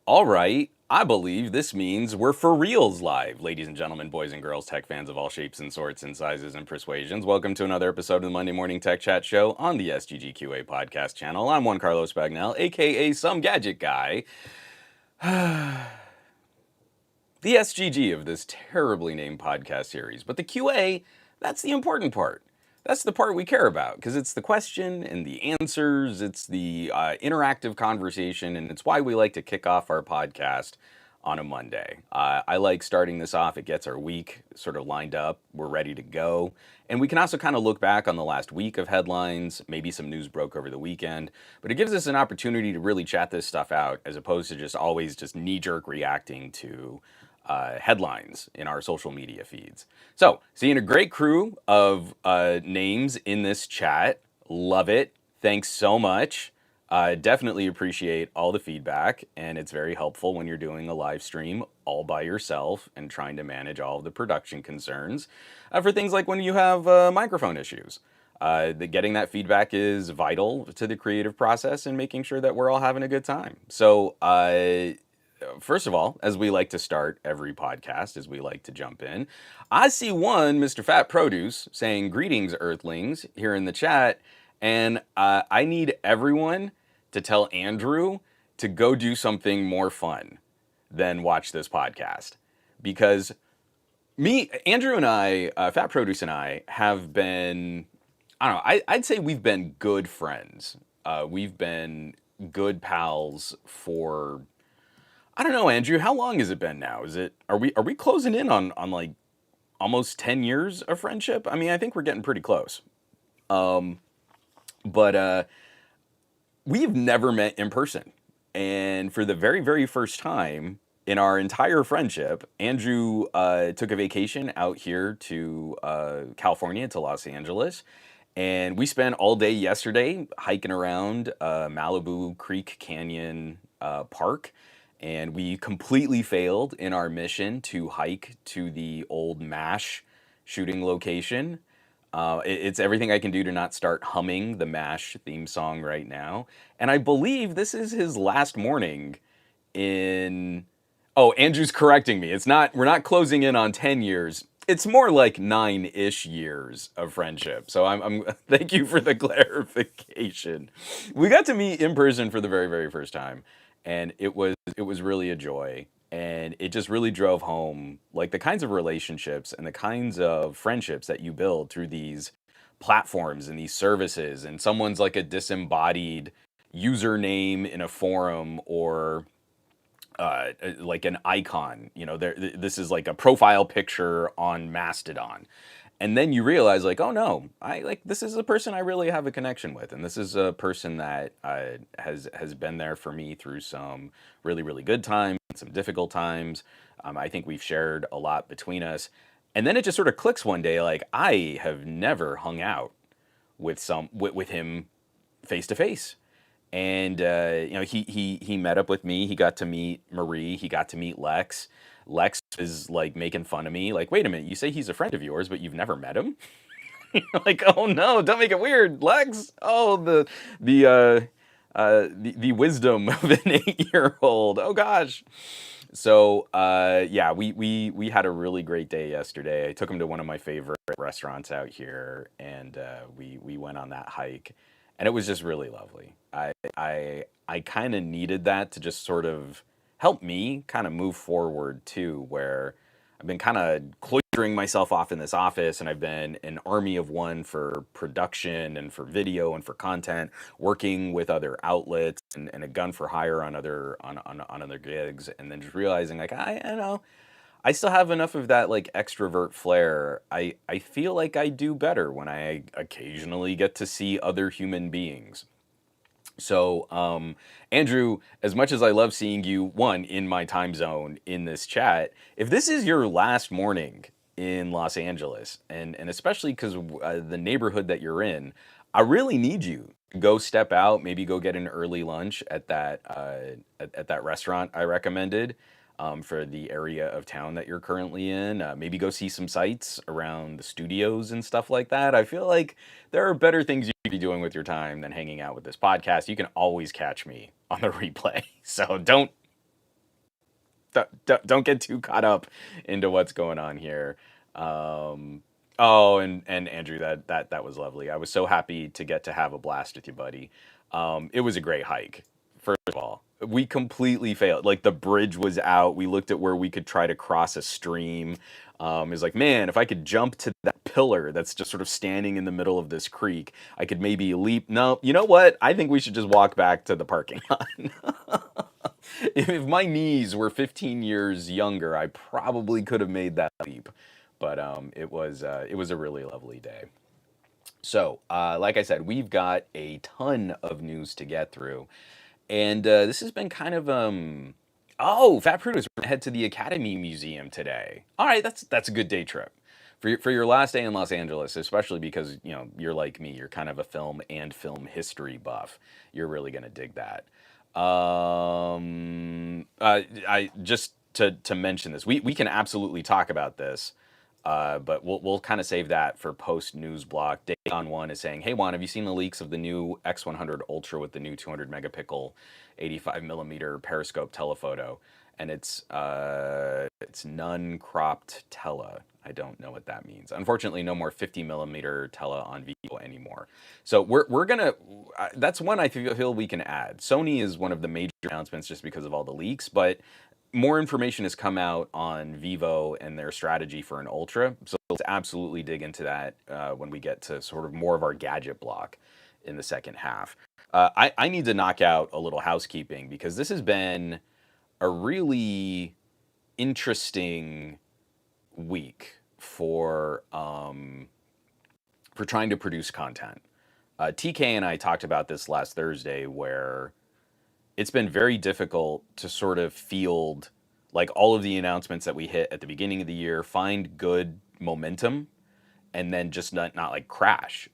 All right, I believe this means we're for reals live. Ladies and gentlemen, boys and girls, tech fans of all shapes and sorts and sizes and persuasions, welcome to another episode of the Monday Morning Tech Chat Show on the SGGQA podcast channel. I'm one Carlos Bagnell, aka Some Gadget Guy. The SGG of this terribly named podcast series. But the QA, that's the important part. That's the part we care about because it's the question and the answers, it's the interactive conversation, and it's why we like to kick off our podcast on a Monday. I like starting this off. It gets our week sort of lined up. We're ready to go. And we can also kind of look back on the last week of headlines. Maybe some news broke over the weekend. But it gives us an opportunity to really chat this stuff out as opposed to just always just knee-jerk reacting to headlines in our social media feeds. So, seeing a great crew of names in this chat. Love it. Thanks so much. Definitely appreciate all the feedback, and it's very helpful when you're doing a live stream all by yourself and trying to manage all of the production concerns for things like when you have microphone issues. Getting that feedback is vital to the creative process and making sure that we're all having a good time. So, first of all, as we like to start every podcast, as we like to jump in, I see one, Mr. Fat Produce, saying, "Greetings, Earthlings," here in the chat, and I need everyone to tell Andrew to go do something more fun than watch this podcast. Because Andrew and I, Fat Produce and I, have been, I don't know, I'd say we've been good friends. We've been good pals for, I don't know, Andrew, how long has it been now? Are we closing in on like almost 10 years of friendship? I mean, I think we're getting pretty close. But we've never met in person. And for the very, very first time in our entire friendship, Andrew took a vacation out here to California, to Los Angeles. And we spent all day yesterday hiking around Malibu Creek Canyon Park. And we completely failed in our mission to hike to the old MASH shooting location. It's everything I can do to not start humming the MASH theme song right now. And I believe this is his last morning in... Oh, Andrew's correcting me. We're not closing in on 10 years. It's more like 9-ish years of friendship. So I'm thank you for the clarification. We got to meet in person for the very, very first time. And it was really a joy. And it just really drove home like the kinds of relationships and the kinds of friendships that you build through these platforms and these services. And someone's like a disembodied username in a forum or like an icon. You know, this is like a profile picture on Mastodon. And then you realize, like, oh no, this is a person I really have a connection with, and this is a person that has been there for me through some really, really good times, some difficult times. I think we've shared a lot between us, and then it just sort of clicks one day, like I have never hung out with him face to face. And he met up with me. He got to meet Marie. He got to meet Lex. Lex is like making fun of me. Like, wait a minute, you say he's a friend of yours, but you've never met him? Like, oh no, don't make it weird, Lex. Oh, the wisdom of an 8-year-old. Oh gosh. So yeah, we had a really great day yesterday. I took him to one of my favorite restaurants out here, and we went on that hike, and it was just really lovely. I kind of needed that to just sort of help me kind of move forward too, where I've been kind of cloistering myself off in this office, and I've been an army of one for production and for video and for content, working with other outlets and a gun for hire on other gigs, and then just realizing like I know I still have enough of that like extrovert flair. I feel like I do better when I occasionally get to see other human beings. So, Andrew, as much as I love seeing you, one, in my time zone in this chat, if this is your last morning in Los Angeles, and especially because the neighborhood that you're in, I really need you to go step out, maybe go get an early lunch at that restaurant I recommended for the area of town that you're currently in. Maybe go see some sights around the studios and stuff like that. I feel like there are better things you could be doing with your time than hanging out with this podcast. You can always catch me on the replay. So don't. don't get too caught up into what's going on here. Um, oh, and Andrew, that was lovely. I was so happy to get to have a blast with you, buddy. It was a great hike. First of all, we completely failed. Like the bridge was out. We looked at where we could try to cross a stream. It was like, man, if I could jump to that pillar that's just sort of standing in the middle of this creek, I could maybe leap. No, you know what? I think we should just walk back to the parking lot. If my knees were 15 years younger, I probably could have made that leap. But it was a really lovely day. So, like I said, we've got a ton of news to get through, and this has been kind of Oh, Fat Prudence, we're gonna head to the Academy Museum today. All right, that's a good day trip for your last day in Los Angeles, especially because you're like me, you're kind of a film and film history buff. You're really gonna dig that. I just to mention this, we can absolutely talk about this, but we'll kind of save that for post news block. Dave on one is saying, "Hey Juan, have you seen the leaks of the new X100 Ultra with the new 200 megapixel, 85 millimeter periscope telephoto?" And it's none cropped tele. I don't know what that means. Unfortunately, no more 50 millimeter tele on Vivo anymore. So we're gonna. That's one I feel we can add. Sony is one of the major announcements just because of all the leaks, but more information has come out on Vivo and their strategy for an Ultra. So let's absolutely dig into that when we get to sort of more of our gadget block in the second half. I need to knock out a little housekeeping because this has been a really interesting week for trying to produce content. TK and I talked about this last Thursday, where it's been very difficult to sort of field like all of the announcements that we hit at the beginning of the year, find good momentum, and then just not like crash.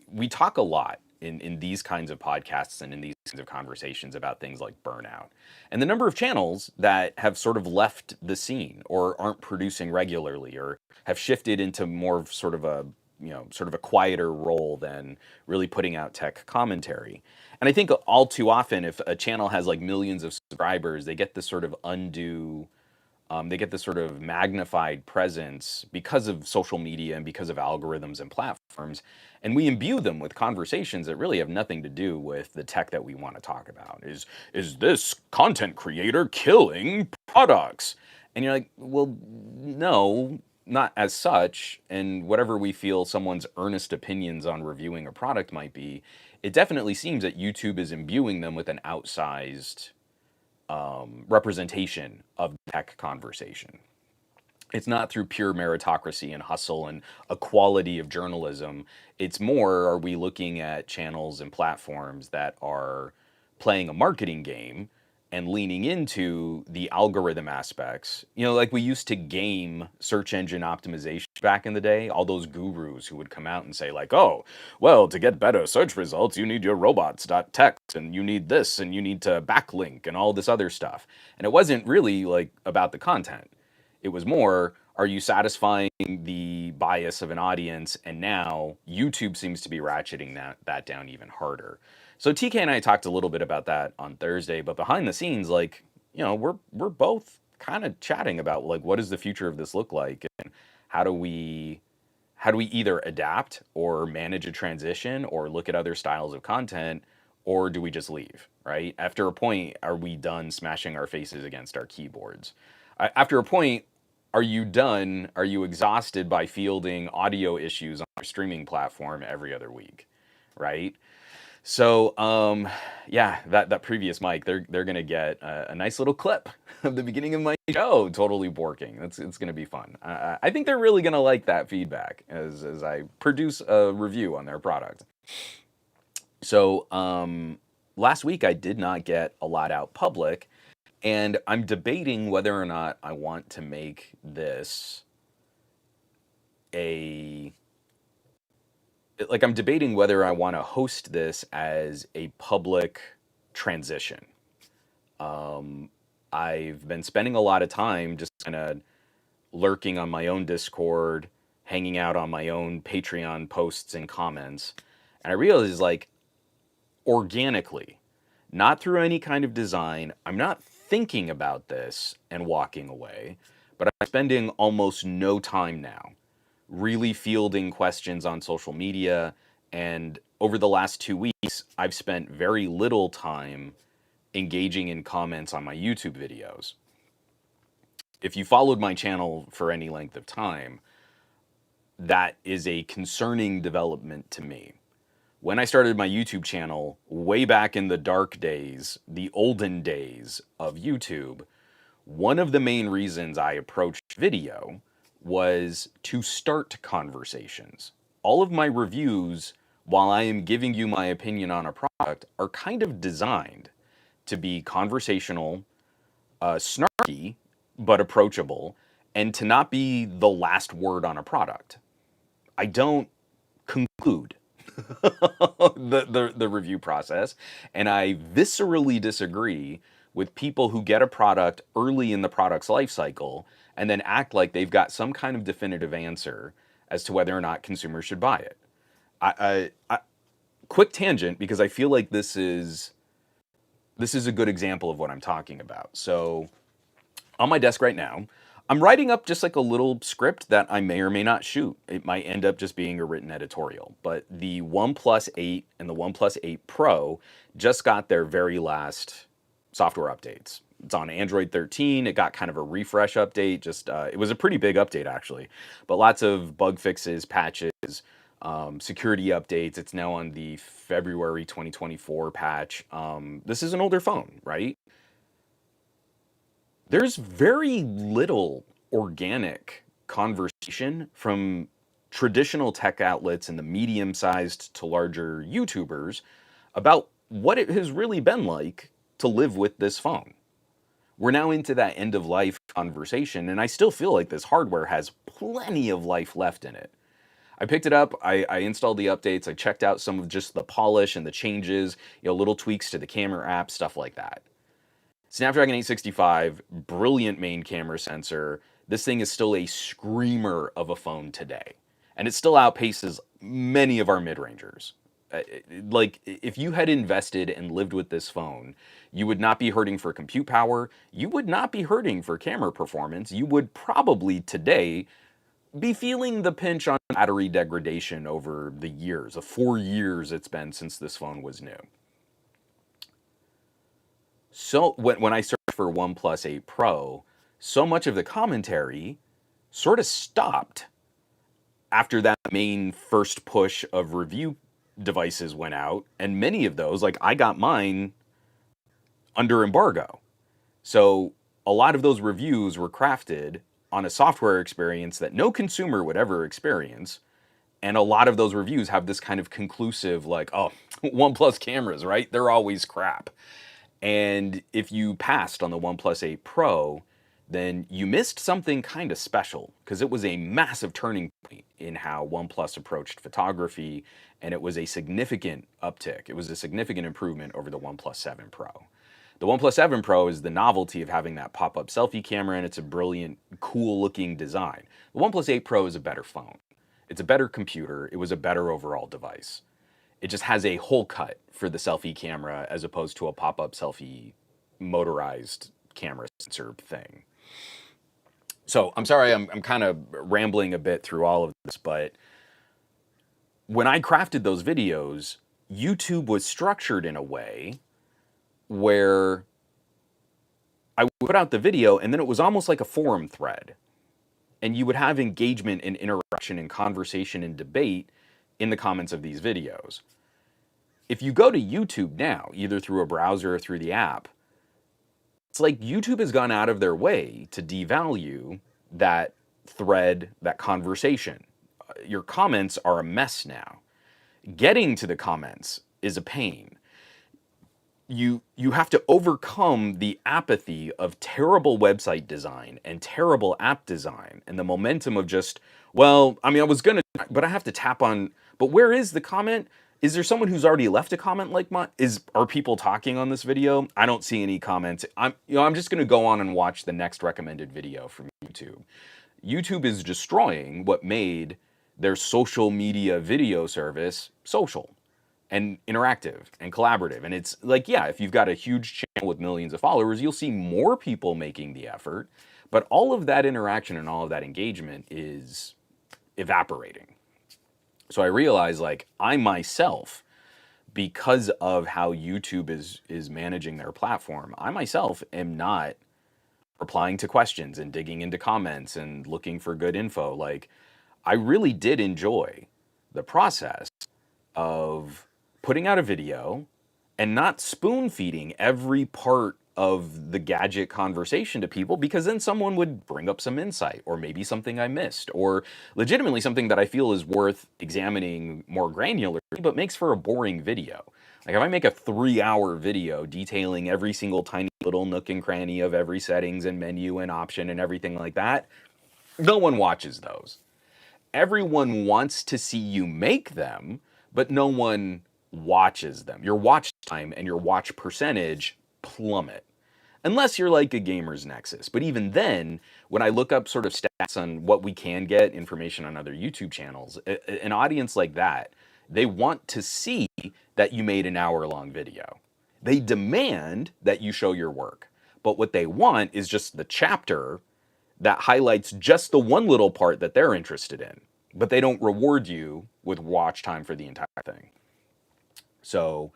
We talk a lot in these kinds of podcasts and in these kinds of conversations about things like burnout and the number of channels that have sort of left the scene or aren't producing regularly or have shifted into more of sort of a sort of a quieter role than really putting out tech commentary. And I think all too often, if a channel has like millions of subscribers, they get this sort of undue they get this sort of magnified presence because of social media and because of algorithms and platforms. And we imbue them with conversations that really have nothing to do with the tech that we want to talk about. Is this content creator killing products? And you're like, well, no, not as such. And whatever we feel someone's earnest opinions on reviewing a product might be, it definitely seems that YouTube is imbuing them with an outsized representation of tech conversation. It's not through pure meritocracy and hustle and equality of journalism. It's more, are we looking at channels and platforms that are playing a marketing game and leaning into the algorithm aspects? Like we used to game search engine optimization back in the day, all those gurus who would come out and say like, oh, well, to get better search results, you need your robots.txt and you need this and you need to backlink and all this other stuff. And it wasn't really like about the content. It was more, are you satisfying the bias of an audience? And now YouTube seems to be ratcheting that down even harder. So TK and I talked a little bit about that on Thursday, but behind the scenes, like, we're both kind of chatting about like, what does the future of this look like? And how do we either adapt or manage a transition or look at other styles of content, or do we just leave, right? After a point, are we done smashing our faces against our keyboards? After a point, are you done? Are you exhausted by fielding audio issues on your streaming platform every other week, right? So, yeah, that previous mic, they're gonna get a nice little clip of the beginning of my show, totally borking. It's gonna be fun. I think they're really gonna like that feedback as I produce a review on their product. So, last week I did not get a lot out public, and I'm debating whether or not I want to make this I'm debating whether I want to host this as a public transition. I've been spending a lot of time just kind of lurking on my own Discord, hanging out on my own Patreon posts and comments. And I realized, like, organically, not through any kind of design, I'm not thinking about this and walking away, but I'm spending almost no time now really fielding questions on social media. And over the last 2 weeks, I've spent very little time engaging in comments on my YouTube videos. If you followed my channel for any length of time, that is a concerning development to me. When I started my YouTube channel way back in the dark days, the olden days of YouTube, one of the main reasons I approached video was to start conversations. All of my reviews, while I am giving you my opinion on a product, are kind of designed to be conversational, snarky, but approachable, and to not be the last word on a product. I don't conclude the review process, and I viscerally disagree with people who get a product early in the product's life cycle and then act like they've got some kind of definitive answer as to whether or not consumers should buy it. Quick tangent, because I feel like this is a good example of what I'm talking about. So on my desk right now, I'm writing up just like a little script that I may or may not shoot. It might end up just being a written editorial. But the OnePlus 8 and the OnePlus 8 Pro just got their very last software updates. It's on Android 13. It got kind of a refresh update. It was a pretty big update, actually. But lots of bug fixes, patches, security updates. It's now on the February 2024 patch. This is an older phone, right? There's very little organic conversation from traditional tech outlets and the medium-sized to larger YouTubers about what it has really been like to live with this phone. We're now into that end-of-life conversation, and I still feel like this hardware has plenty of life left in it. I picked it up, I installed the updates, I checked out some of just the polish and the changes, little tweaks to the camera app, stuff like that. Snapdragon 865, brilliant main camera sensor. This thing is still a screamer of a phone today. And it still outpaces many of our mid-rangers. Like, if you had invested and lived with this phone, you would not be hurting for compute power. You would not be hurting for camera performance. You would probably today be feeling the pinch on battery degradation over the years, the 4 years it's been since this phone was new. So when I searched for OnePlus 8 Pro, so much of the commentary sort of stopped after that main first push of review devices went out, and many of those, like I got mine under embargo. So a lot of those reviews were crafted on a software experience that no consumer would ever experience. And a lot of those reviews have this kind of conclusive, like, oh, OnePlus cameras, right? They're always crap. And if you passed on the OnePlus 8 Pro, then you missed something kind of special, because it was a massive turning point in how OnePlus approached photography, and it was a significant uptick. It was a significant improvement over the OnePlus 7 Pro. The OnePlus 7 Pro is the novelty of having that pop-up selfie camera, and it's a brilliant, cool-looking design. The OnePlus 8 Pro is a better phone. It's a better computer. It was a better overall device. It just has a hole cut for the selfie camera as opposed to a pop-up selfie motorized camera sensor thing. So I'm sorry, I'm kind of rambling a bit through all of this, but when I crafted those videos, YouTube was structured in a way where I would put out the video and then it was almost like a forum thread. And you would have engagement and interaction and conversation and debate in the comments of these videos. If you go to YouTube now, either through a browser or through the app, it's like YouTube has gone out of their way to devalue that thread, that conversation. Your comments are a mess now. Getting to the comments is a pain. You have to overcome the apathy of terrible website design and terrible app design and the momentum of just, well, I mean, I was gonna, but I have to tap on, but where is the comment? Is there someone who's already left a comment like mine? Are people talking on this video? I don't see any comments. I'm just gonna go on and watch the next recommended video from YouTube. YouTube is destroying what made their social media video service social. and interactive and collaborative. And it's like, yeah, if you've got a huge channel with millions of followers, you'll see more people making the effort. But all of that interaction and all of that engagement is evaporating. So I realized, like, I myself, because of how YouTube is managing their platform, I myself am not replying to questions and digging into comments and looking for good info. Like, I really did enjoy the process of putting out a video and not spoon feeding every part of the gadget conversation to people, because then someone would bring up some insight or maybe something I missed or legitimately something that I feel is worth examining more granularly but makes for a boring video. Like if I make a 3-hour video detailing every single tiny little nook and cranny of every settings and menu and option and everything like that, no one watches those. Everyone wants to see you make them, but no one watches them. Your watch time and your watch percentage plummet. Unless you're like a gamer's nexus. But even then, when I look up sort of stats on what we can get information on other YouTube channels, an audience like that, they want to see that you made an hour-long video. They demand that you show your work. But what they want is just the chapter that highlights just the one little part that they're interested in. But they don't reward you with watch time for the entire thing. So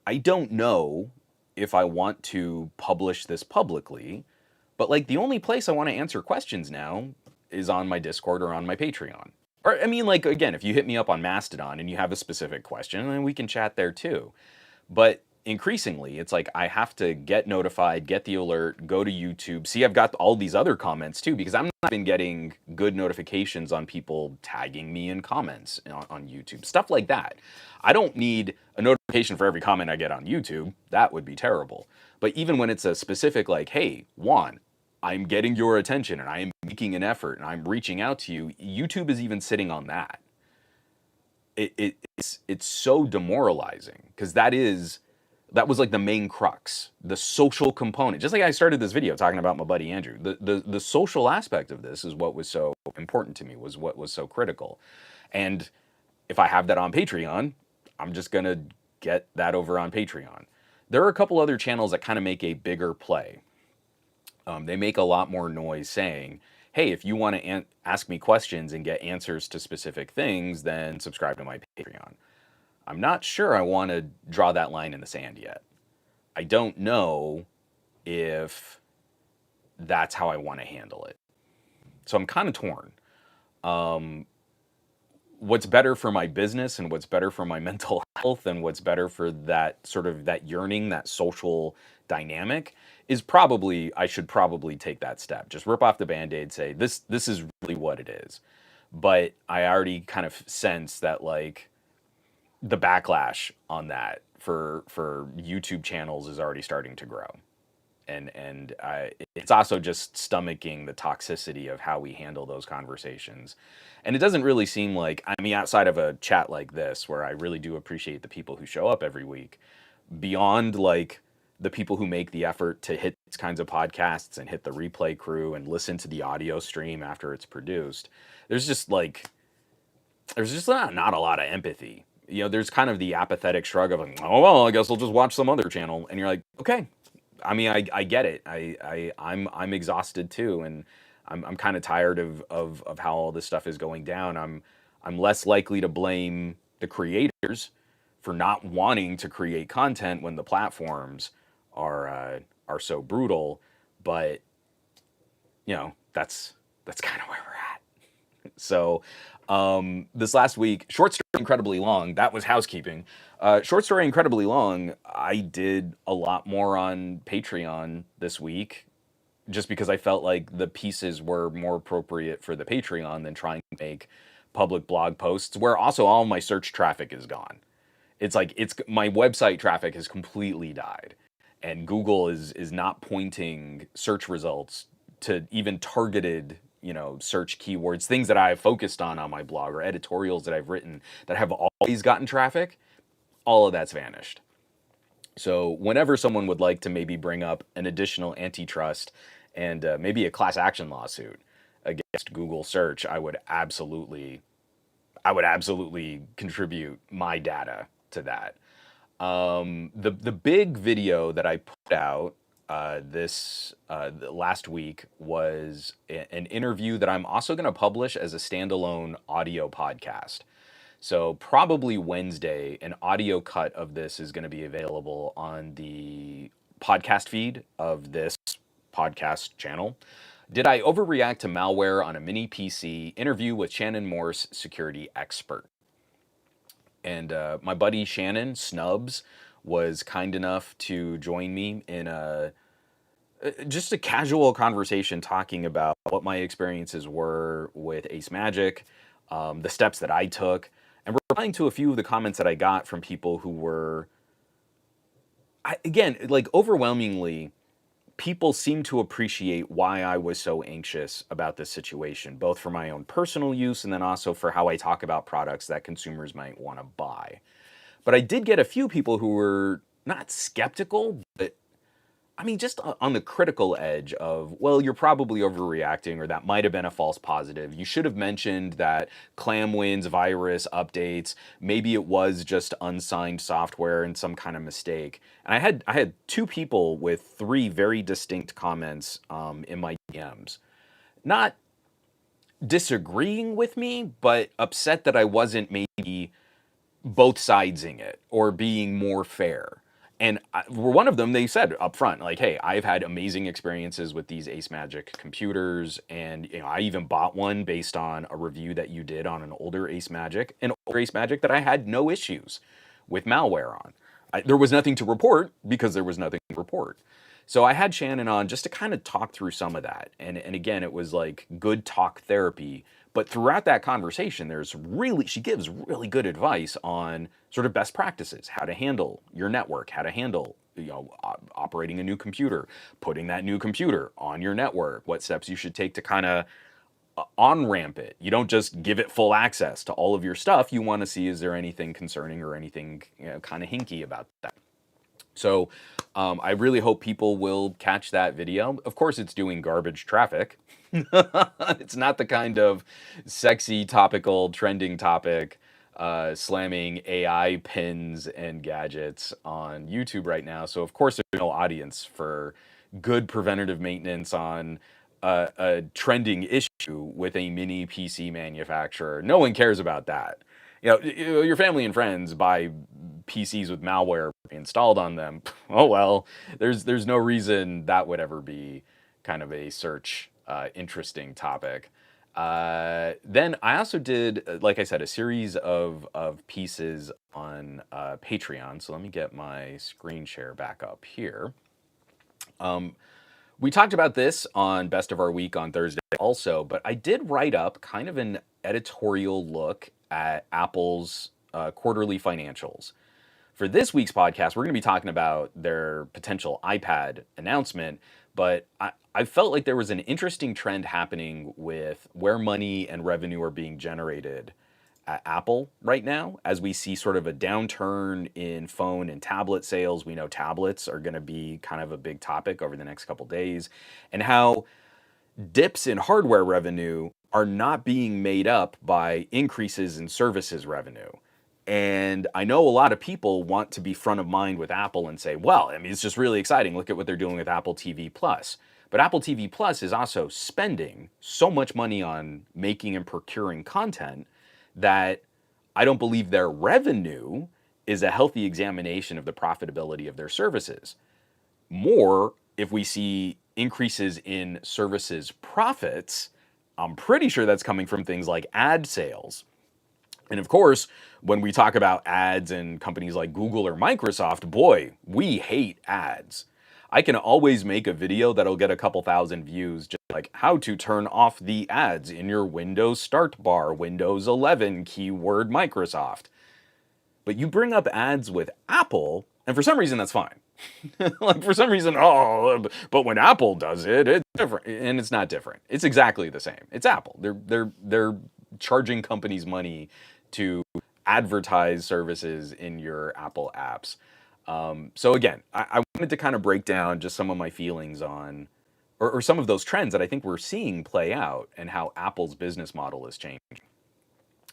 I don't know if I want to publish this publicly, but like the only place I want to answer questions now is on my Discord or on my Patreon. Or I mean, like, again, if you hit me up on Mastodon and you have a specific question, then we can chat there too. But increasingly, it's like I have to get notified, get the alert, go to YouTube. See, I've got all these other comments too, because I'm not even getting good notifications on people tagging me in comments on YouTube, stuff like that. I don't need a notification for every comment I get on YouTube. That would be terrible. But even when it's a specific, like, hey, Juan, I'm getting your attention and I am making an effort and I'm reaching out to you, YouTube is even sitting on that. It's so demoralizing because that was like the main crux, the social component. Just like I started this video talking about my buddy Andrew, the social aspect of this is what was so important to me, was what was so critical. And if I have that on Patreon, I'm just gonna get that over on Patreon. There are a couple other channels that kind of make a bigger play. They make a lot more noise saying, hey, if you want to ask me questions and get answers to specific things, then subscribe to my Patreon. I'm not sure I want to draw that line in the sand yet. I don't know if that's how I want to handle it. So I'm kind of torn. What's better for my business and what's better for my mental health and what's better for that sort of that yearning, that social dynamic is probably, I should probably take that step. Just rip off the Band-Aid, say this is really what it is. But I already kind of sense that like the backlash on that for YouTube channels is already starting to grow. And it's also just stomaching the toxicity of how we handle those conversations. And it doesn't really seem like, I mean, outside of a chat like this, where I really do appreciate the people who show up every week, beyond like the people who make the effort to hit these kinds of podcasts and hit the replay crew and listen to the audio stream after it's produced, there's just not a lot of empathy. You know, there's kind of the apathetic shrug of like, oh, well, I guess I'll just watch some other channel. And you're like, okay, I mean, I get it. I'm exhausted too, and I'm kind of tired of how all this stuff is going down. I'm less likely to blame the creators for not wanting to create content when the platforms are so brutal, but you know, that's kind of where we're at. So this last week, short story incredibly long. That was housekeeping. Short story incredibly long. I did a lot more on Patreon this week, just because I felt like the pieces were more appropriate for the Patreon than trying to make public blog posts, where also all my search traffic is gone. It's like my website traffic has completely died, and Google is not pointing search results to even targeted, you know, search keywords, things that I've focused on my blog or editorials that I've written that have always gotten traffic. All of that's vanished. So whenever someone would like to maybe bring up an additional antitrust and maybe a class action lawsuit against Google search, I would absolutely I would absolutely contribute my data to that. The big video that I put out this last week was an interview that I'm also going to publish as a standalone audio podcast. So probably Wednesday, an audio cut of this is going to be available on the podcast feed of this podcast channel. Did I overreact to malware on a mini PC? Interview with Shannon Morse, security expert. And my buddy Shannon Snubs was kind enough to join me in just a casual conversation talking about what my experiences were with Ace Magic, the steps that I took, and replying to a few of the comments that I got from people who were, again, like overwhelmingly, people seem to appreciate why I was so anxious about this situation, both for my own personal use and then also for how I talk about products that consumers might want to buy. But I did get a few people who were not skeptical, but I mean, just on the critical edge of, well, you're probably overreacting, or that might have been a false positive. You should have mentioned that ClamWin's virus updates, maybe it was just unsigned software and some kind of mistake. And I had two people with three very distinct comments in my DMs. Not disagreeing with me, but upset that I wasn't maybe both sidesing it or being more fair. And one of them, they said up front, like, hey, I've had amazing experiences with these Ace Magic computers. And, you know, I even bought one based on a review that you did on an older Ace Magic that I had no issues with malware on. There was nothing to report because there was nothing to report. So I had Shannon on just to kind of talk through some of that. And again, it was like good talk therapy. But throughout that conversation, she gives really good advice on sort of best practices, how to handle your network, how to handle, operating a new computer, putting that new computer on your network, what steps you should take to kind of on-ramp it. You don't just give it full access to all of your stuff. You want to see, is there anything concerning or anything, kind of hinky about that? So I really hope people will catch that video. Of course, it's doing garbage traffic. It's not the kind of sexy, topical, trending topic slamming AI pins and gadgets on YouTube right now. So, of course, there's no audience for good preventative maintenance on a trending issue with a mini PC manufacturer. No one cares about that. Your family and friends buy PCs with malware installed on them. Oh well, there's no reason that would ever be kind of a search interesting topic. Then I also did, like I said, a series of pieces on Patreon. So let me get my screen share back up here. We talked about this on Best of Our Week on Thursday also, but I did write up kind of an editorial look at Apple's quarterly financials. For this week's podcast, we're going to be talking about their potential iPad announcement, but I felt like there was an interesting trend happening with where money and revenue are being generated at Apple right now, as we see sort of a downturn in phone and tablet sales. We know tablets are going to be kind of a big topic over the next couple days, and how dips in hardware revenue are not being made up by increases in services revenue. And I know a lot of people want to be front of mind with Apple and say, well, I mean, it's just really exciting. Look at what they're doing with Apple TV Plus. But Apple TV Plus is also spending so much money on making and procuring content that I don't believe their revenue is a healthy examination of the profitability of their services. More, if we see increases in services profits, I'm pretty sure that's coming from things like ad sales. And of course, when we talk about ads and companies like Google or Microsoft, boy, we hate ads. I can always make a video that'll get a couple thousand views, just like how to turn off the ads in your Windows start bar, Windows 11, keyword Microsoft. But you bring up ads with Apple, and for some reason that's fine. Like for some reason, but when Apple does it, it's different, and it's not different. It's exactly the same. It's Apple. They're charging companies money to advertise services in your Apple apps. So again, I wanted to kind of break down just some of my feelings on, or some of those trends that I think we're seeing play out and how Apple's business model is changing.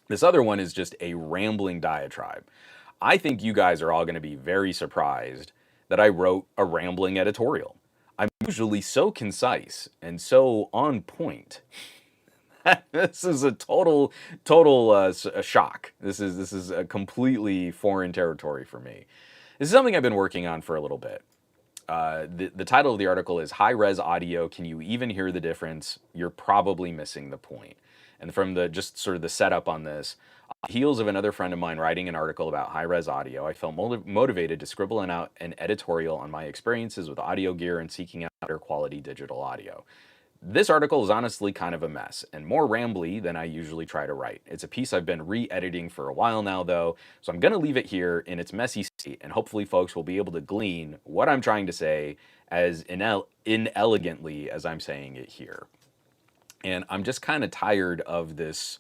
This other one is just a rambling diatribe. I think you guys are all going to be very surprised that I wrote a rambling editorial. I'm usually so concise and so on point. This is a total a shock. This is a completely foreign territory for me. This is something I've been working on for a little bit. The title of the article is High Res Audio. Can you even hear the difference? You're probably missing the point. And from the just sort of the setup on this, heels of another friend of mine writing an article about high res audio, I felt motivated to scribble out an editorial on my experiences with audio gear and seeking out better quality digital audio. This article is honestly kind of a mess and more rambly than I usually try to write. It's a piece I've been re-editing for a while now though, so I'm going to leave it here in its messy state and hopefully folks will be able to glean what I'm trying to say as inelegantly as I'm saying it here. And I'm just kind of tired of this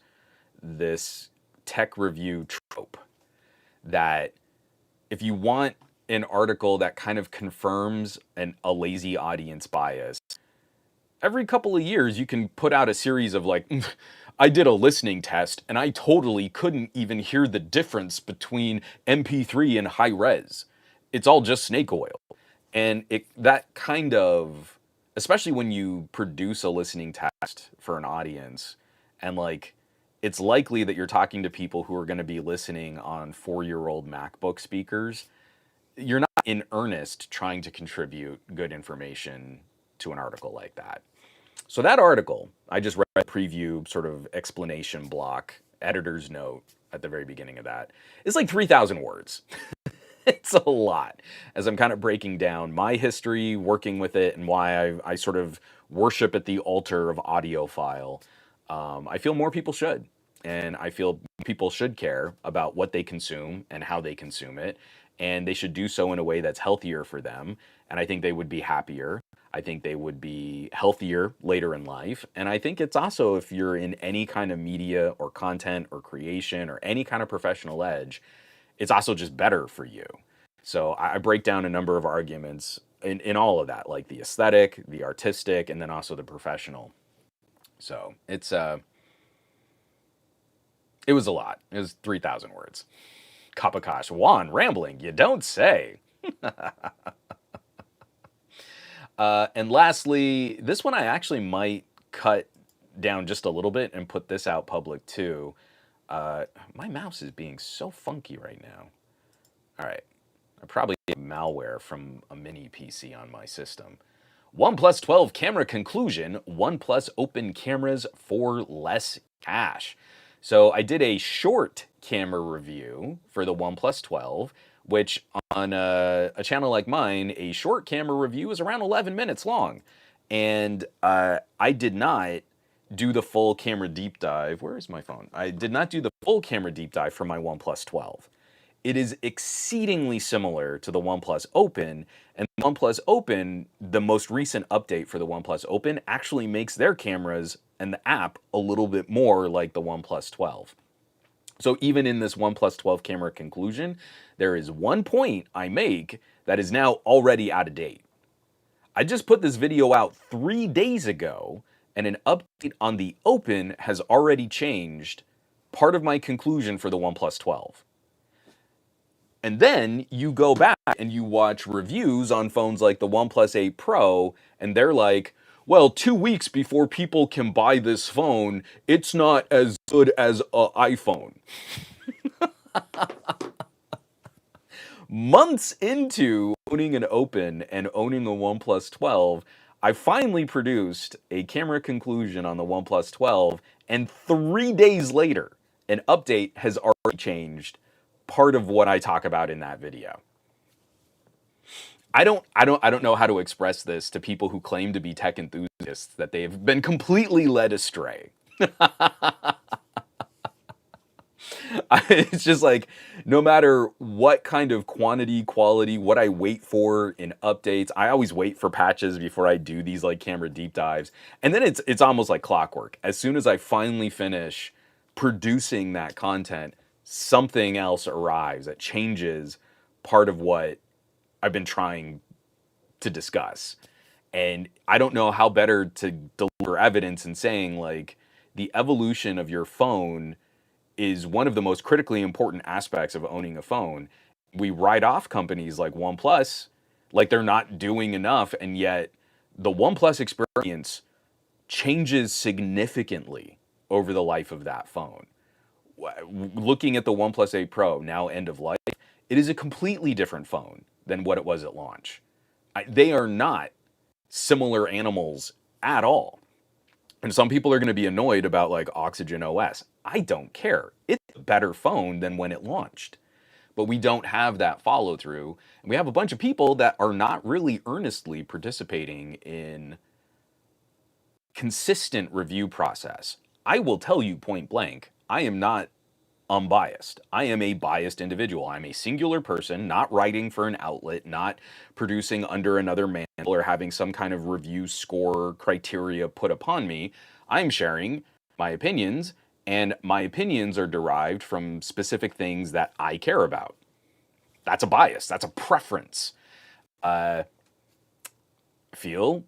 tech review trope that if you want an article that kind of confirms a lazy audience bias, every couple of years you can put out a series of like, I did a listening test and I totally couldn't even hear the difference between MP3 and high res. It's all just snake oil. And that kind of, especially when you produce a listening test for an audience and like, it's likely that you're talking to people who are going to be listening on 4-year-old MacBook speakers. You're not in earnest trying to contribute good information to an article like that. So that article, I just read a preview sort of explanation block, editor's note at the very beginning of that. It's like 3,000 words. It's a lot as I'm kind of breaking down my history working with it and why I sort of worship at the altar of audiophile. I feel more people should. And I feel people should care about what they consume and how they consume it. And they should do so in a way that's healthier for them. And I think they would be happier. I think they would be healthier later in life. And I think it's also, if you're in any kind of media or content or creation or any kind of professional edge, it's also just better for you. So I break down a number of arguments in all of that, like the aesthetic, the artistic, and then also the professional. So it was a lot. It was 3,000 words. Kapakash, Juan, rambling, you don't say. And lastly, this one I actually might cut down just a little bit and put this out public too. My mouse is being so funky right now. All right. I probably have malware from a mini PC on my system. OnePlus 12 camera conclusion, OnePlus open cameras for less cash. So I did a short camera review for the OnePlus 12, which on a channel like mine, a short camera review is around 11 minutes long. And I did not do the full camera deep dive. Where is my phone? I did not do the full camera deep dive for my OnePlus 12. It is exceedingly similar to the OnePlus Open, and the OnePlus Open, the most recent update for the OnePlus Open, actually makes their cameras and the app a little bit more like the OnePlus 12. So even in this OnePlus 12 camera conclusion, there is one point I make that is now already out of date. I just put this video out 3 days ago, and an update on the Open has already changed part of my conclusion for the OnePlus 12. And then you go back and you watch reviews on phones like the OnePlus 8 Pro, and they're like, well, 2 weeks before people can buy this phone, it's not as good as an iPhone. Months into owning an Open and owning a OnePlus 12, I finally produced a camera conclusion on the OnePlus 12, and 3 days later, an update has already changed part of what I talk about in that video. I don't know how to express this to people who claim to be tech enthusiasts that they've been completely led astray. It's just like, no matter what kind of quantity, quality, what I wait for in updates, I always wait for patches before I do these like camera deep dives. And then it's almost like clockwork. As soon as I finally finish producing that content, something else arrives that changes part of what I've been trying to discuss. And I don't know how better to deliver evidence in saying like the evolution of your phone is one of the most critically important aspects of owning a phone. We write off companies like OnePlus like they're not doing enough, and yet the OnePlus experience changes significantly over the life of that phone. Looking at the OnePlus 8 Pro, now end of life, it is a completely different phone than what it was at launch. They are not similar animals at all. And some people are going to be annoyed about like Oxygen OS. I don't care. It's a better phone than when it launched. But we don't have that follow through. And we have a bunch of people that are not really earnestly participating in consistent review process. I will tell you point blank, I am not unbiased. I am a biased individual. I'm a singular person, not writing for an outlet, not producing under another mantle or having some kind of review score criteria put upon me. I'm sharing my opinions, and my opinions are derived from specific things that I care about. That's a bias. That's a preference. I feel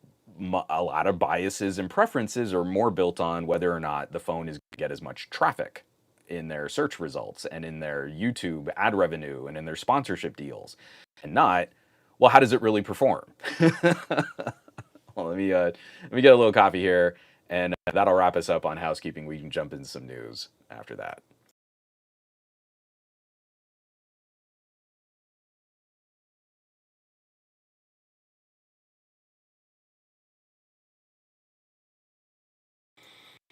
a lot of biases and preferences are more built on whether or not the phone is going to get as much traffic in their search results and in their YouTube ad revenue and in their sponsorship deals, and not, well, how does it really perform? Well, let me get a little coffee here, and that'll wrap us up on housekeeping. We can jump into some news after that.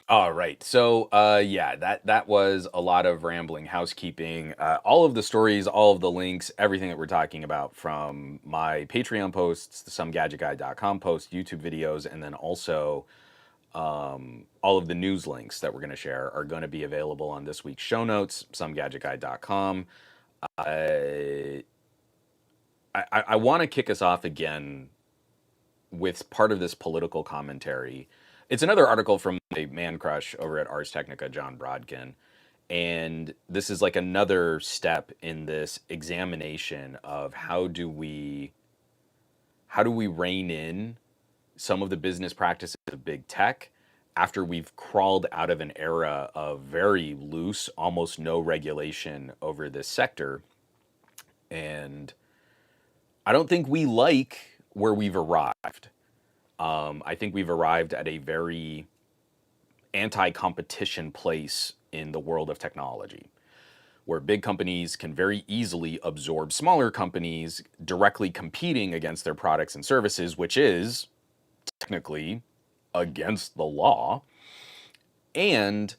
All right. So, yeah, that was a lot of rambling housekeeping. All of the stories, all of the links, everything that we're talking about from my Patreon posts, the somegadgetguy.com post, YouTube videos, and then also all of the news links that we're going to share are going to be available on this week's show notes, somegadgetguy.com. I I want to kick us off again with part of this political commentary. It's another article from a man crush over at Ars Technica, John Brodkin. And this is like another step in this examination of how do we rein in some of the business practices of big tech after we've crawled out of an era of very loose, almost no regulation over this sector. And I don't think we like where we've arrived. I think we've arrived at a very anti competition place in the world of technology, where big companies can very easily absorb smaller companies directly competing against their products and services, which is technically against the law. And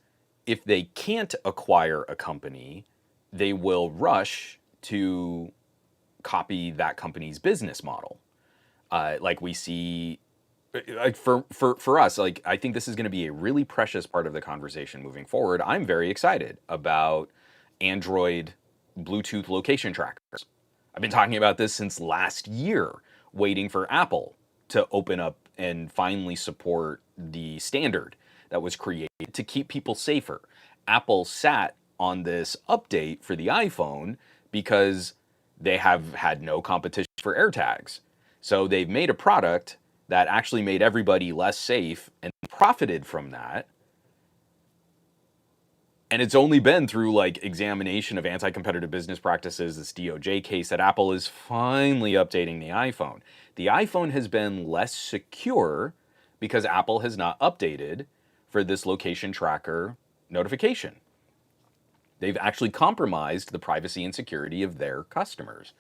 if they can't acquire a company, they will rush to copy that company's business model. Like we see, like for us, like I think this is going to be a really precious part of the conversation moving forward. I'm very excited about Android Bluetooth location trackers. I've been talking about this since last year, waiting for Apple to open up and finally support the standard that was created to keep people safer. Apple sat on this update for the iPhone because they have had no competition for AirTags. So they've made a product that actually made everybody less safe and profited from that. And it's only been through like examination of anti-competitive business practices, this DOJ case, that Apple is finally updating the iPhone. The iPhone has been less secure because Apple has not updated for this location tracker notification. They've actually compromised the privacy and security of their customers.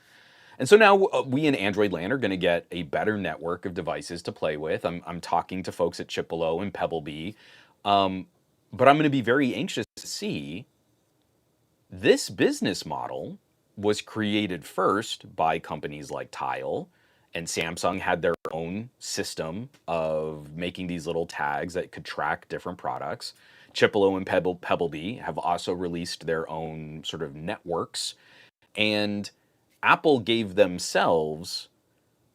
And so now we in Android land are going to get a better network of devices to play with. I'm talking to folks at Chipolo and Pebblebee, but I'm going to be very anxious to see this business model was created first by companies like Tile, and Samsung had their own system of making these little tags that could track different products. Chipolo and Pebblebee have also released their own sort of networks, and Apple gave themselves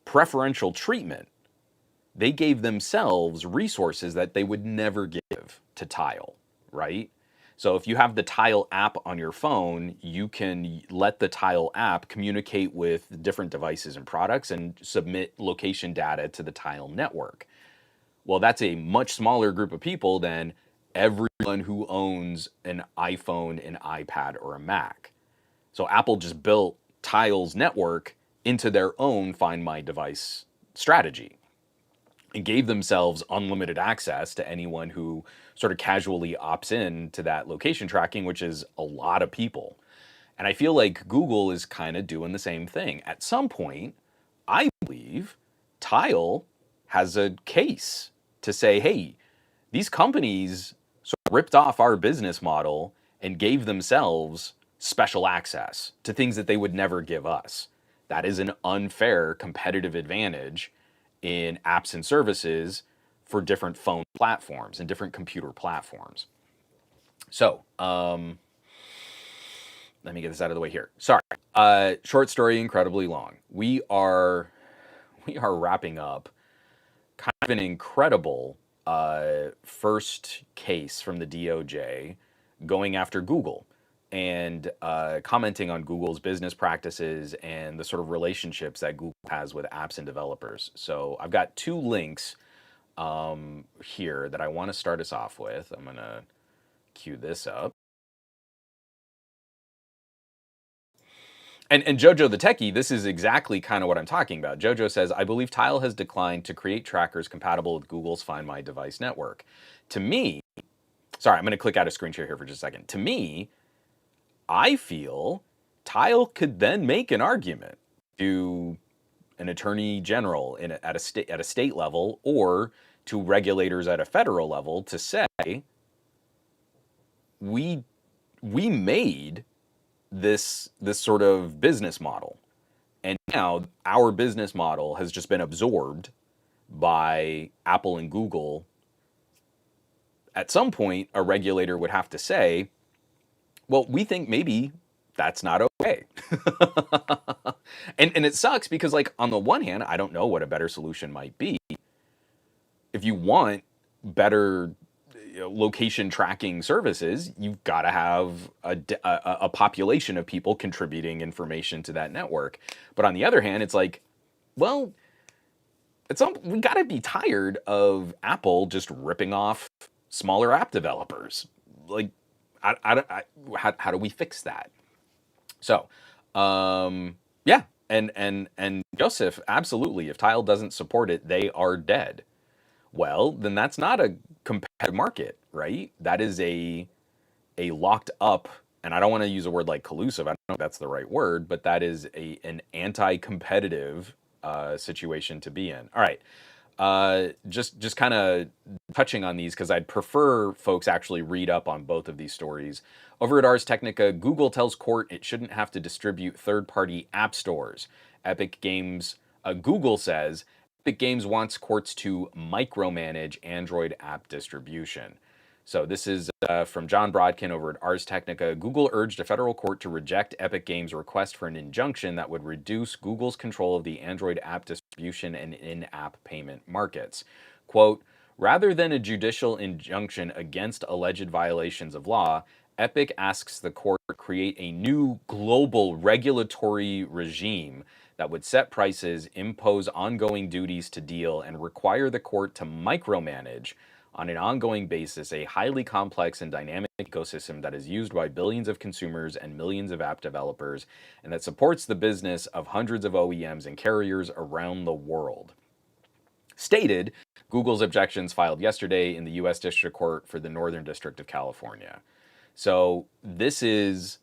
preferential treatment. They gave themselves resources that they would never give to Tile, right? So if you have the Tile app on your phone, you can let the Tile app communicate with different devices and products and submit location data to the Tile network. Well, that's a much smaller group of people than everyone who owns an iPhone, an iPad, or a Mac. So Apple just built Tile's network into their own Find My Device strategy and gave themselves unlimited access to anyone who sort of casually opts in to that location tracking, which is a lot of people. And I feel like Google is kind of doing the same thing. At some point, I believe Tile has a case to say, hey, these companies sort of ripped off our business model and gave themselves special access to things that they would never give us. That is an unfair competitive advantage in apps and services for different phone platforms and different computer platforms. So, let me get this out of the way here. Sorry. Short story, incredibly long. We are wrapping up kind of an incredible first case from the DOJ going after Google and commenting on Google's business practices and the sort of relationships that Google has with apps and developers. So I've got two links here that I want to start us off with. I'm going to cue this up. And Jojo the Techie, this is exactly kind of what I'm talking about. Jojo says, I believe Tile has declined to create trackers compatible with Google's Find My Device network. To me, sorry, I'm going to click out of screen share here for just a second. To me, I feel Tile could then make an argument to an attorney general at a state level or to regulators at a federal level to say, we made this sort of business model. And now our business model has just been absorbed by Apple and Google. At some point, a regulator would have to say, well, we think maybe that's not okay. and it sucks because, like, on the one hand, I don't know what a better solution might be. If you want better location tracking services, you've got to have a population of people contributing information to that network. But on the other hand, it's like, well, we got to be tired of Apple just ripping off smaller app developers. Like, how do we fix that? So, yeah, and Joseph, absolutely. If Tile doesn't support it, they are dead. Well, then that's not a competitive market, right? That is a locked up, and I don't want to use a word like collusive. I don't know if that's the right word, but that is an anti-competitive situation to be in. All right, just kind of touching on these because I'd prefer folks actually read up on both of these stories. Over at Ars Technica, Google tells court it shouldn't have to distribute third-party app stores. Epic Games, Google says Epic Games wants courts to micromanage Android app distribution. So this is from John Brodkin over at Ars Technica. Google urged a federal court to reject Epic Games' request for an injunction that would reduce Google's control of the Android app distribution and in-app payment markets. Quote, rather than a judicial injunction against alleged violations of law, Epic asks the court to create a new global regulatory regime that would set prices, impose ongoing duties to deal, and require the court to micromanage on an ongoing basis a highly complex and dynamic ecosystem that is used by billions of consumers and millions of app developers, and that supports the business of hundreds of OEMs and carriers around the world. Stated, Google's objections filed yesterday in the U.S. District Court for the Northern District of California. So this is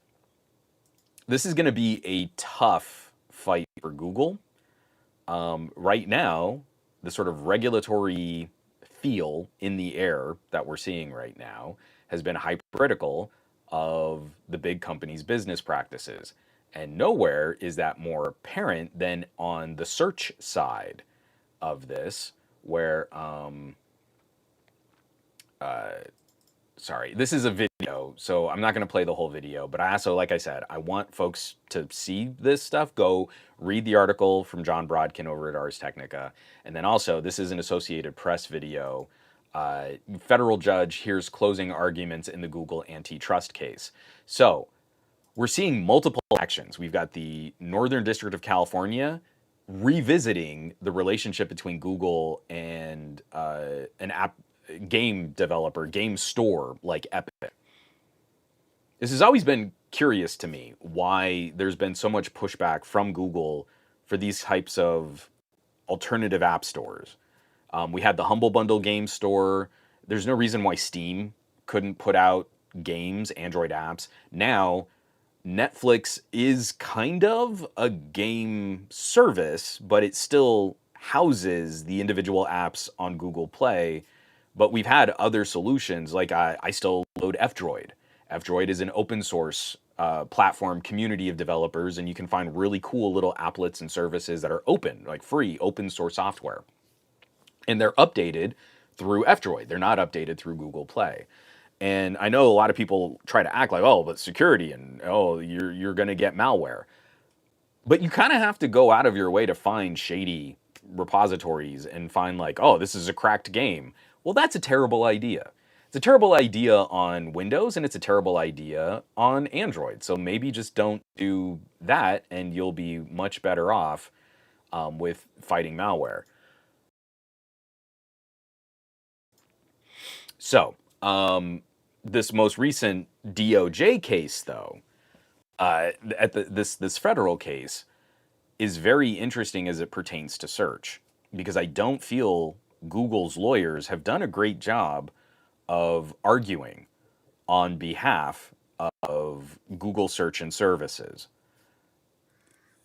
going to be a tough fight for Google. Right now, the sort of regulatory feel in the air that we're seeing right now has been hypercritical of the big company's business practices. And nowhere is that more apparent than on the search side of this, where sorry, this is a video, so I'm not going to play the whole video, but I also, like I said, I want folks to see this stuff. Go read the article from John Brodkin over at Ars Technica. And then also, this is an Associated Press video. Federal judge hears closing arguments in the Google antitrust case. So we're seeing multiple actions. We've got the Northern District of California revisiting the relationship between Google and an game developer, game store like Epic. This has always been curious to me why there's been so much pushback from Google for these types of alternative app stores. We had the Humble Bundle game store. There's no reason why Steam couldn't put out games, Android apps. Now, Netflix is kind of a game service, but it still houses the individual apps on Google Play. But we've had other solutions, like I still load F-Droid. F-Droid is an open source platform community of developers, and you can find really cool little applets and services that are open, like free open source software. And they're updated through F-Droid. They're not updated through Google Play. And I know a lot of people try to act like, oh, but security and oh, you're going to get malware. But you kind of have to go out of your way to find shady repositories and find like, oh, this is a cracked game. Well, that's a terrible idea. It's a terrible idea on Windows and it's a terrible idea on Android. So maybe just don't do that and you'll be much better off with fighting malware. So, this most recent DOJ case, though, this federal case, is very interesting as it pertains to search because I don't feel Google's lawyers have done a great job of arguing on behalf of Google search and services.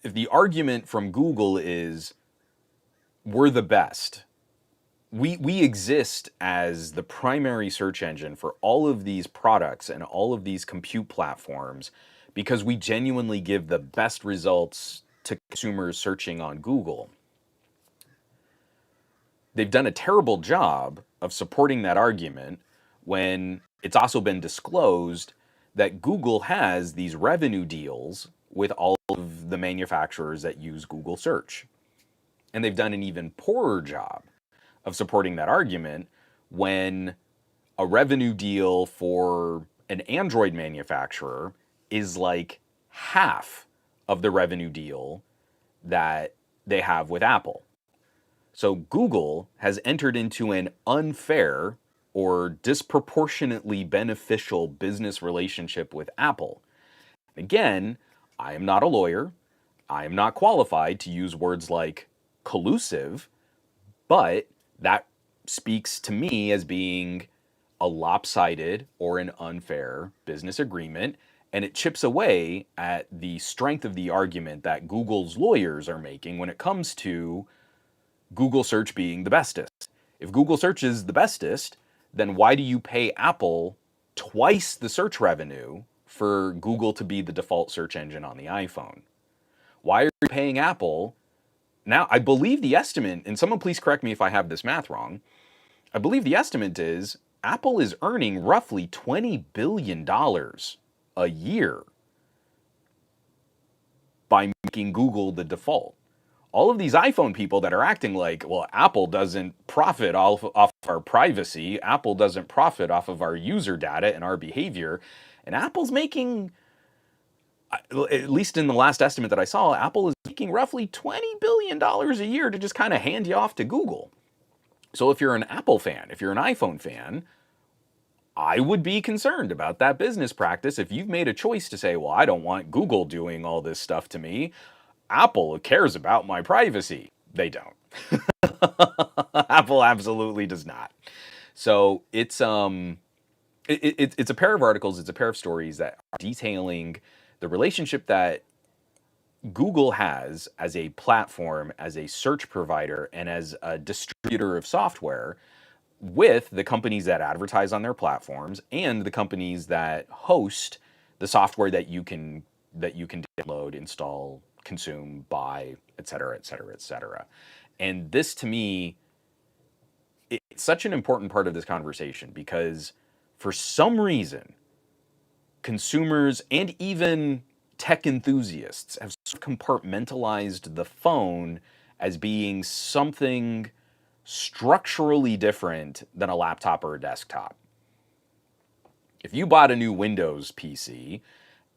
If the argument from Google is we're the best, we exist as the primary search engine for all of these products and all of these compute platforms because we genuinely give the best results to consumers searching on Google. They've done a terrible job of supporting that argument when it's also been disclosed that Google has these revenue deals with all of the manufacturers that use Google search. And they've done an even poorer job of supporting that argument when a revenue deal for an Android manufacturer is like half of the revenue deal that they have with Apple. So Google has entered into an unfair or disproportionately beneficial business relationship with Apple. Again, I am not a lawyer. I am not qualified to use words like collusive, but that speaks to me as being a lopsided or an unfair business agreement, and it chips away at the strength of the argument that Google's lawyers are making when it comes to Google search being the bestest. If Google search is the bestest, then why do you pay Apple twice the search revenue for Google to be the default search engine on the iPhone? Why are you paying Apple? Now, I believe the estimate, and someone please correct me if I have this math wrong, I believe the estimate is Apple is earning roughly $20 billion a year by making Google the default. All of these iPhone people that are acting like, well, Apple doesn't profit off our privacy, Apple doesn't profit off of our user data and our behavior, and Apple's making, at least in the last estimate that I saw, Apple is making roughly $20 billion a year to just kind of hand you off to Google. So if you're an Apple fan, if you're an iPhone fan, I would be concerned about that business practice if you've made a choice to say, well, I don't want Google doing all this stuff to me. Apple cares about my privacy. They don't. Apple absolutely does not. So it's a pair of articles, it's a pair of stories that are detailing the relationship that Google has as a platform, as a search provider, and as a distributor of software with the companies that advertise on their platforms and the companies that host the software that you can download, install, consume, buy, et cetera, et cetera, et cetera. And this, to me, it's such an important part of this conversation because for some reason, consumers and even tech enthusiasts have compartmentalized the phone as being something structurally different than a laptop or a desktop. If you bought a new Windows PC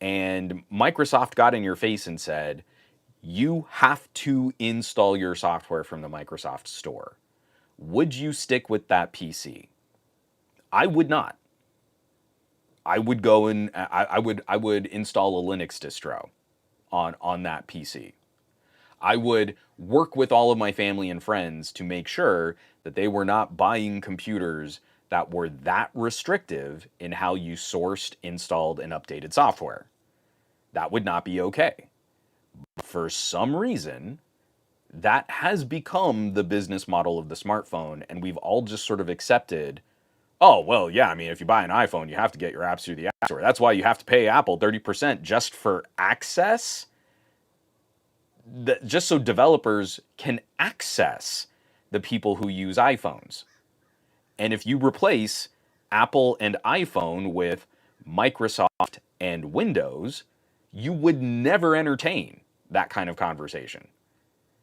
and Microsoft got in your face and said, you have to install your software from the Microsoft Store, would you stick with that PC? I would not. I would go and I would install a Linux distro on that PC. I would work with all of my family and friends to make sure that they were not buying computers that were that restrictive in how you sourced, installed, and updated software. That would not be okay. For some reason, that has become the business model of the smartphone, and we've all just sort of accepted, oh, well, yeah, I mean, if you buy an iPhone, you have to get your apps through the App Store. That's why you have to pay Apple 30% just for access, just so developers can access the people who use iPhones. And if you replace Apple and iPhone with Microsoft and Windows, you would never entertain that kind of conversation.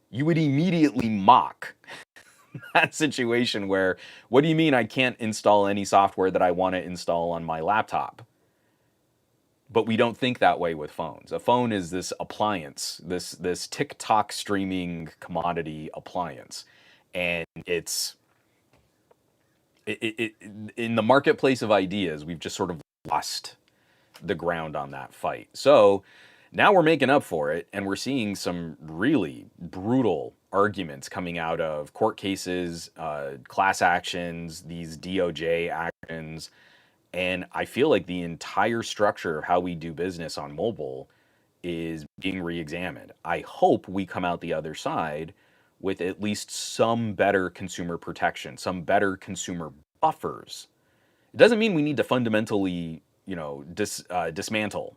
You would immediately mock that situation where, what do you mean I can't install any software that I want to install on my laptop? But we don't think that way with phones. A phone is this appliance, this TikTok streaming commodity appliance. And in the marketplace of ideas, we've just sort of lost the ground on that fight. So now we're making up for it, and we're seeing some really brutal arguments coming out of court cases, class actions, these DOJ actions. And I feel like the entire structure of how we do business on mobile is being re-examined. I hope we come out the other side with at least some better consumer protection, some better consumer buffers. It doesn't mean we need to fundamentally, dismantle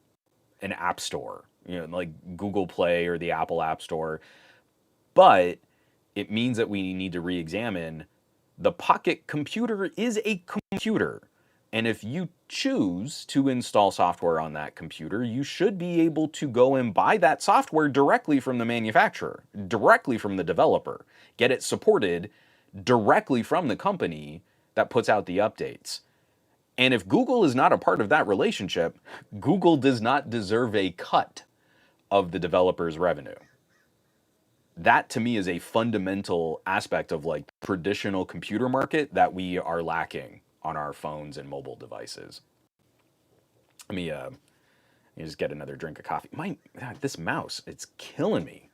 an app store, like Google Play or the Apple App Store, but it means that we need to re-examine the pocket computer is a computer. And if you choose to install software on that computer, you should be able to go and buy that software directly from the manufacturer, directly from the developer, get it supported directly from the company that puts out the updates. And if Google is not a part of that relationship, Google does not deserve a cut of the developer's revenue. That to me is a fundamental aspect of like traditional computer market that we are lacking on our phones and mobile devices. Let me just get another drink of coffee. This mouse, it's killing me.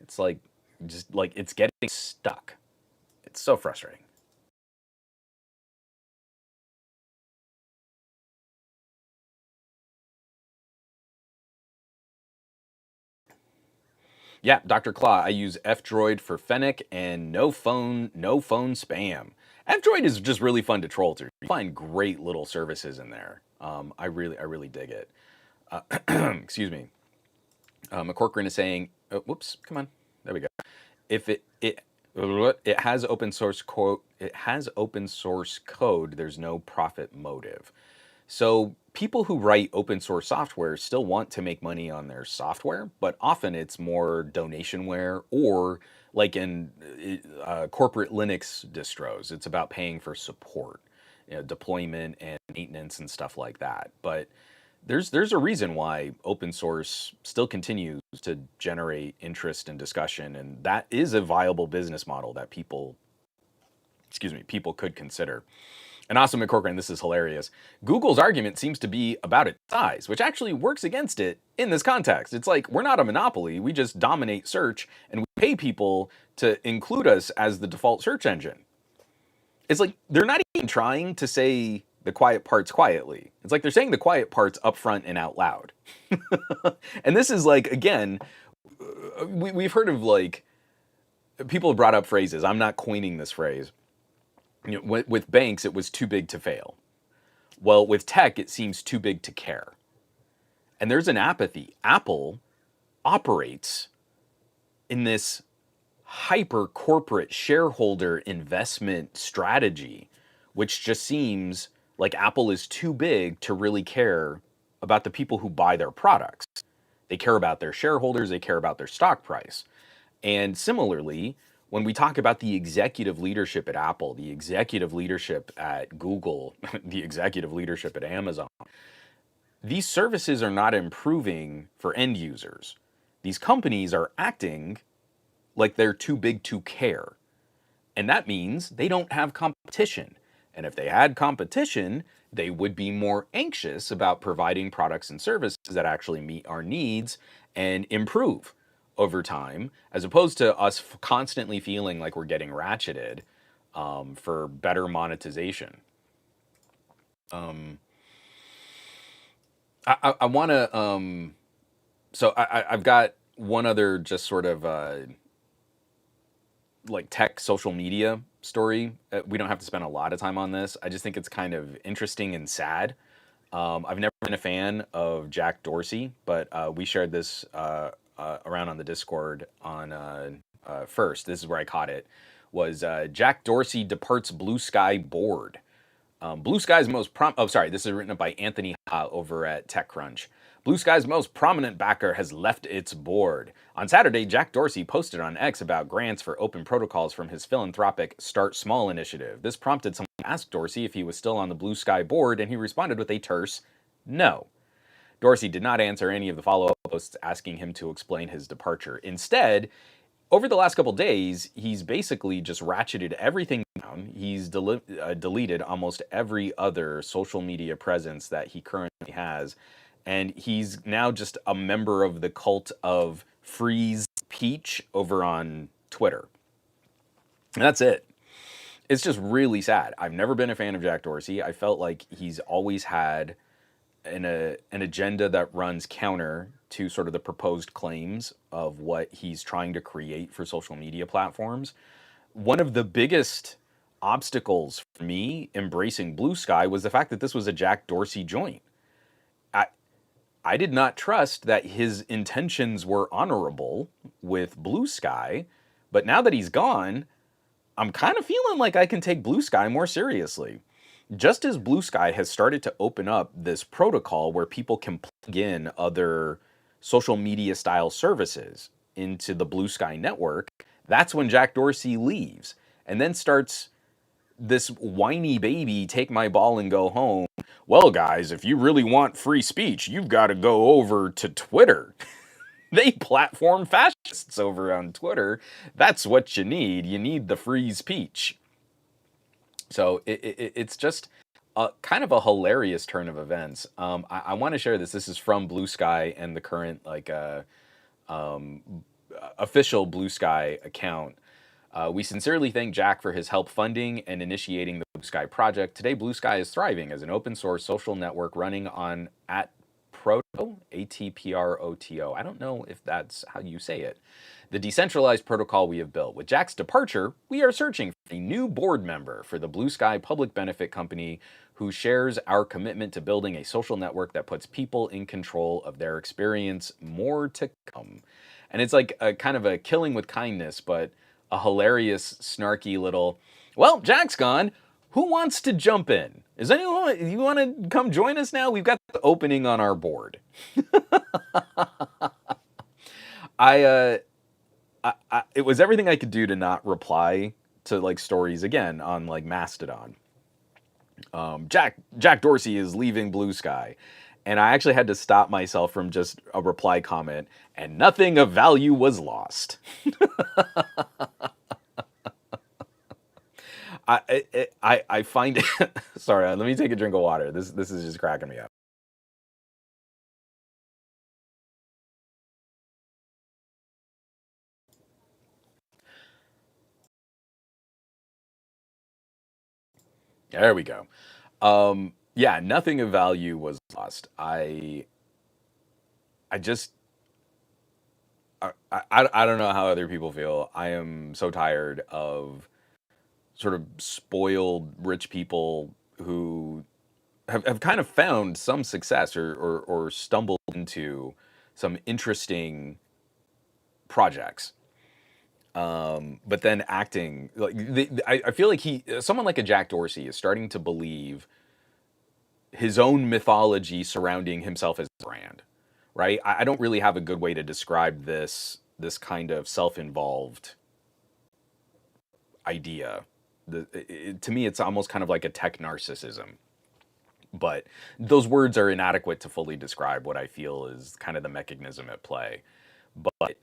It's like just like it's getting stuck. It's so frustrating. Yeah, Dr. Claw, I use F-Droid for Fennec and no phone spam. F-Droid is just really fun to troll through. You find great little services in there. I really dig it. Excuse me. McCorcoran is saying, oh, whoops, come on, there we go. If it has open source code, there's no profit motive. So people who write open source software still want to make money on their software, but often it's more donationware or like in corporate Linux distros, it's about paying for support, deployment and maintenance and stuff like that. But there's a reason why open source still continues to generate interest and discussion, and that is a viable business model that people could consider. And Awesome McCorcoran, this is hilarious. Google's argument seems to be about its size, which actually works against it in this context. It's like, we're not a monopoly, we just dominate search, and we pay people to include us as the default search engine. It's like, they're not even trying to say the quiet parts quietly. It's like they're saying the quiet parts up front and out loud. And this is like, again, we've heard of like, people have brought up phrases. I'm not coining this phrase. With banks, it was too big to fail. Well, with tech, it seems too big to care. And there's an apathy. Apple operates in this hyper corporate shareholder investment strategy, which just seems like Apple is too big to really care about the people who buy their products. They care about their shareholders, they care about their stock price. And similarly, when we talk about the executive leadership at Apple, the executive leadership at Google, the executive leadership at Amazon, these services are not improving for end users. These companies are acting like they're too big to care. And that means they don't have competition. And if they had competition, they would be more anxious about providing products and services that actually meet our needs and improve over time, as opposed to us constantly feeling like we're getting ratcheted for better monetization. Um, I want to. So I've got one other just sort of like tech social media story. We don't have to spend a lot of time on this. I just think it's kind of interesting and sad. I've never been a fan of Jack Dorsey, but we shared this around on the Discord on first. This is where I caught it. Was Jack Dorsey departs BlueSky board. BlueSky's most oh, sorry, this is written up by Anthony Ha over at TechCrunch. BlueSky's most prominent backer has left its board. On Saturday, Jack Dorsey posted on X about grants for open protocols from his philanthropic Start Small initiative. This prompted someone to ask Dorsey if he was still on the BlueSky board, and he responded with a terse no. Dorsey did not answer any of the follow-up posts asking him to explain his departure. Instead, over the last couple days, he's basically just ratcheted everything down. He's deleted almost every other social media presence that he currently has. And he's now just a member of the cult of Freeze Peach over on Twitter. And that's it. It's just really sad. I've never been a fan of Jack Dorsey. I felt like he's always had an agenda that runs counter to sort of the proposed claims of what he's trying to create for social media platforms. One of the biggest obstacles for me embracing BlueSky was the fact that this was a Jack Dorsey joint. I did not trust that his intentions were honorable with BlueSky, but now that he's gone, I'm kind of feeling like I can take BlueSky more seriously. Just as BlueSky has started to open up this protocol where people can plug in other social media style services into the BlueSky network, that's when Jack Dorsey leaves and then starts this whiny baby, take my ball and go home. Well, guys, if you really want free speech, you've got to go over to Twitter. They platform fascists over on Twitter. That's what you need. You need the free speech. So it's just a kind of a hilarious turn of events. I want to share this. This is from BlueSky and the current official BlueSky account. We sincerely thank Jack for his help funding and initiating the BlueSky project. Today, BlueSky is thriving as an open source social network running on at Proto, ATPROTO. I don't know if that's how you say it. The decentralized protocol we have built. With Jack's departure, we are searching for a new board member for the BlueSky public benefit company who shares our commitment to building a social network that puts people in control of their experience. More to come. And it's like a kind of a killing with kindness, but a hilarious, snarky little, well, Jack's gone. Who wants to jump in? Is anyone, you want to come join us now? We've got the opening on our board. It was everything I could do to not reply to like stories again on like Mastodon. Jack Dorsey is leaving BlueSky. And I actually had to stop myself from just a reply comment, and nothing of value was lost. I find it. Sorry, let me take a drink of water. This is just cracking me up. There we go. Yeah, nothing of value was lost. I just I don't know how other people feel. I am so tired of sort of spoiled rich people who have kind of found some success or stumbled into some interesting projects. But then acting like I feel like someone like a Jack Dorsey is starting to believe his own mythology surrounding himself as a brand, right? I don't really have a good way to describe this kind of self-involved idea. To me, it's almost kind of like a tech narcissism. But those words are inadequate to fully describe what I feel is kind of the mechanism at play. But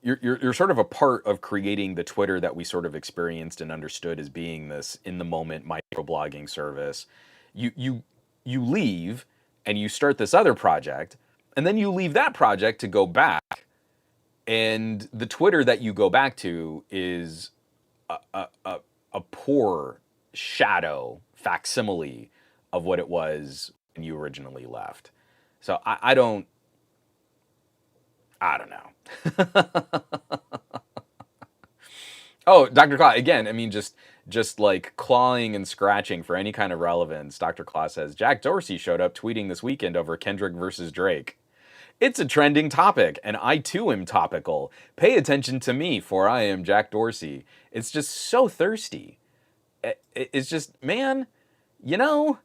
you're sort of a part of creating the Twitter that we sort of experienced and understood as being this in the moment microblogging service. You leave and you start this other project, and then you leave that project to go back, and the Twitter that you go back to is a poor shadow facsimile of what it was when you originally left. So I don't know. Oh, Dr. Claw, again, I mean, just like clawing and scratching for any kind of relevance. Dr. Claw says, Jack Dorsey showed up tweeting this weekend over Kendrick versus Drake. It's a trending topic, and I too am topical. Pay attention to me, for I am Jack Dorsey. It's just so thirsty. It's just, man, you know,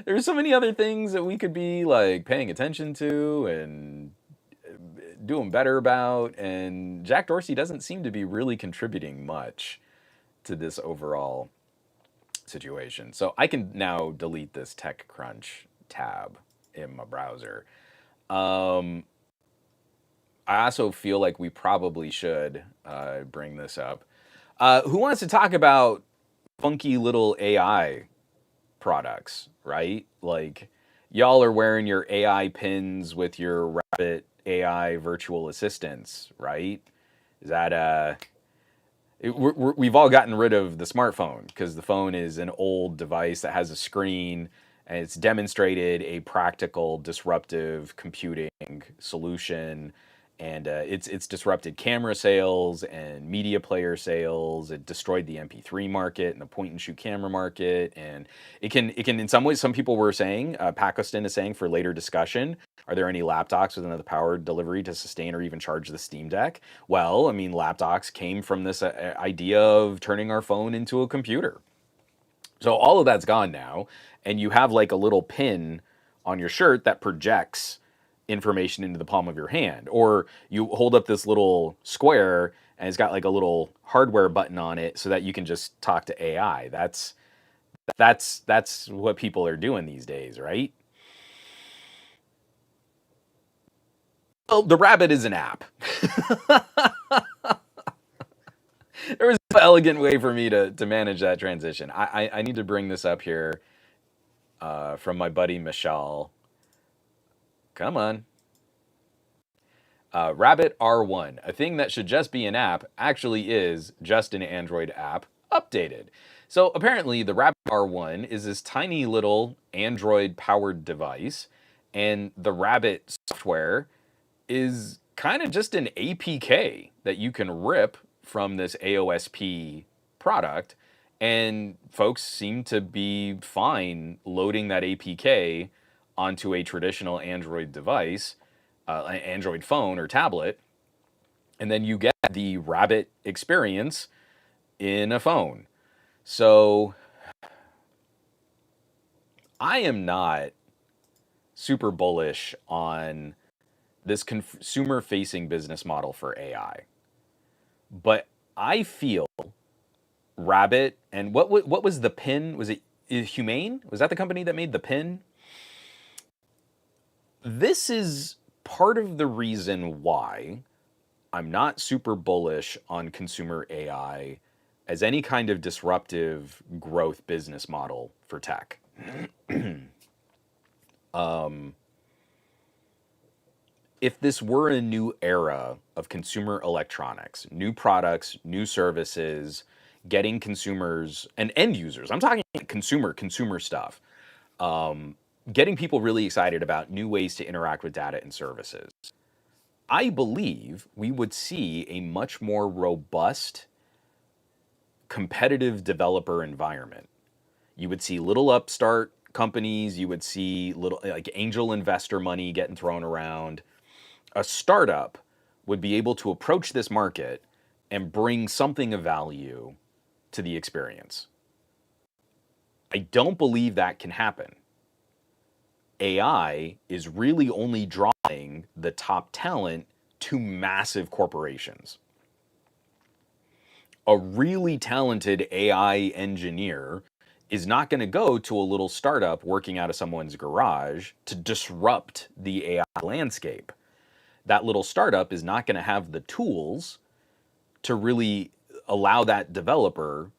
there's so many other things that we could be like paying attention to and doing better about, and Jack Dorsey doesn't seem to be really contributing much to this overall situation. So I can now delete this TechCrunch tab in my browser. I also feel like we probably should bring this up. Who wants to talk about funky little AI products, right? Like, y'all are wearing your AI pins with your Rabbit AI virtual assistants, right? Is that we've all gotten rid of the smartphone because the phone is an old device that has a screen, and it's demonstrated a practical disruptive computing solution, and it's disrupted camera sales and media player sales. It destroyed the MP3 market and the point and shoot camera market, and it can in some ways. Some people were saying, Pakistan is saying for later discussion, are there any laptops with enough power delivery to sustain or even charge the Steam Deck? Well, I mean, laptops came from this idea of turning our phone into a computer. So all of that's gone now, and you have like a little pin on your shirt that projects information into the palm of your hand, or you hold up this little square and it's got like a little hardware button on it so that you can just talk to AI. That's what people are doing these days, right? Well, the Rabbit is an app. There was no elegant way for me to manage that transition. I need to bring this up here from my buddy Michelle. Come on. Rabbit R1, a thing that should just be an app, actually is just an Android app updated. So apparently, the Rabbit R1 is this tiny little Android powered device, and the Rabbit software is kind of just an APK that you can rip from this AOSP product. And folks seem to be fine loading that APK onto a traditional Android device, an Android phone or tablet, and then you get the Rabbit experience in a phone. So I am not super bullish on this consumer facing business model for AI. But I feel Rabbit, and what was the pin? Was it Humane? Was that the company that made the pin? This is part of the reason why I'm not super bullish on consumer AI as any kind of disruptive growth business model for tech. If this were a new era of consumer electronics, new products, new services, getting consumers and end users, I'm talking consumer stuff, getting people really excited about new ways to interact with data and services, I believe we would see a much more robust competitive developer environment. You would see little upstart companies, you would see little like angel investor money getting thrown around. A startup would be able to approach this market and bring something of value to the experience. I don't believe that can happen. AI is really only drawing the top talent to massive corporations. A really talented AI engineer is not going to go to a little startup working out of someone's garage to disrupt the AI landscape. that little startup is not going to have the tools to really allow that developer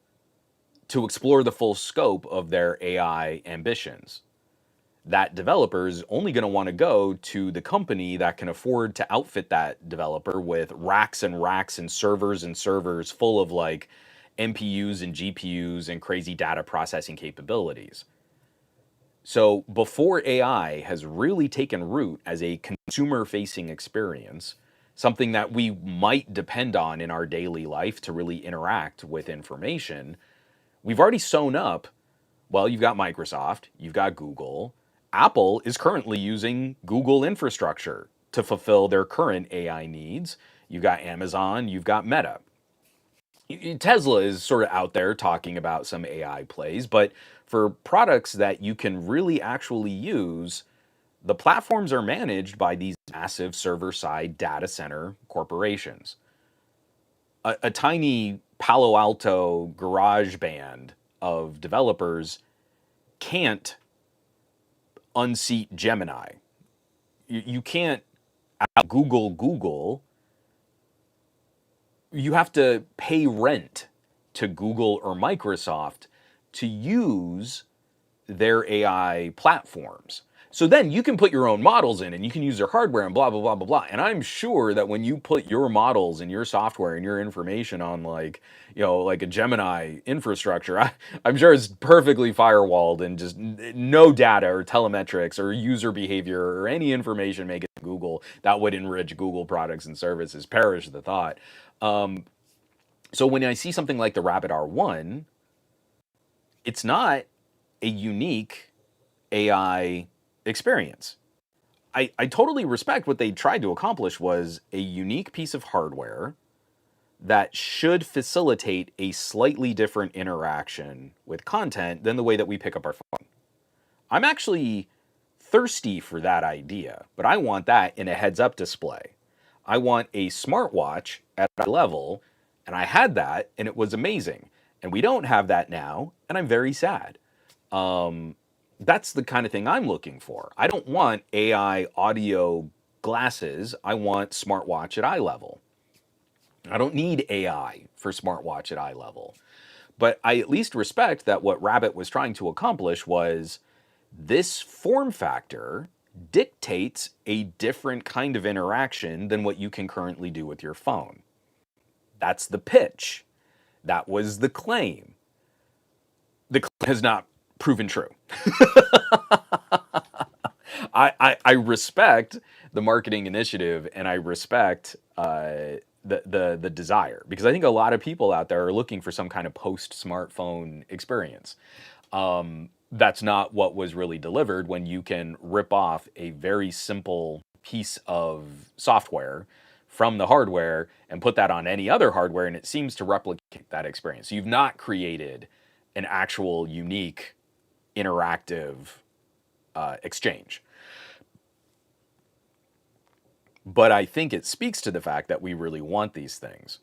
to explore the full scope of their AI ambitions. That developer is only going to want to go to the company that can afford to outfit that developer with racks and racks and servers full of like NPUs and GPUs and crazy data processing capabilities. So before AI has really taken root as a consumer-facing experience, something that we might depend on in our daily life to really interact with information, we've already sewn up, well, you've got Microsoft, you've got Google. Apple is currently using Google infrastructure to fulfill their current AI needs. You've got Amazon, you've got Meta. Tesla is sort of out there talking about some AI plays, but for products that you can really actually use, the platforms are managed by these massive server-side data center corporations. A tiny Palo Alto garage band of developers can't unseat Gemini. You can't Google. You have to pay rent to Google or Microsoft to use their AI platforms. So then you can put your own models in and you can use their hardware and blah, blah, blah, blah, blah. And I'm sure that when you put your models and your software and your information on like, like a Gemini infrastructure, I'm sure it's perfectly firewalled and just no data or telemetrics or user behavior or any information making Google that would enrich Google products and services. Perish the thought. So when I see something like the Rabbit R1, it's not a unique AI experience. I totally respect what they tried to accomplish was a unique piece of hardware that should facilitate a slightly different interaction with content than the way that we pick up our phone. I'm actually thirsty for that idea, but I want that in a heads-up display. I want a smartwatch at a level, and I had that, and it was amazing. And we don't have that now, and I'm very sad. That's the kind of thing I'm looking for. I don't want AI audio glasses. I want smartwatch at eye level. I don't need AI for smartwatch at eye level. But I at least respect that what Rabbit was trying to accomplish was this form factor dictates a different kind of interaction than what you can currently do with your phone. That's the pitch. That was the claim. The claim has not proven true. I respect the marketing initiative and I respect the desire, because I think a lot of people out there are looking for some kind of post-smartphone experience. That's not what was really delivered when you can rip off a very simple piece of software from the hardware and put that on any other hardware, and it seems to replicate that experience. So you've not created an actual unique interactive exchange. But I think it speaks to the fact that we really want these things.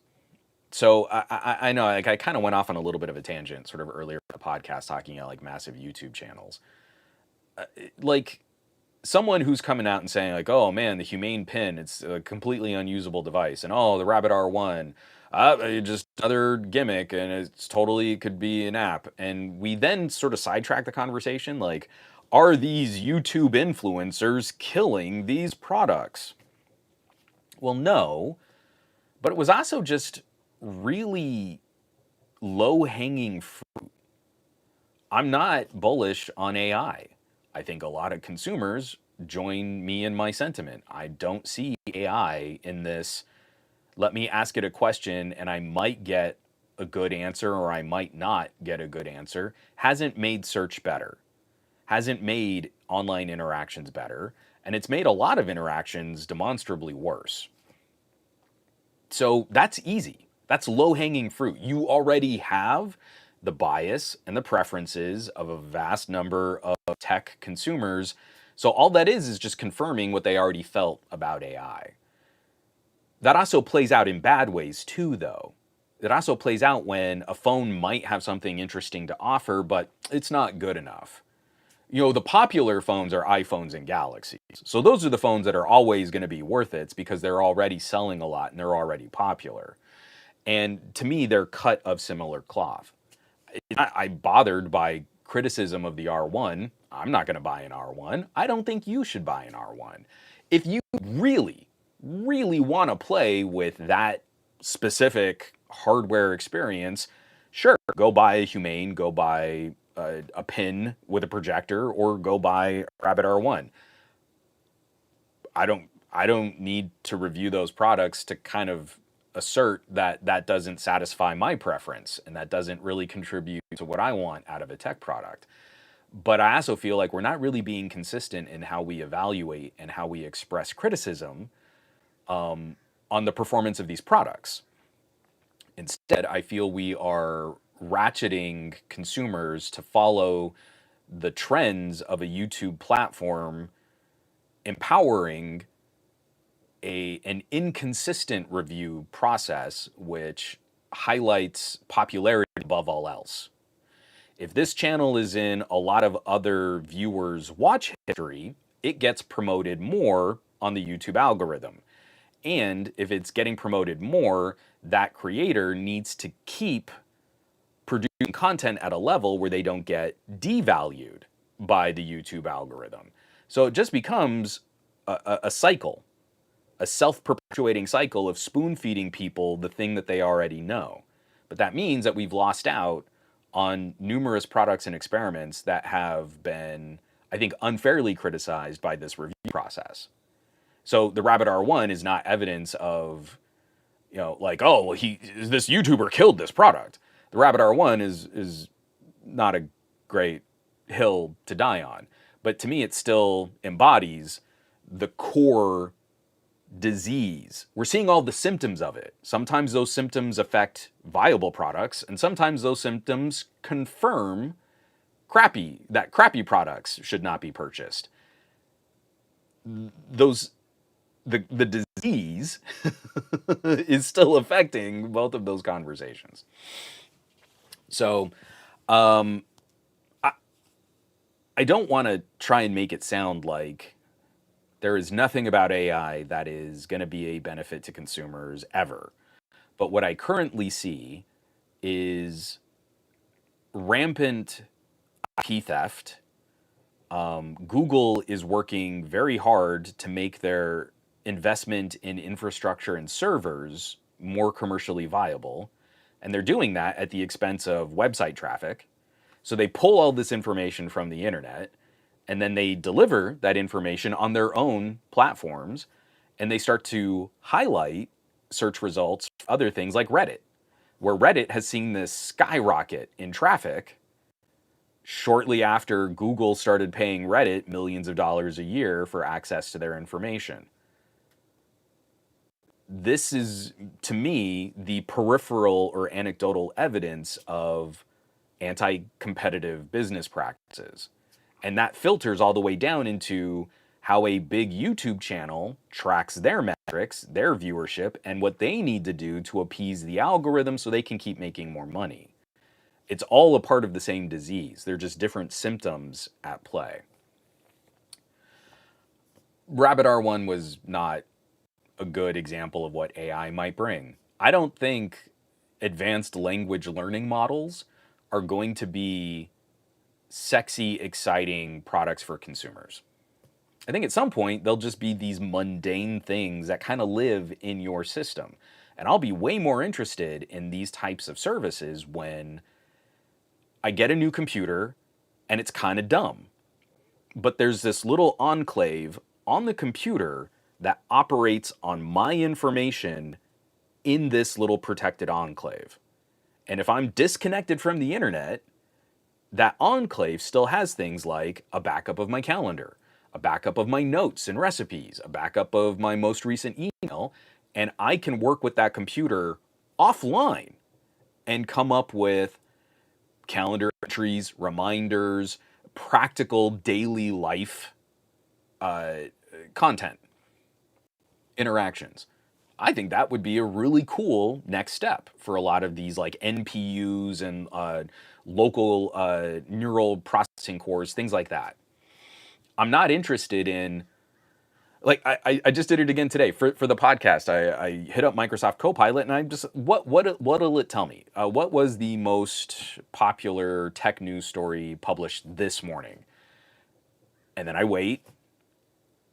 So I know, like, I kind of went off on a little bit of a tangent sort of earlier in the podcast talking about like massive YouTube channels. Like someone who's coming out and saying like, oh man, the Humane Pin, it's a completely unusable device. And oh, the Rabbit R1, just another gimmick and it's totally could be an app. And we then sort of sidetrack the conversation like, are these YouTube influencers killing these products? Well, no, but it was also just really low-hanging fruit. I'm not bullish on AI. I think a lot of consumers join me in my sentiment. I don't see AI in this, let me ask it a question and I might get a good answer or I might not get a good answer. Hasn't made search better. Hasn't made online interactions better. And it's made a lot of interactions demonstrably worse. So that's easy. That's low-hanging fruit. You already have the bias and the preferences of a vast number of tech consumers. So all that is just confirming what they already felt about AI. That also plays out in bad ways too, though. It also plays out when a phone might have something interesting to offer, but it's not good enough. The popular phones are iPhones and Galaxies. So those are the phones that are always going to be worth it because they're already selling a lot and they're already popular. And to me, they're cut of similar cloth. I'm bothered by criticism of the R1. I'm not going to buy an R1. I don't think you should buy an R1. If you really, really want to play with that specific hardware experience, sure, go buy a Humane, go buy a pin with a projector, or go buy a Rabbit R1. I don't need to review those products to kind of assert that that doesn't satisfy my preference and that doesn't really contribute to what I want out of a tech product. But I also feel like we're not really being consistent in how we evaluate and how we express criticism on the performance of these products. Instead, I feel we are ratcheting consumers to follow the trends of a YouTube platform, empowering an inconsistent review process which highlights popularity above all else. If this channel is in a lot of other viewers' watch history, it gets promoted more on the YouTube algorithm. And if it's getting promoted more, that creator needs to keep producing content at a level where they don't get devalued by the YouTube algorithm. So it just becomes a cycle, a self-perpetuating cycle of spoon-feeding people the thing that they already know. But that means that we've lost out on numerous products and experiments that have been, I think, unfairly criticized by this review process. So the Rabbit R1 is not evidence of, like, oh, well, this YouTuber killed this product. The Rabbit R1 is not a great hill to die on. But to me, it still embodies the core disease. We're seeing all the symptoms of it. Sometimes those symptoms affect viable products, and sometimes those symptoms confirm that crappy products should not be purchased. The disease is still affecting both of those conversations. So I don't want to try and make it sound like there is nothing about AI that is going to be a benefit to consumers ever. But what I currently see is rampant IP theft. Google is working very hard to make their investment in infrastructure and servers more commercially viable. And they're doing that at the expense of website traffic. So they pull all this information from the internet, and then they deliver that information on their own platforms, and they start to highlight search results for other things like Reddit, where Reddit has seen this skyrocket in traffic shortly after Google started paying Reddit millions of dollars a year for access to their information. This is, to me, the peripheral or anecdotal evidence of anti-competitive business practices. And that filters all the way down into how a big YouTube channel tracks their metrics, their viewership, and what they need to do to appease the algorithm so they can keep making more money. It's all a part of the same disease. They're just different symptoms at play. Rabbit R1 was not a good example of what AI might bring. I don't think advanced language learning models are going to be sexy, exciting products for consumers. I think at some point they'll just be these mundane things that kind of live in your system. And I'll be way more interested in these types of services when I get a new computer and it's kind of dumb. But there's this little enclave on the computer that operates on my information in this little protected enclave. And if I'm disconnected from the internet, that enclave still has things like a backup of my calendar, a backup of my notes and recipes, a backup of my most recent email, and I can work with that computer offline and come up with calendar entries, reminders, practical daily life content, interactions. I think that would be a really cool next step for a lot of these like NPUs and local neural processing cores, things like that. I'm not interested in, like, I just did it again today for the podcast. I hit up Microsoft Copilot and I just, what'll it tell me? What was the most popular tech news story published this morning? And then I wait,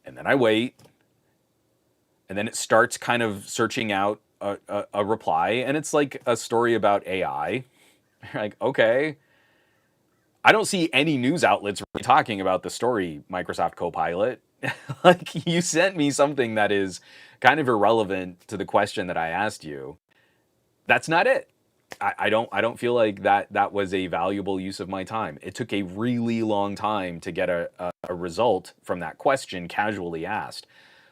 and then I wait, and then it starts kind of searching out a reply, and it's like a story about AI. Like, okay, I don't see any news outlets really talking about the story Microsoft Copilot. Like, you sent me something that is kind of irrelevant to the question that I asked you. That's not it. I don't feel like that was a valuable use of my time. It took a really long time to get a result from that question casually asked.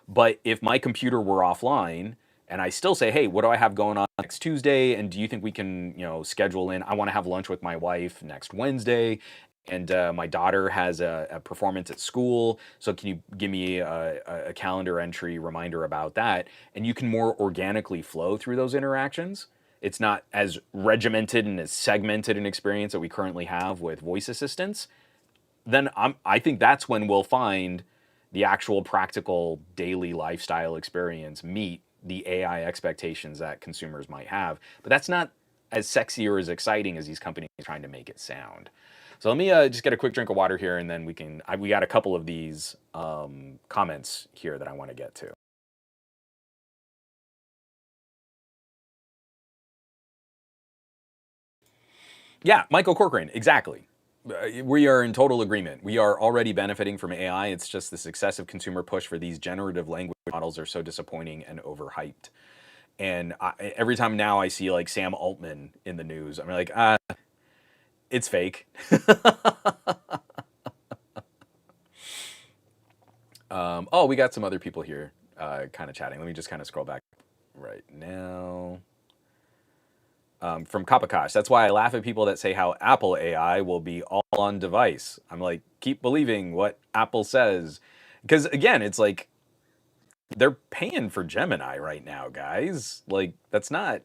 But if my computer were offline and I still say, hey, what do I have going on next Tuesday? And do you think we can, schedule in? I want to have lunch with my wife next Wednesday. And my daughter has a performance at school. So can you give me a calendar entry reminder about that? And you can more organically flow through those interactions. It's not as regimented and as segmented an experience that we currently have with voice assistants. Then I think that's when we'll find the actual practical daily lifestyle experience meet the AI expectations that consumers might have. But that's not as sexy or as exciting as these companies are trying to make it sound. So let me just get a quick drink of water here, and then we got a couple of these comments here that I want to get to. Yeah, Michael Corcoran, exactly. We are in total agreement. We are already benefiting from AI. It's just this excessive consumer push for these generative language models are so disappointing and overhyped. And every time now I see like Sam Altman in the news, I'm like, it's fake. Oh, we got some other people here kind of chatting. Let me just kind of scroll back right now. From Kapakash, that's why I laugh at people that say how Apple AI will be all on device. I'm like, keep believing what Apple says. Because again, it's like, they're paying for Gemini right now, guys. Like, that's not,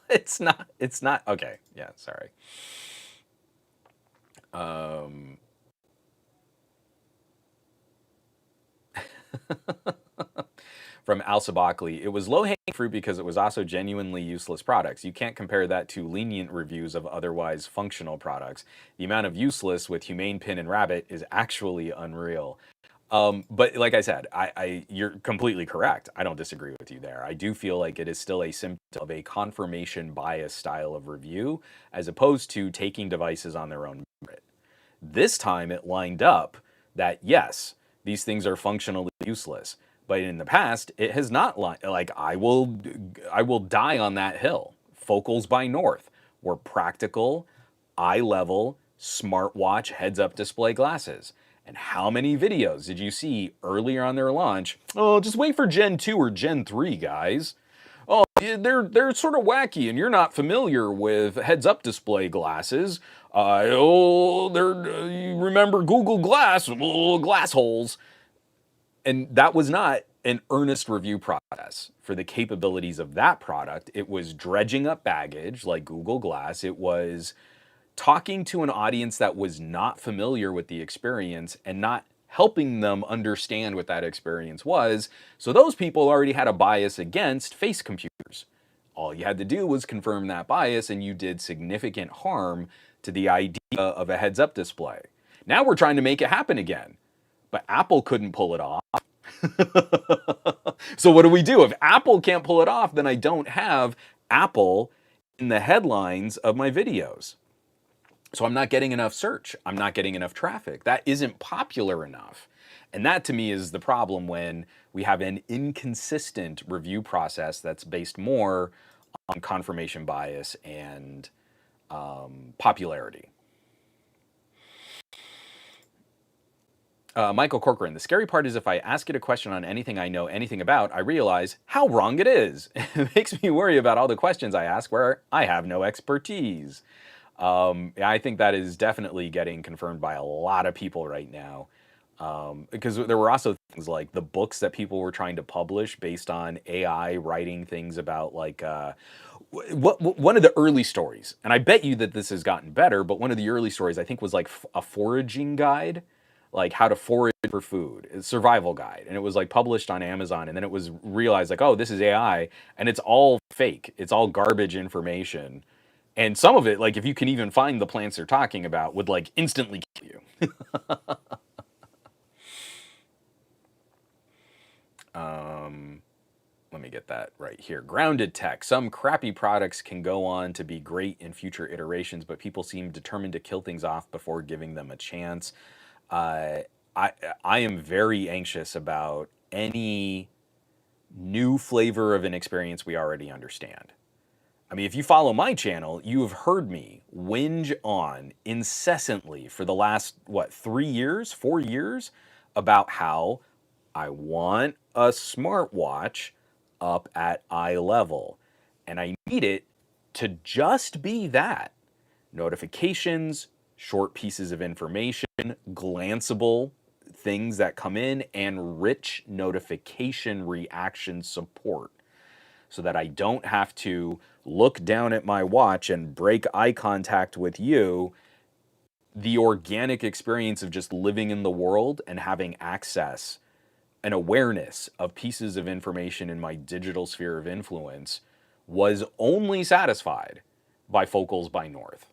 it's not, okay. Yeah, sorry. From Al Sabakli, it was low-hanging fruit because it was also genuinely useless products. You can't compare that to lenient reviews of otherwise functional products. The amount of useless with Humane Pin and Rabbit is actually unreal. But like I said, you're completely correct. I don't disagree with you there. I do feel like it is still a symptom of a confirmation bias style of review, as opposed to taking devices on their own merit. This time it lined up that yes, these things are functionally useless. But in the past, it has not like I will die on that hill. Focals by North were practical, eye level, smartwatch heads-up display glasses. And how many videos did you see earlier on their launch? Oh, just wait for Gen 2 or Gen 3, guys. Oh, they're sort of wacky, and you're not familiar with heads-up display glasses. You remember Google Glass, glass holes. And that was not an earnest review process for the capabilities of that product. It was dredging up baggage like Google Glass. It was talking to an audience that was not familiar with the experience and not helping them understand what that experience was. So those people already had a bias against face computers. All you had to do was confirm that bias, and you did significant harm to the idea of a heads-up display. Now we're trying to make it happen again, but Apple couldn't pull it off. So what do we do? If Apple can't pull it off, then I don't have Apple in the headlines of my videos. So I'm not getting enough search. I'm not getting enough traffic. That isn't popular enough. And that to me is the problem when we have an inconsistent review process that's based more on confirmation bias and popularity. Michael Corcoran, the scary part is if I ask it a question on anything I know anything about, I realize how wrong it is. It makes me worry about all the questions I ask where I have no expertise. I think that is definitely getting confirmed by a lot of people right now. Because there were also things like the books that people were trying to publish based on AI writing things about like one of the early stories, and I bet you that this has gotten better, but one of the early stories I think was like a foraging guide, like how to forage for food, a survival guide, and it was like published on Amazon, and then it was realized like, oh, this is AI, and it's all fake, it's all garbage information, and some of it, like if you can even find the plants they're talking about, would like instantly kill you. Let me get that right here. Grounded tech. Some crappy products can go on to be great in future iterations, but people seem determined to kill things off before giving them a chance. Uh, I am very anxious about any new flavor of an experience we already understand. I mean, if you follow my channel, you have heard me whinge on incessantly for the last, what, 3 years, 4 years, about how I want a smartwatch up at eye level. And I need it to just be that. Notifications, short pieces of information, glanceable things that come in, and rich notification reaction support, so that I don't have to look down at my watch and break eye contact with you. The organic experience of just living in the world and having access and awareness of pieces of information in my digital sphere of influence was only satisfied by Focals by North.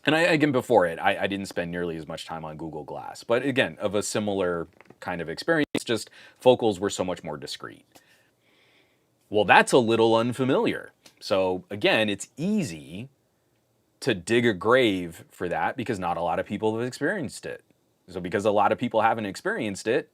And again, before it, I didn't spend nearly as much time on Google Glass. But again, of a similar kind of experience, just Focals were so much more discreet. Well, that's a little unfamiliar. So again, it's easy to dig a grave for that because not a lot of people have experienced it. So because a lot of people haven't experienced it,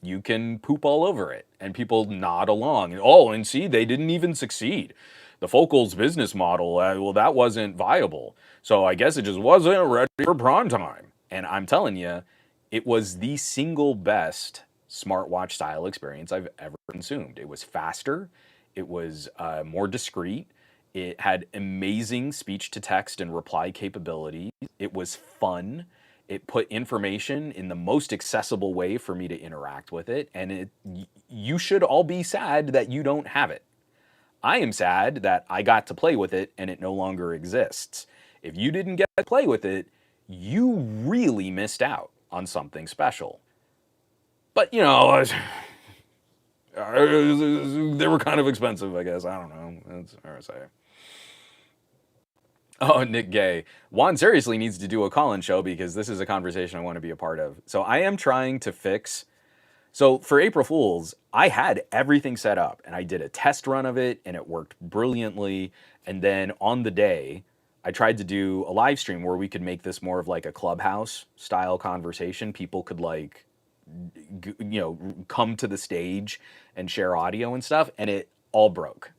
you can poop all over it and people nod along. Oh, and see, they didn't even succeed. The Focals business model, well, that wasn't viable. So I guess it just wasn't ready for prime time. And I'm telling you, it was the single best smartwatch style experience I've ever consumed. It was faster. It was more discreet. It had amazing speech to text and reply capabilities. It was fun. It put information in the most accessible way for me to interact with it. And you should all be sad that you don't have it. I am sad that I got to play with it and it no longer exists. If you didn't get to play with it, you really missed out on something special. But, you know, they were kind of expensive, I guess. I don't know. That's hard to say. Oh, Nick Gay. Juan seriously needs to do a call-in show because this is a conversation I want to be a part of. So I am trying to fix. So for April Fools, I had everything set up and I did a test run of it and it worked brilliantly. And then on the day, I tried to do a live stream where we could make this more of like a Clubhouse style conversation. People could like, come to the stage and share audio and stuff, and it all broke.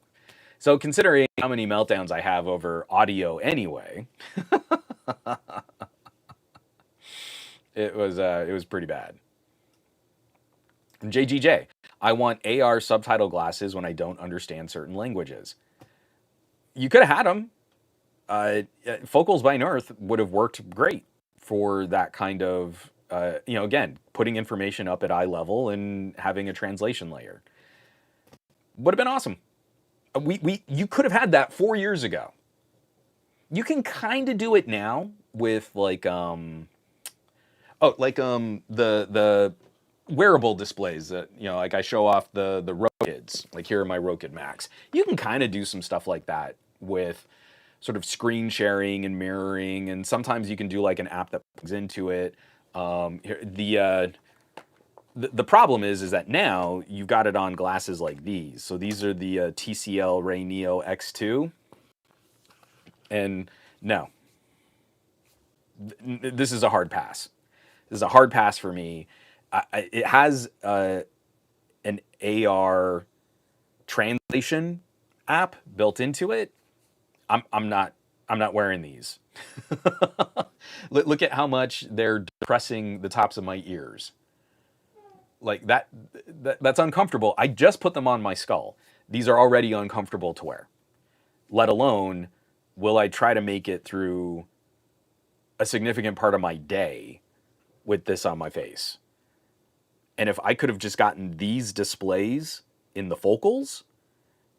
So considering how many meltdowns I have over audio anyway, it was pretty bad. JGJ, I want AR subtitle glasses when I don't understand certain languages. You could have had them. Focals by North would have worked great for that kind of, again, putting information up at eye level and having a translation layer. Would have been awesome. You could have had that 4 years ago. You can kind of do it now with like the wearable displays that, like I show off the Rokids, like here are my Rokid Max. You can kind of do some stuff like that with sort of screen sharing and mirroring, and sometimes you can do like an app that plugs into it. The problem is that now you've got it on glasses like these. So these are the TCL Ray Neo X2. And no, this is a hard pass. This is a hard pass for me. It has an AR translation app built into it. I'm not wearing these. Look at how much they're depressing the tops of my ears. Like that's uncomfortable. I just put them on my skull. These are already uncomfortable to wear. Let alone, will I try to make it through a significant part of my day with this on my face? And if I could have just gotten these displays in the focals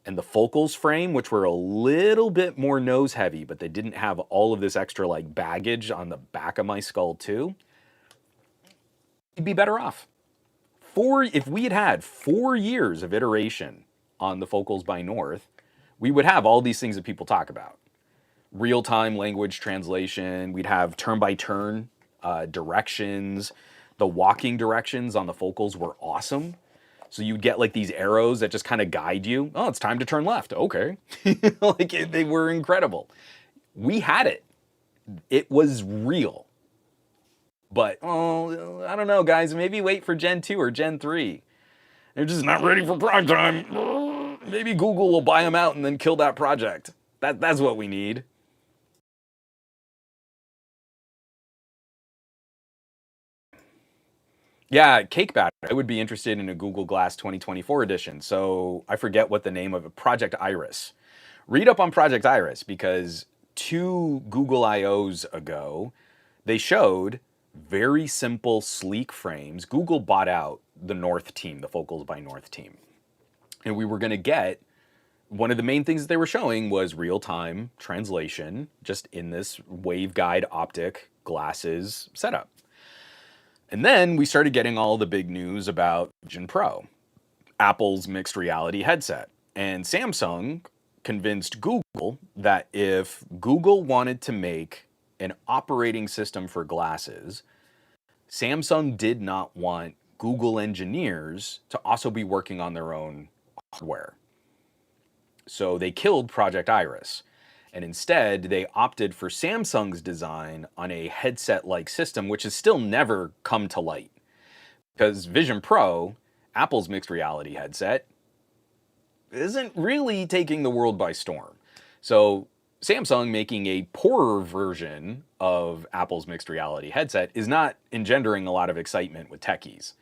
and the focals frame, which were a little bit more nose heavy, but they didn't have all of this extra like baggage on the back of my skull too, you'd be better off. If we had had 4 years of iteration on the focals by North, we would have all these things that people talk about. Real-time language translation, we'd have turn-by-turn directions. The walking directions on the focals were awesome. So you'd get like these arrows that just kind of guide you. Oh, it's time to turn left. Okay. They were incredible. We had it. It was real. But, oh, I don't know, guys. Maybe wait for Gen 2 or Gen 3. They're just not ready for prime time. Maybe Google will buy them out and then kill that project. That's what we need. Yeah, cake batter. I would be interested in a Google Glass 2024 edition. So I forget what the name of it. Project Iris. Read up on Project Iris because 2 Google I/Os ago, they showed very simple, sleek frames. Google bought out the North team, the Focals by North team. And we were going to get, one of the main things that they were showing was real-time translation, just in this waveguide optic glasses setup. And then we started getting all the big news about Vision Pro, Apple's mixed reality headset. And Samsung convinced Google that if Google wanted to make an operating system for glasses, Samsung did not want Google engineers to also be working on their own hardware. So they killed Project Iris. And instead, they opted for Samsung's design on a headset-like system, which has still never come to light. Because Vision Pro, Apple's mixed reality headset, isn't really taking the world by storm. So Samsung making a poorer version of Apple's mixed reality headset is not engendering a lot of excitement with techies.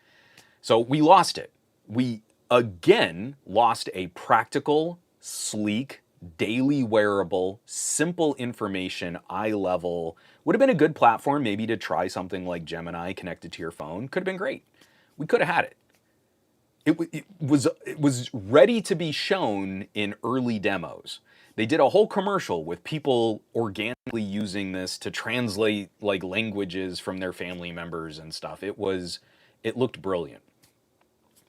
So we lost it. We again lost a practical, sleek, daily wearable, simple information, eye level. Would have been a good platform maybe to try something like Gemini connected to your phone. Could have been great. We could have had it. It was ready to be shown in early demos. They did a whole commercial with people organically using this to translate like languages from their family members and stuff. It looked brilliant.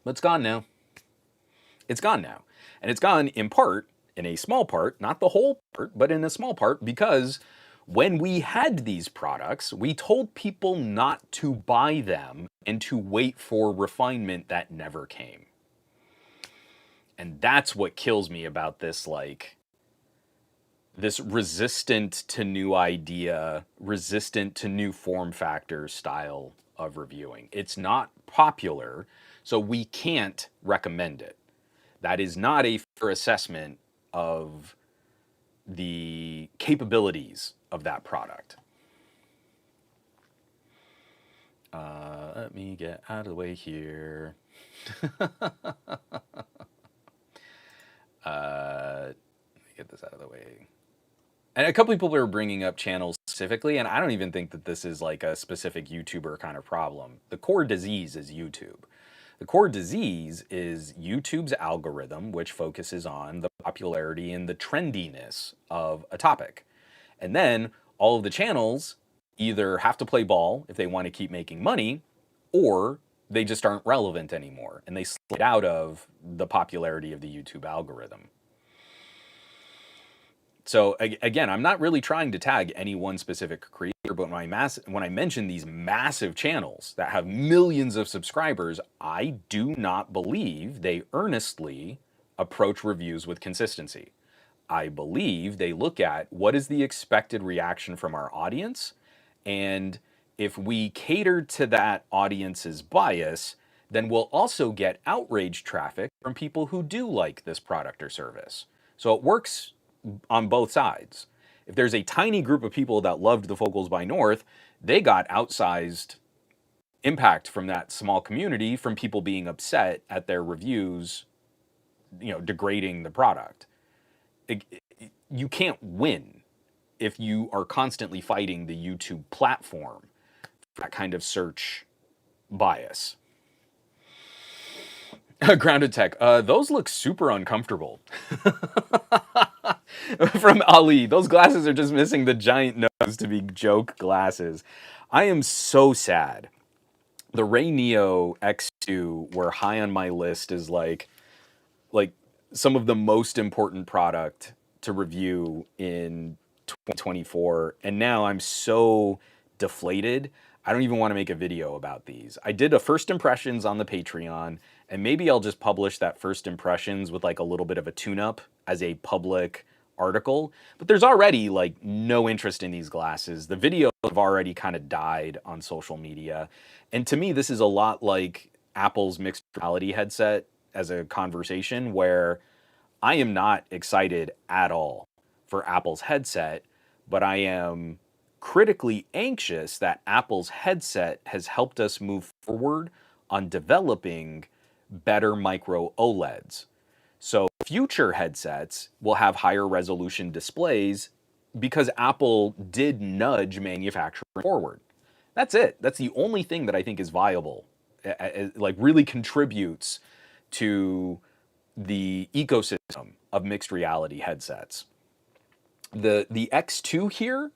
But it's gone now. It's gone now. And it's gone in part, in a small part, not the whole part, but in a small part, because when we had these products, we told people not to buy them and to wait for refinement that never came. And that's what kills me about this, like, this resistant to new idea, resistant to new form factor style of reviewing. It's not popular, so we can't recommend it. That is not a fair assessment of the capabilities of that product. Let me get out of the way here. Let me get this out of the way. And a couple people were bringing up channels specifically, and I don't even think that this is like a specific YouTuber kind of problem. The core disease is YouTube. The core disease is YouTube's algorithm, which focuses on the popularity and the trendiness of a topic. And then all of the channels either have to play ball if they want to keep making money, or they just aren't relevant anymore, and they slide out of the popularity of the YouTube algorithm. So again, I'm not really trying to tag any one specific creator, but when I mention these massive channels that have millions of subscribers, I do not believe they earnestly approach reviews with consistency. I believe they look at what is the expected reaction from our audience, and if we cater to that audience's bias, then we'll also get outrage traffic from people who do like this product or service. So it works on both sides. If there's a tiny group of people that loved the Focals by North, they got outsized impact from that small community from people being upset at their reviews, degrading the product. You can't win if you are constantly fighting the YouTube platform for that kind of search bias. Grounded tech. Those look super uncomfortable. From Ali, those glasses are just missing the giant nose to be joke glasses. I am so sad. The Ray Neo X2 were high on my list as like some of the most important product to review in 2024, and now I'm so deflated. I don't even want to make a video about these. I did a first impressions on the Patreon, and maybe I'll just publish that first impressions with like a little bit of a tune-up as a public article. But there's already like no interest in these glasses. The videos have already kind of died on social media. And to me, this is a lot like Apple's mixed reality headset as a conversation, where I am not excited at all for Apple's headset, but I am critically anxious that Apple's headset has helped us move forward on developing better micro OLEDs. So future headsets will have higher resolution displays because Apple did nudge manufacturing forward. That's it. That's the only thing that I think is viable, like really contributes to the ecosystem of mixed reality headsets. The X2 here,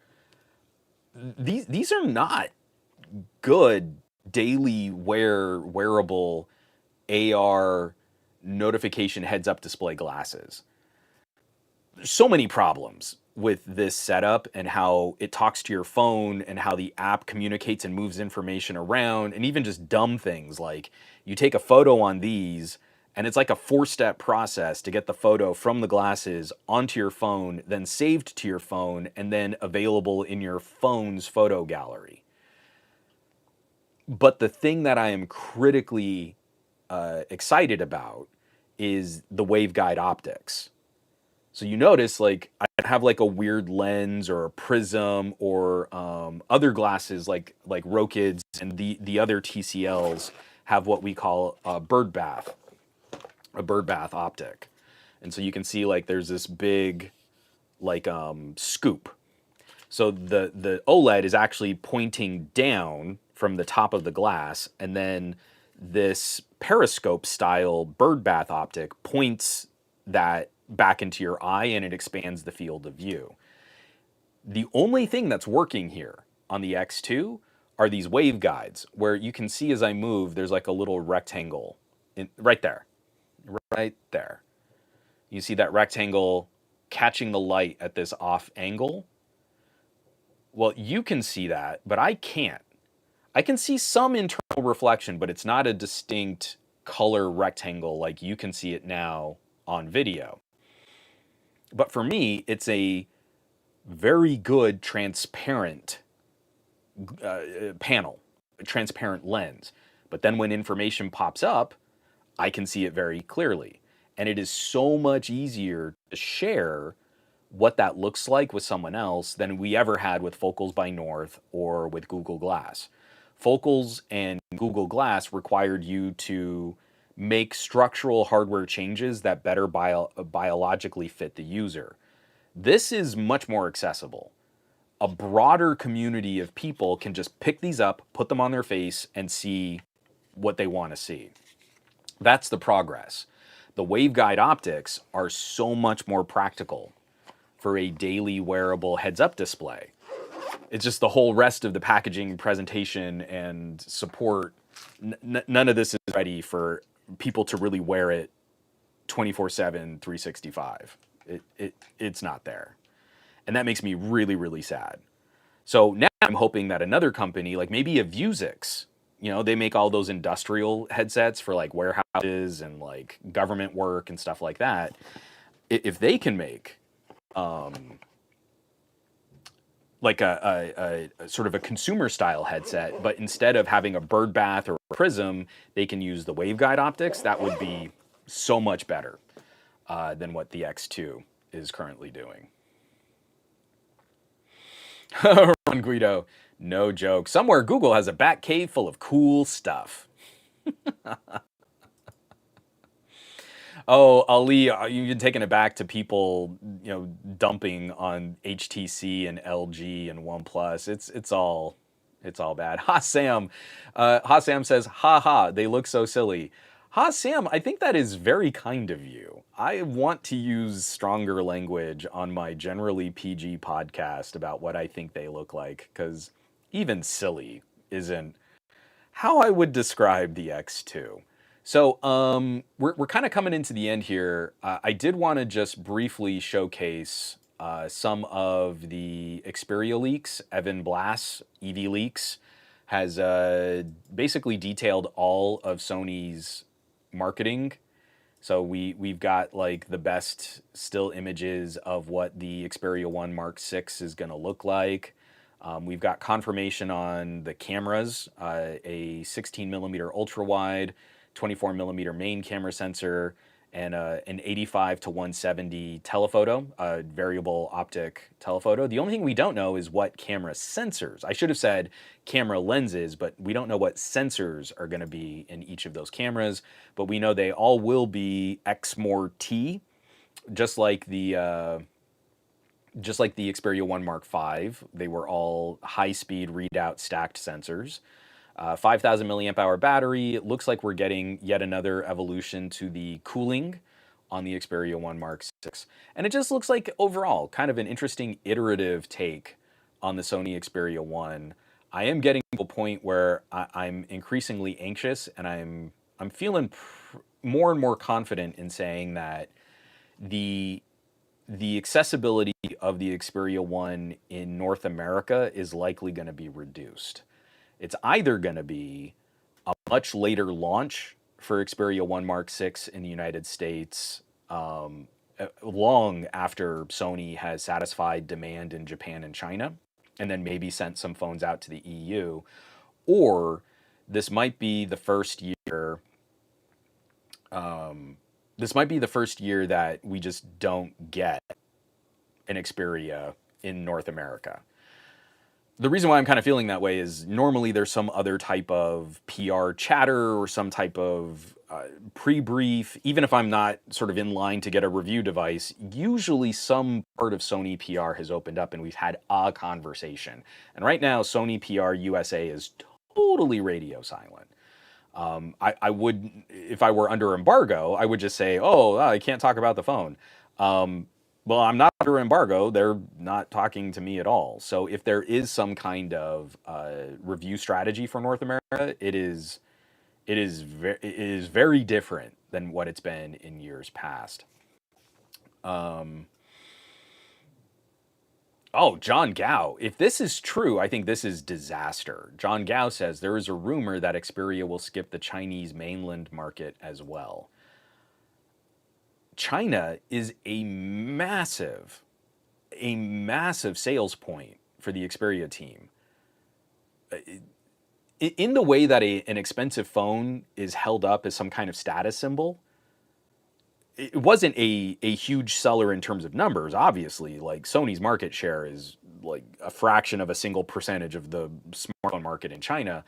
these are not good daily wearable AR notification heads up display glasses. There's so many problems with this setup and how it talks to your phone and how the app communicates and moves information around, and even just dumb things like you take a photo on these and it's like a 4-step process to get the photo from the glasses onto your phone, then saved to your phone, and then available in your phone's photo gallery. But the thing that I am critically excited about is the waveguide optics. So you notice, like, I have like a weird lens or a prism or other glasses like Rokids and the other TCLs have what we call a bird bath optic. And so you can see like there's this big like scoop. So the OLED is actually pointing down from the top of the glass, and then this periscope style bird bath optic points that back into your eye and it expands the field of view. The only thing that's working here on the X2 are these waveguides, where you can see as I move, there's like a little rectangle right there. Right there. You see that rectangle catching the light at this off angle? Well, you can see that, but I can't. I can see some internal reflection, but it's not a distinct color rectangle like you can see it now on video. But for me, it's a very good transparent panel, a transparent lens. But then when information pops up, I can see it very clearly. And it is so much easier to share what that looks like with someone else than we ever had with Focals by North or with Google Glass. Focals and Google Glass required you to make structural hardware changes that better biologically fit the user. This is much more accessible. A broader community of people can just pick these up, put them on their face, and see what they want to see. That's the progress. The waveguide optics are so much more practical for a daily wearable heads-up display. It's just the whole rest of the packaging, presentation, and support. None of this is ready for people to really wear it 24/7, 365. It's not there. And that makes me really, really sad. So now I'm hoping that another company, like maybe a Vuzix, you know, they make all those industrial headsets for like warehouses and like government work and stuff like that. If they can make like a sort of a consumer style headset, but instead of having a bird bath or a prism, they can use the waveguide optics, that would be so much better than what the X2 is currently doing. Ron Guido, no joke. Somewhere Google has a bat cave full of cool stuff. Oh, Ali, you've been taking it back to people, you know, dumping on HTC and LG and OnePlus. It's all bad. Ha Sam says, ha ha, they look so silly. Ha Sam, I think that is very kind of you. I want to use stronger language on my generally PG podcast about what I think they look like, because even silly isn't how I would describe the X2. So we're kind of coming into the end here. I did want to just briefly showcase some of the Xperia leaks. Evan Blass, EV Leaks, has basically detailed all of Sony's marketing. So we've got like the best still images of what the Xperia 1 Mark 6 is going to look like. We've got confirmation on the cameras, a 16 millimeter ultra wide, 24 millimeter main camera sensor, and an 85 to 170 telephoto, variable optic telephoto. The only thing we don't know is what camera sensors. I should have said camera lenses, but we don't know what sensors are going to be in each of those cameras. But we know they all will be XMOR T, just like the Xperia 1 Mark 5. They were all high-speed readout stacked sensors. 5,000 milliamp hour battery. It looks like we're getting yet another evolution to the cooling on the Xperia 1 Mark 6. And it just looks like overall kind of an interesting iterative take on the Sony Xperia 1. I am getting to a point where I'm increasingly anxious, and I'm feeling more and more confident in saying that the accessibility of the Xperia 1 in North America is likely going to be reduced. It's either going to be a much later launch for Xperia 1 Mark 6 in the United States, long after Sony has satisfied demand in Japan and China, and then maybe sent some phones out to the EU, or this might be the first year. This might be the first year that we just don't get an Xperia in North America. The reason why I'm kind of feeling that way is normally there's some other type of PR chatter or some type of pre-brief. Even if I'm not sort of in line to get a review device, usually some part of Sony PR has opened up and we've had a conversation. And right now, Sony PR USA is totally radio silent. I would, if I were under embargo, I would just say, oh, I can't talk about the phone. Well, I'm not under embargo. They're not talking to me at all. So if there is some kind of review strategy for North America, it is very different than what it's been in years past. Oh, John Gao. If this is true, I think this is disaster. John Gao says there is a rumor that Xperia will skip the Chinese mainland market as well. China is a massive sales point for the Xperia team. In the way that an expensive phone is held up as some kind of status symbol, it wasn't a huge seller in terms of numbers, obviously. Like Sony's market share is like a fraction of a single percentage of the smartphone market in China.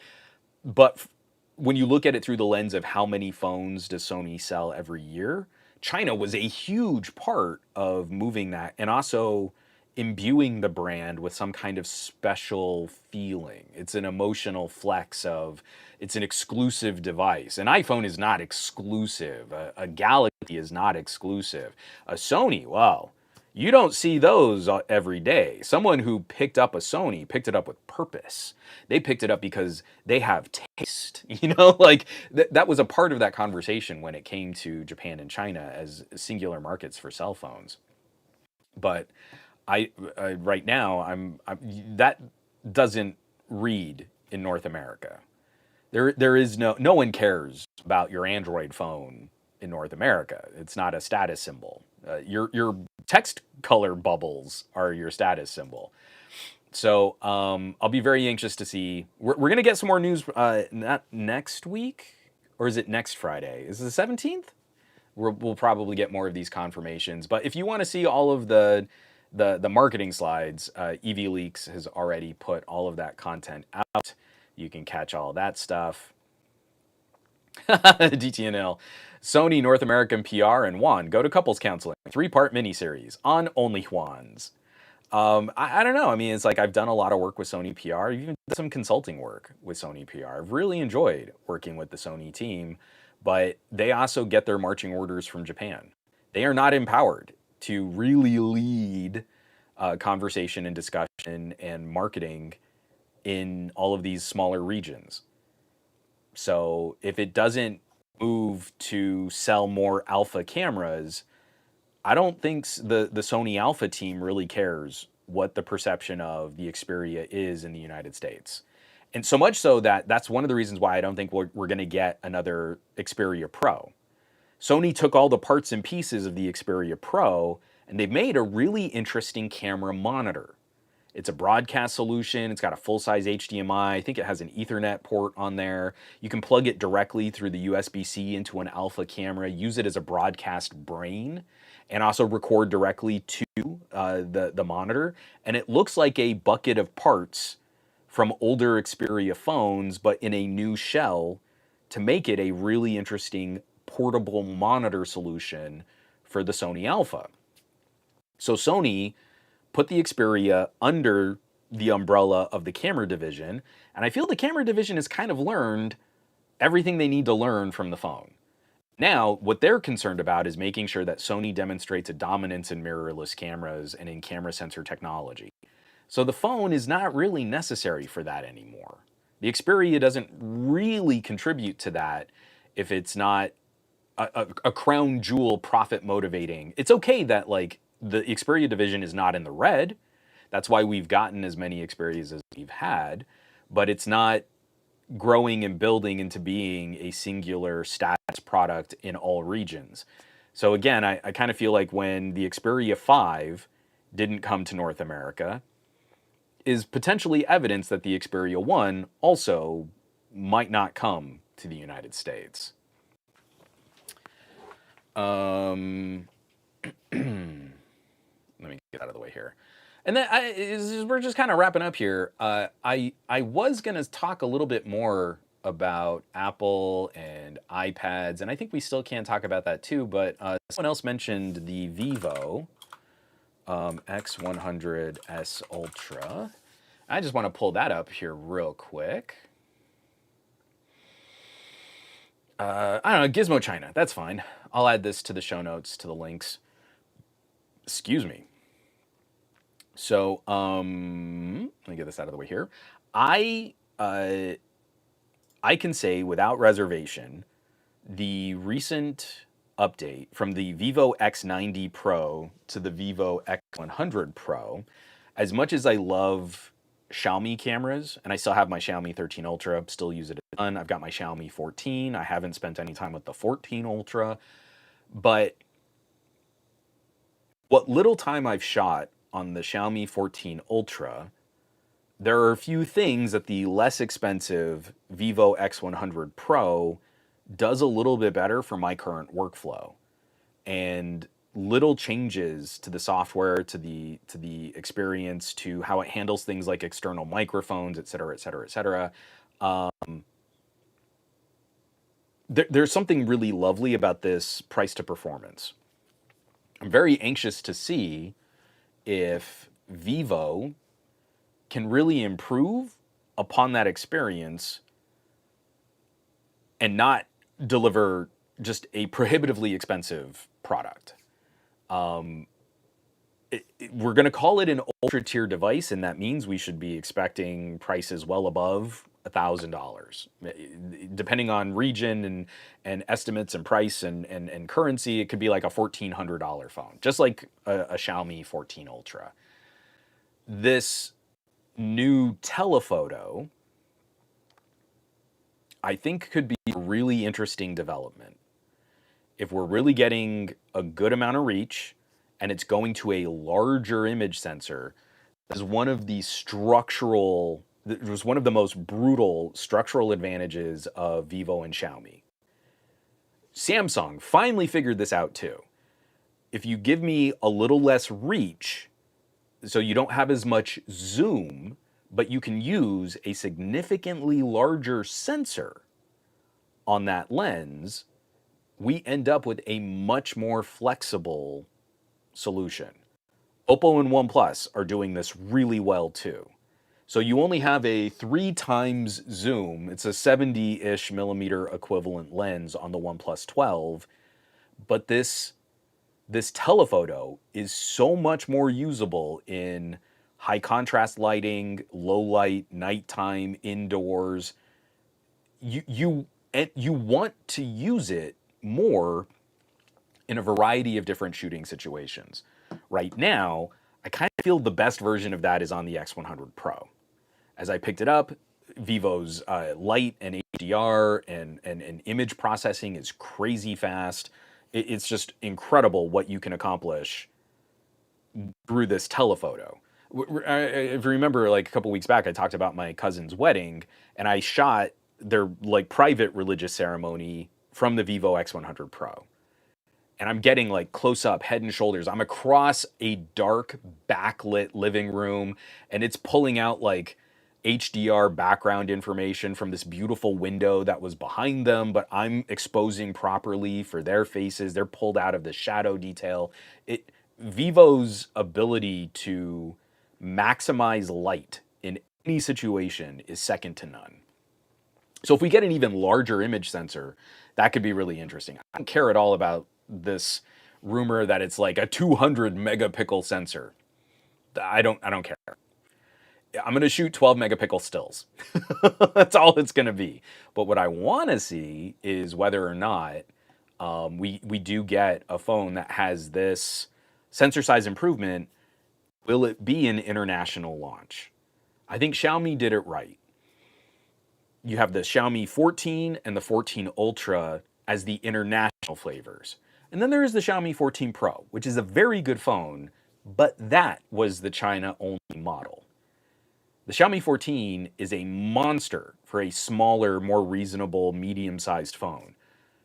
But when you look at it through the lens of how many phones does Sony sell every year, China was a huge part of moving that and also imbuing the brand with some kind of special feeling. It's an emotional flex of it's an exclusive device. An iPhone is not exclusive. A Galaxy is not exclusive. A Sony, well, you don't see those every day. Someone who picked up a Sony picked it up with purpose. They picked it up because they have taste. Like that was a part of that conversation when it came to Japan and China as singular markets for cell phones. But I right now I'm that doesn't read in North America. There is no one cares about your Android phone in North America. It's not a status symbol. Your text color bubbles are your status symbol. So I'll be very anxious to see. We're going to get some more news not next week, or is it next Friday? Is it the 17th? We'll probably get more of these confirmations. But if you want to see all of the marketing slides, EV Leaks has already put all of that content out. You can catch all that stuff. DTNL. Sony North American PR and Juan go to couples counseling. 3-part miniseries on only Juans. I don't know. I mean, it's like I've done a lot of work with Sony PR. I've even done some consulting work with Sony PR. I've really enjoyed working with the Sony team. but they also get their marching orders from Japan. They are not empowered to really lead conversation and discussion and marketing in all of these smaller regions. So if it doesn't move to sell more alpha cameras, I don't think the Sony Alpha team really cares what the perception of the Xperia is in the United States. And so much so that that's one of the reasons why I don't think we're going to get another Xperia Pro. Sony took all the parts and pieces of the Xperia Pro and they've made a really interesting camera monitor. It's a broadcast solution. It's got a full-size HDMI. I think it has an Ethernet port on there. You can plug it directly through the USB-C into an alpha camera, use it as a broadcast brain, and also record directly to the monitor. And it looks like a bucket of parts from older Xperia phones, but in a new shell to make it a really interesting portable monitor solution for the Sony Alpha. So Sony put the Xperia under the umbrella of the camera division, and I feel the camera division has kind of learned everything they need to learn from the phone. Now, what they're concerned about is making sure that Sony demonstrates a dominance in mirrorless cameras and in camera sensor technology. So the phone is not really necessary for that anymore. The Xperia doesn't really contribute to that if it's not a crown jewel profit motivating. It's okay that like the Xperia division is not in the red. That's why we've gotten as many Xperias as we've had, but it's not growing and building into being a singular status product in all regions. So again, I kind of feel like when the Xperia 5 didn't come to North America is potentially evidence that the Xperia 1 also might not come to the United States. Let me get out of the way here. And then we're just kind of wrapping up here. I was going to talk a little bit more about Apple and iPads, and I think we still can talk about that too, but someone else mentioned the Vivo X100S Ultra. I just want to pull that up here real quick. I don't know, Gizmo China, that's fine. I'll add this to the show notes, to the links. Excuse me. So, let me get this out of the way here. I can say without reservation, the recent update from the Vivo X90 Pro to the Vivo X100 Pro, as much as I love Xiaomi cameras, and I still have my Xiaomi 13 Ultra, still use it a ton. I've got my Xiaomi 14. I haven't spent any time with the 14 Ultra, but what little time I've shot on the Xiaomi 14 Ultra, there are a few things that the less expensive Vivo X100 Pro does a little bit better for my current workflow. And little changes to the software, to the experience, to how it handles things like external microphones, et cetera, et cetera, et cetera. There's something really lovely about this price to performance. I'm very anxious to see if Vivo can really improve upon that experience and not deliver just a prohibitively expensive product. We're going to call it an ultra tier device, and that means we should be expecting prices well above $1,000. Depending on region and estimates and price and currency, it could be like a $1,400 phone, just like a Xiaomi 14 Ultra. This new telephoto, I think, could be a really interesting development. If we're really getting a good amount of reach and it's going to a larger image sensor, is one of the most brutal structural advantages of Vivo and Xiaomi. Samsung finally figured this out too. If you give me a little less reach, so you don't have as much zoom, but you can use a significantly larger sensor on that lens, we end up with a much more flexible solution. Oppo and OnePlus are doing this really well too. So you only have a 3 times zoom. It's a 70-ish millimeter equivalent lens on the OnePlus 12, but this telephoto is so much more usable in high contrast lighting, low light, nighttime, indoors. You want to use it more in a variety of different shooting situations. Right now, I kind of feel the best version of that is on the X100 Pro. As I picked it up, Vivo's light and HDR and image processing is crazy fast. It's just incredible what you can accomplish through this telephoto. If you remember, like a couple weeks back, I talked about my cousin's wedding, and I shot their like private religious ceremony from the Vivo X100 Pro. And I'm getting like close up, head and shoulders. I'm across a dark, backlit living room, and it's pulling out like HDR background information from this beautiful window that was behind them, but I'm exposing properly for their faces. They're pulled out of the shadow detail. Vivo's ability to maximize light in any situation is second to none. So if we get an even larger image sensor, that could be really interesting. I don't care at all about this rumor that it's like a 200 megapixel sensor. I don't care. I'm going to shoot 12 megapixel stills. That's all it's going to be. But what I want to see is whether or not we do get a phone that has this sensor size improvement. Will it be an international launch? I think Xiaomi did it right. You have the Xiaomi 14 and the 14 Ultra as the international flavors. And then there is the Xiaomi 14 Pro, which is a very good phone, but that was the China-only model. The Xiaomi 14 is a monster for a smaller, more reasonable, medium-sized phone.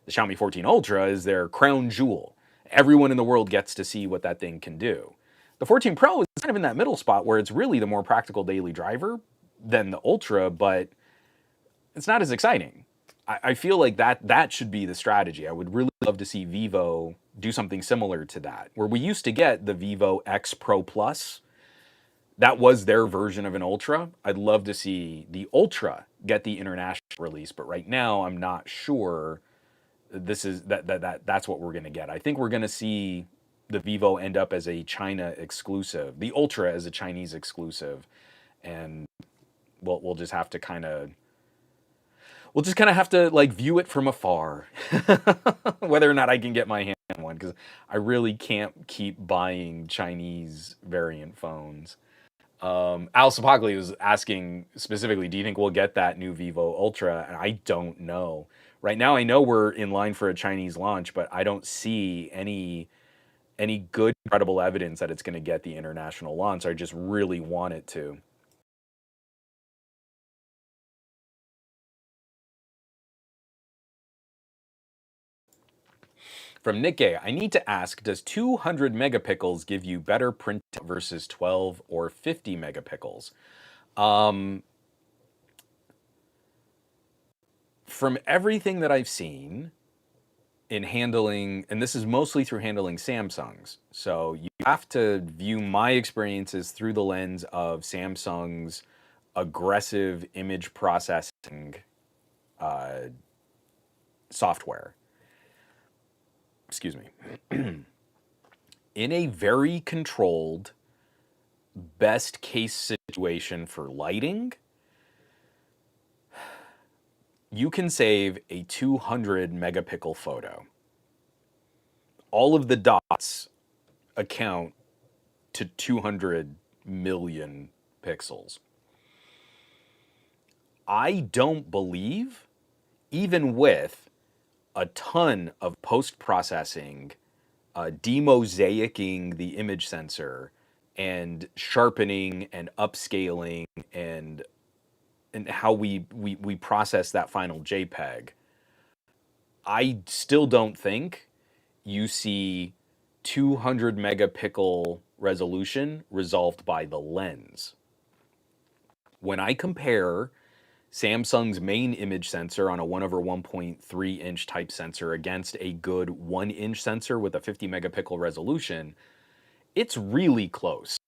The Xiaomi 14 Ultra is their crown jewel. Everyone in the world gets to see what that thing can do. The 14 Pro is kind of in that middle spot where it's really the more practical daily driver than the Ultra, but it's not as exciting. I feel like that should be the strategy. I would really love to see Vivo do something similar to that, where we used to get the Vivo X Pro Plus. That was their version of an Ultra. I'd love to see the Ultra get the international release, but right now I'm not sure this is that's what we're going to get. I think we're going to see the Vivo end up as a China exclusive, the Ultra as a Chinese exclusive, and we'll just have to kind of have to like view it from afar, whether or not I can get my hand on one, because I really can't keep buying Chinese variant phones. Al Sapagli was asking specifically, do you think we'll get that new Vivo Ultra? And I don't know. Right now, I know we're in line for a Chinese launch, but I don't see any good, credible evidence that it's going to get the international launch. I just really want it to. From Nikkei, I need to ask, does 200 megapixels give you better print versus 12 or 50 megapixels? From everything that I've seen in handling, and this is mostly through handling Samsungs, so you have to view my experiences through the lens of Samsung's aggressive image processing software. Excuse me. In a very controlled, best case situation for lighting, you can save a 200 megapixel photo. All of the dots account to 200 million pixels. I don't believe, even with a ton of post-processing, demosaicing the image sensor and sharpening and upscaling and how we process that final JPEG, I still don't think you see 200 megapixel resolution resolved by the lens. When I compare Samsung's main image sensor on a 1/1.3 inch type sensor against a good 1-inch sensor with a 50 megapixel resolution, it's really close.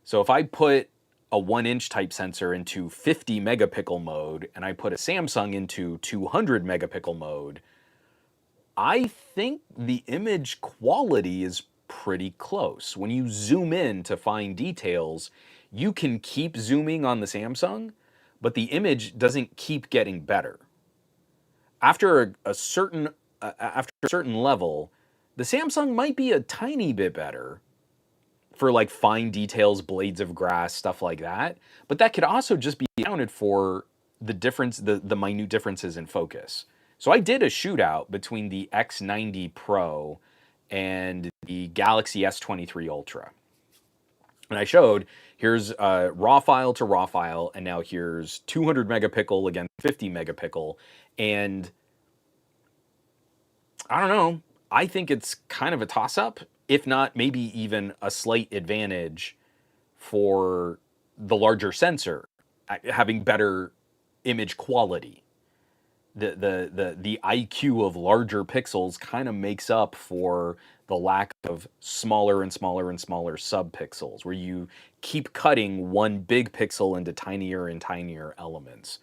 So if I put a 1-inch type sensor into 50 megapixel mode and I put a Samsung into 200 megapixel mode, I think the image quality is pretty close. When you zoom in to find details, you can keep zooming on the Samsung, but the image doesn't keep getting better. After a certain level, the Samsung might be a tiny bit better for like fine details, blades of grass, stuff like that. But that could also just be accounted for the minute differences in focus. So I did a shootout between the X90 Pro and the Galaxy S23 Ultra. And I showed, here's raw file to raw file, and now here's 200 megapixel against 50 megapixel. And I don't know, I think it's kind of a toss-up, if not maybe even a slight advantage for the larger sensor having better image quality. The IQ of larger pixels kind of makes up for the lack of smaller and smaller and smaller subpixels, where you keep cutting one big pixel into tinier and tinier elements.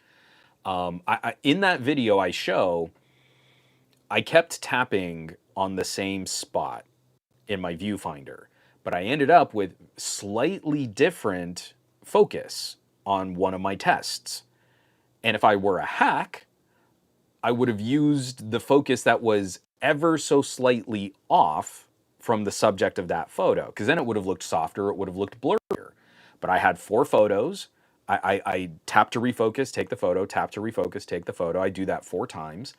In that video I show, I kept tapping on the same spot in my viewfinder, but I ended up with slightly different focus on one of my tests. And if I were a hack, I would have used the focus that was ever so slightly off from the subject of that photo, because then it would have looked softer, it would have looked blurrier. But I had 4 photos. I tap to refocus, take the photo, tap to refocus, take the photo. I do that 4 times.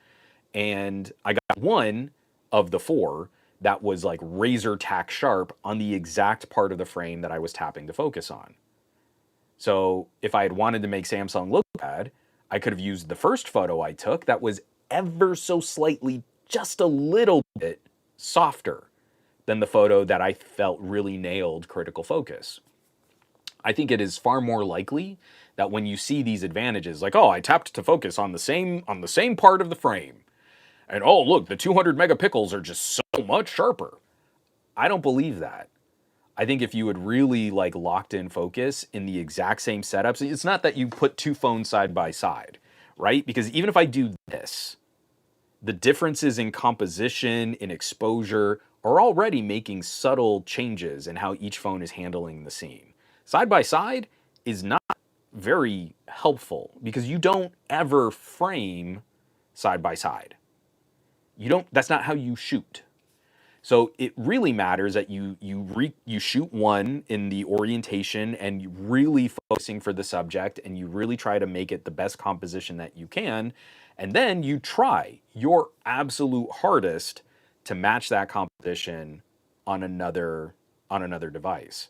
And I got one of the 4 that was like razor tack sharp on the exact part of the frame that I was tapping to focus on. So if I had wanted to make Samsung look bad, I could have used the first photo I took that was ever so slightly, just a little bit softer than the photo that I felt really nailed critical focus. I think it is far more likely that when you see these advantages, like, oh, I tapped to focus on the same part of the frame, and oh, look, the 200 megapixels are just so much sharper. I don't believe that. I think if you would really like locked in focus in the exact same setups, it's not that you put 2 phones side by side, right? Because even if I do this, the differences in composition, in exposure, are already making subtle changes in how each phone is handling the scene. Side by side is not very helpful because you don't ever frame side by side. That's not how you shoot. So it really matters that you shoot one in the orientation and you really focusing for the subject, and you really try to make it the best composition that you can, and then you try your absolute hardest to match that composition on another device.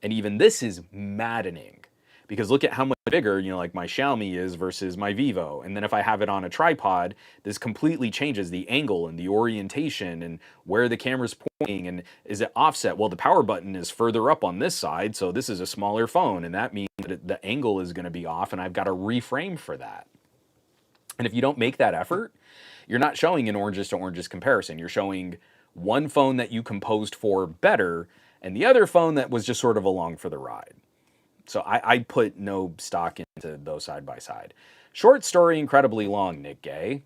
And even this is maddening, because look at how much bigger, like my Xiaomi is versus my Vivo. And then if I have it on a tripod, this completely changes the angle and the orientation and where the camera's pointing, and is it offset? Well, the power button is further up on this side, so this is a smaller phone, and that means that the angle is going to be off, and I've got to reframe for that. And if you don't make that effort, you're not showing an oranges to oranges comparison. You're showing one phone that you composed for better, and the other phone that was just sort of along for the ride. So I put no stock into those side by side. Short story, incredibly long, Nick Gay.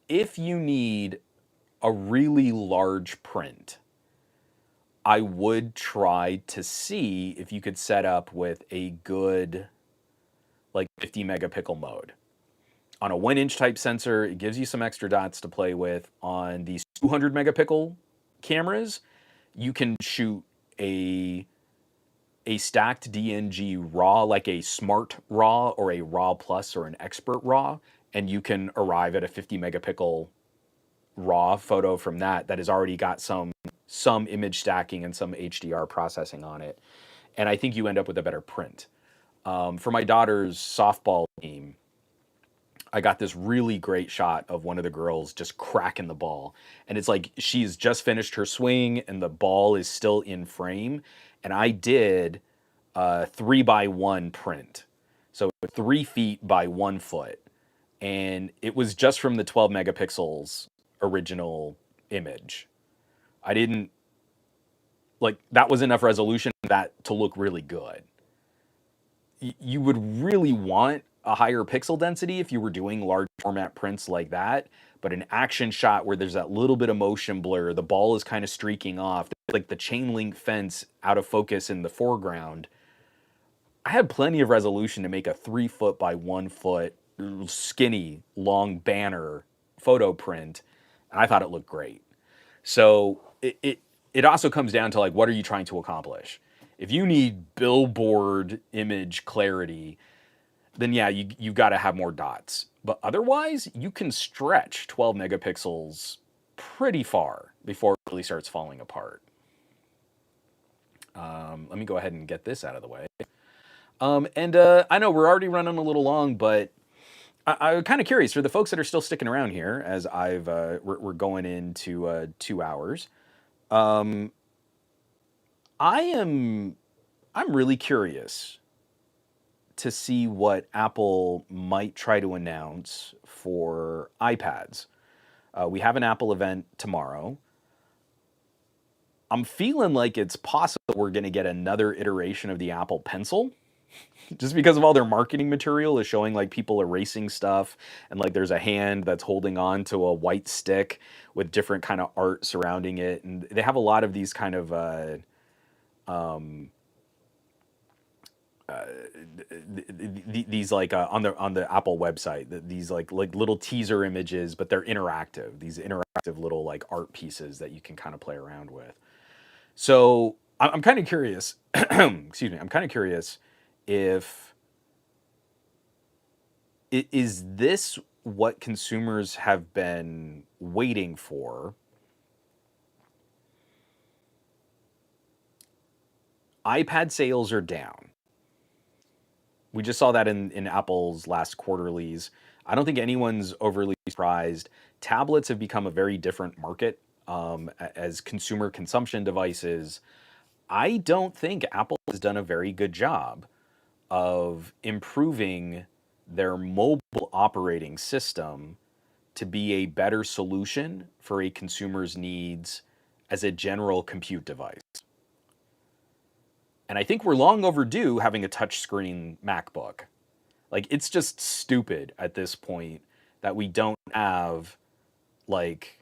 If you need a really large print, I would try to see if you could set up with a good like 50 megapixel mode. On a 1-inch type sensor, it gives you some extra dots to play with. On these 200 megapixel cameras, you can shoot a stacked DNG RAW, like a Smart RAW or a RAW Plus or an Expert RAW, and you can arrive at a 50 megapixel RAW photo from that has already got some image stacking and some HDR processing on it. And I think you end up with a better print. For my daughter's softball team, I got this really great shot of one of the girls just cracking the ball. And it's like she's just finished her swing and the ball is still in frame. And I did a 3x1 print. So 3 feet by 1 foot. And it was just from the 12 megapixels original image. I didn't like that was enough resolution that to look really good. You would really want a higher pixel density if you were doing large format prints like that. But an action shot where there's that little bit of motion blur, the ball is kind of streaking off, like the chain link fence out of focus in the foreground. I had plenty of resolution to make a 3 foot by 1 foot skinny long banner photo print. And I thought it looked great. So it also comes down to like, what are you trying to accomplish? If you need billboard image clarity, then yeah, you've got to have more dots. But otherwise, you can stretch 12 megapixels pretty far before it really starts falling apart. Let me go ahead and get this out of the way. And I know we're already running a little long, but I'm kind of curious for the folks that are still sticking around here, as we're going into 2 hours. I'm really curious to see what Apple might try to announce for iPads. We have an Apple event tomorrow. I'm feeling like it's possible we're going to get another iteration of the Apple Pencil, just because of all their marketing material is showing like people erasing stuff, and like there's a hand that's holding on to a white stick with different kind of art surrounding it, and they have a lot of these kind of these like on the Apple website, these like little teaser images, but they're interactive. These interactive little like art pieces that you can kind of play around with. So I'm kind of curious. Excuse me. I'm kind of curious if is this what consumers have been waiting for? iPad sales are down. We just saw that in Apple's last quarterlies. I don't think anyone's overly surprised. Tablets have become a very different market as consumer consumption devices. I don't think Apple has done a very good job of improving their mobile operating system to be a better solution for a consumer's needs as a general compute device. And I think we're long overdue having a touchscreen MacBook. Like, it's just stupid at this point that we don't have like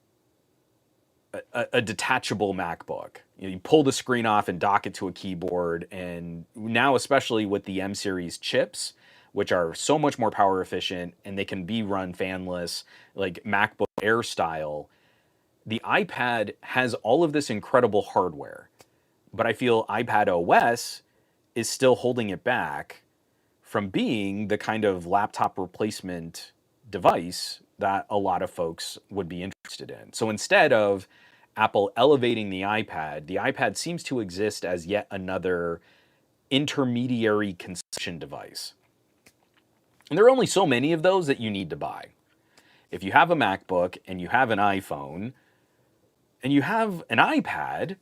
a detachable MacBook. You pull the screen off and dock it to a keyboard, and now especially with the M series chips, which are so much more power efficient and they can be run fanless, like MacBook Air style. The iPad has all of this incredible hardware, but I feel iPad OS is still holding it back from being the kind of laptop replacement device that a lot of folks would be interested in. So instead of Apple elevating the iPad seems to exist as yet another intermediary consumption device. And there are only so many of those that you need to buy. If you have a MacBook and you have an iPhone and you have an iPad,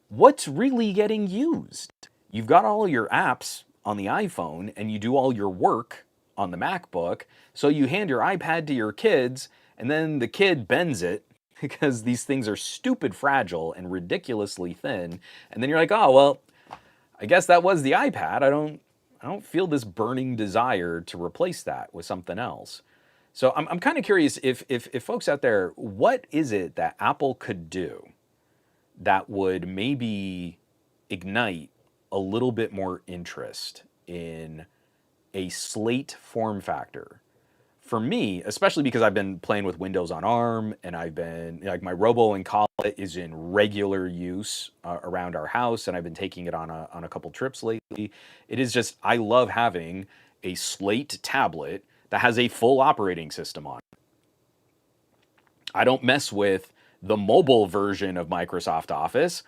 what's really getting used? You've got all your apps on the iPhone and you do all your work on the MacBook. So you hand your iPad to your kids and then the kid bends it because these things are stupid fragile and ridiculously thin. And then you're like, oh, well, I guess that was the iPad. I don't feel this burning desire to replace that with something else. So I'm kind of curious if folks out there, what is it that Apple could do that would maybe ignite a little bit more interest in a slate form factor? For me, especially because I've been playing with Windows on ARM and I've been, like, my Robo Encala is in regular use around our house, and I've been taking it on a couple trips lately. It is just, I love having a slate tablet that has a full operating system on it. I don't mess with the mobile version of Microsoft Office.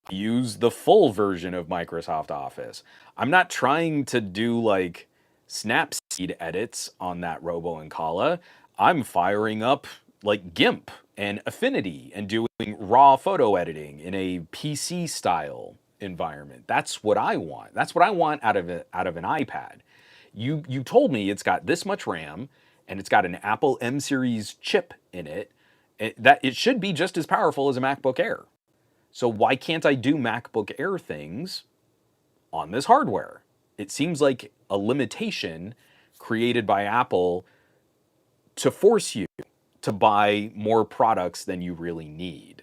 I use the full version of Microsoft Office. I'm not trying to do like Snapseed edits on that Robo Encala. I'm firing up like GIMP and Affinity and doing raw photo editing in a PC style environment. That's what I want. That's what I want out of an iPad. You told me it's got this much RAM and it's got an Apple M series chip in it. That it should be just as powerful as a MacBook Air. So why can't I do MacBook Air things on this hardware? It seems like a limitation created by Apple to force you to buy more products than you really need.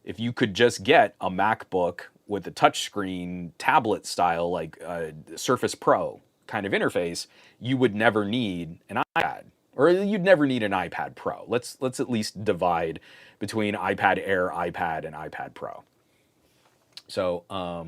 If you could just get a MacBook with a touchscreen tablet style, like a Surface Pro kind of interface, you would never need an iPad, or you'd never need an iPad Pro. Let's at least divide between iPad Air, iPad, and iPad Pro. So, oh,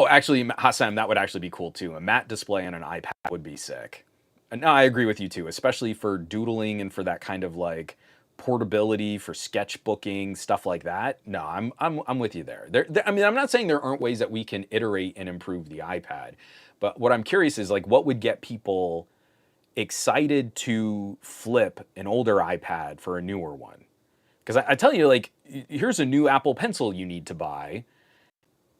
actually, Hassan, that would actually be cool too. A matte display on an iPad would be sick. And no, I agree with you too, especially for doodling and for that kind of like portability for sketchbooking, stuff like that. No, I'm with you there. I mean, I'm not saying there aren't ways that we can iterate and improve the iPad, but what I'm curious is like what would get people excited to flip an older iPad for a newer one? Because I tell you, like, here's a new Apple Pencil you need to buy.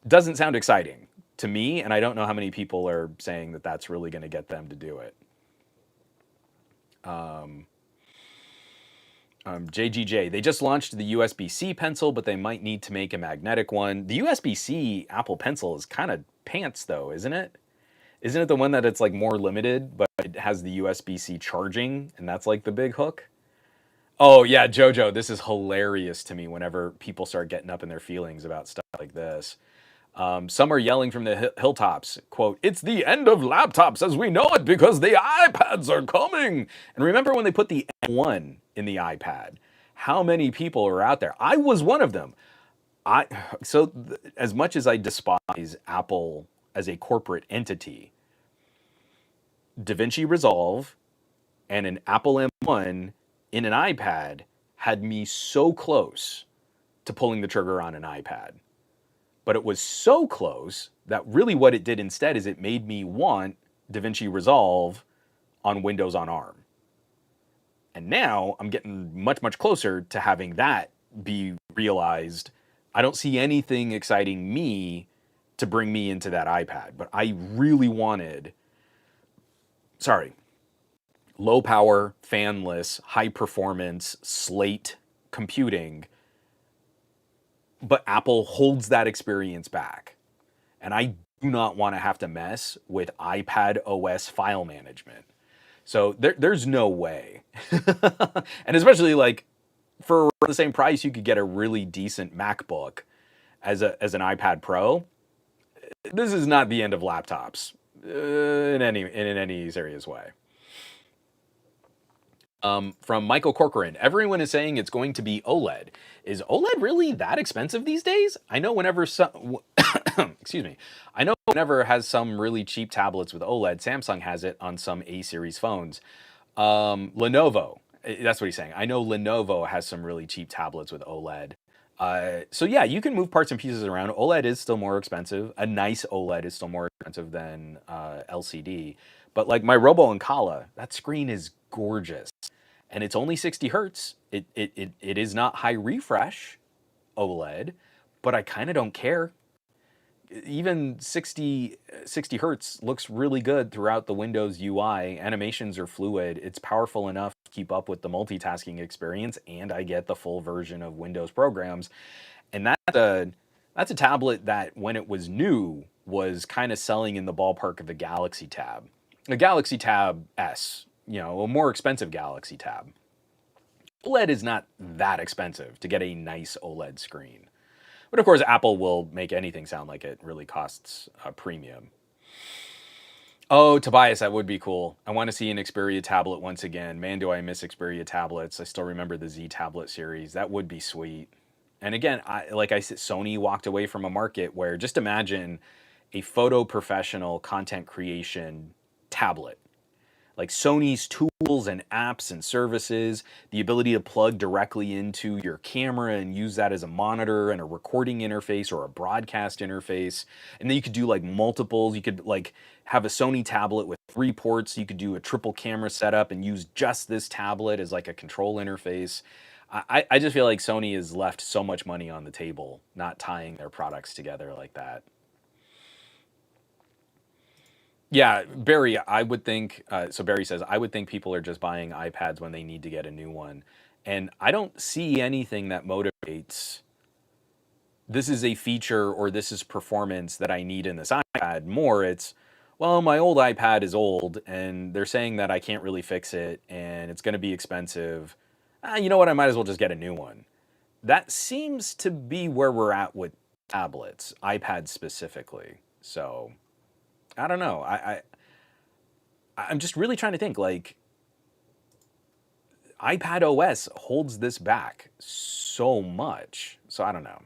Doesn't sound exciting to me, and I don't know how many people are saying that that's really going to get them to do it. JGJ, they just launched the USB-C pencil, but they might need to make a magnetic one. The USB-C Apple Pencil is kind of pants, though, isn't it? Isn't it the one that it's like more limited, but it has the USB-C charging, and that's like the big hook? Oh yeah, Jojo, this is hilarious to me whenever people start getting up in their feelings about stuff like this. Some are yelling from the hilltops, quote, "It's the end of laptops as we know it because the iPads are coming." And remember when they put the M1 in the iPad? How many people are out there? I was one of them. As much as I despise Apple as a corporate entity, DaVinci Resolve and an Apple M1 in an iPad had me so close to pulling the trigger on an iPad. But it was so close that really what it did instead is it made me want DaVinci Resolve on Windows on ARM. And now I'm getting much, much closer to having that be realized. I don't see anything exciting me to bring me into that iPad, but I really wanted, low power, fanless, high performance, slate computing, but Apple holds that experience back. And I do not want to have to mess with iPad OS file management. So there's no way. And especially like for the same price, you could get a really decent MacBook as an iPad Pro. This is not the end of laptops in any serious way. From Michael Corcoran, everyone is saying it's going to be OLED. Is OLED really that expensive these days? I know whenever some, excuse me, I know whenever has some really cheap tablets with OLED. Samsung has it on some A series phones. Lenovo, that's what he's saying. I know Lenovo has some really cheap tablets with OLED. So yeah, you can move parts and pieces around. OLED is still more expensive. A nice OLED is still more expensive than LCD. But like my Robo Ancala, that screen is gorgeous. And it's only 60 hertz. It is not high refresh OLED, but I kind of don't care. Even 60 hertz looks really good throughout the Windows UI. Animations are fluid. It's powerful enough to keep up with the multitasking experience, and I get the full version of Windows programs. And that's a tablet that, when it was new, was kind of selling in the ballpark of the Galaxy Tab. A Galaxy Tab S, a more expensive Galaxy Tab. OLED is not that expensive to get a nice OLED screen. But of course, Apple will make anything sound like it really costs a premium. Oh, Tobias, that would be cool. I want to see an Xperia tablet once again. Man, do I miss Xperia tablets. I still remember the Z tablet series. That would be sweet. And again, like I said, Sony walked away from a market where, just imagine a photo professional content creation tablet. Like Sony's tools and apps and services, the ability to plug directly into your camera and use that as a monitor and a recording interface or a broadcast interface. And then you could do like multiples. You could like have a Sony tablet with 3 ports. You could do a triple camera setup and use just this tablet as like a control interface. I just feel like Sony has left so much money on the table not tying their products together like that. Yeah, Barry, I would think, so Barry says, I would think people are just buying iPads when they need to get a new one. And I don't see anything that motivates this is a feature or this is performance that I need in this iPad. More, it's, well, my old iPad is old and they're saying that I can't really fix it and it's going to be expensive. You know what? I might as well just get a new one. That seems to be where we're at with tablets, iPads specifically. So I don't know. I'm just really trying to think, like, iPad OS holds this back so much. So I don't know.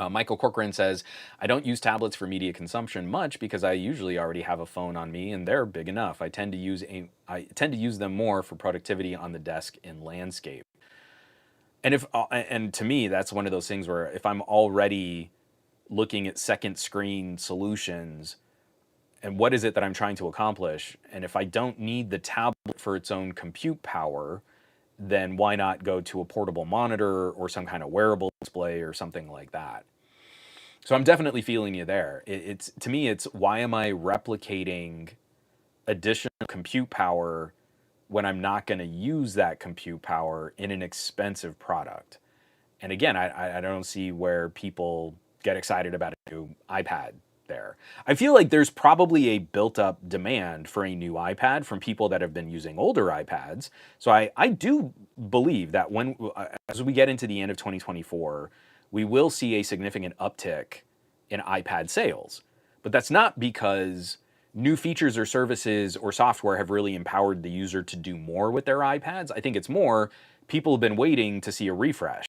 Michael Corcoran says, I don't use tablets for media consumption much because I usually already have a phone on me and they're big enough. I tend to use them more for productivity on the desk in landscape. And to me, that's one of those things where if I'm already looking at second screen solutions and what is it that I'm trying to accomplish, and if I don't need the tablet for its own compute power, then why not go to a portable monitor or some kind of wearable display or something like that? So I'm definitely feeling you there. It's to me, it's why am I replicating additional compute power when I'm not going to use that compute power in an expensive product? And again, I don't see where people get excited about a new iPad there. I feel like there's probably a built up demand for a new iPad from people that have been using older iPads. So I do believe that when as we get into the end of 2024, we will see a significant uptick in iPad sales. But that's not because new features or services or software have really empowered the user to do more with their iPads. I think it's more people have been waiting to see a refresh.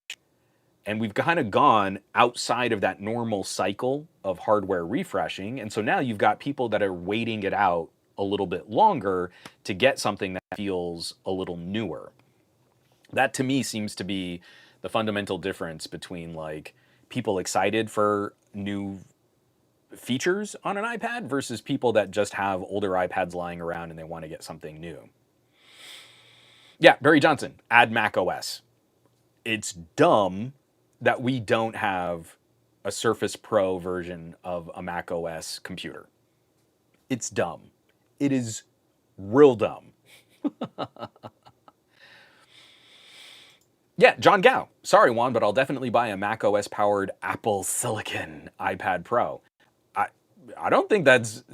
And we've kind of gone outside of that normal cycle of hardware refreshing. And so now you've got people that are waiting it out a little bit longer to get something that feels a little newer. That to me seems to be the fundamental difference between like people excited for new features on an iPad versus people that just have older iPads lying around and they want to get something new. Yeah, Barry Johnson, add Mac OS. It's dumb that we don't have a Surface Pro version of a Mac OS computer. It's dumb. It is real dumb. Yeah, John Gao. Sorry, Juan, but I'll definitely buy a Mac OS powered Apple Silicon iPad Pro. I don't think that's.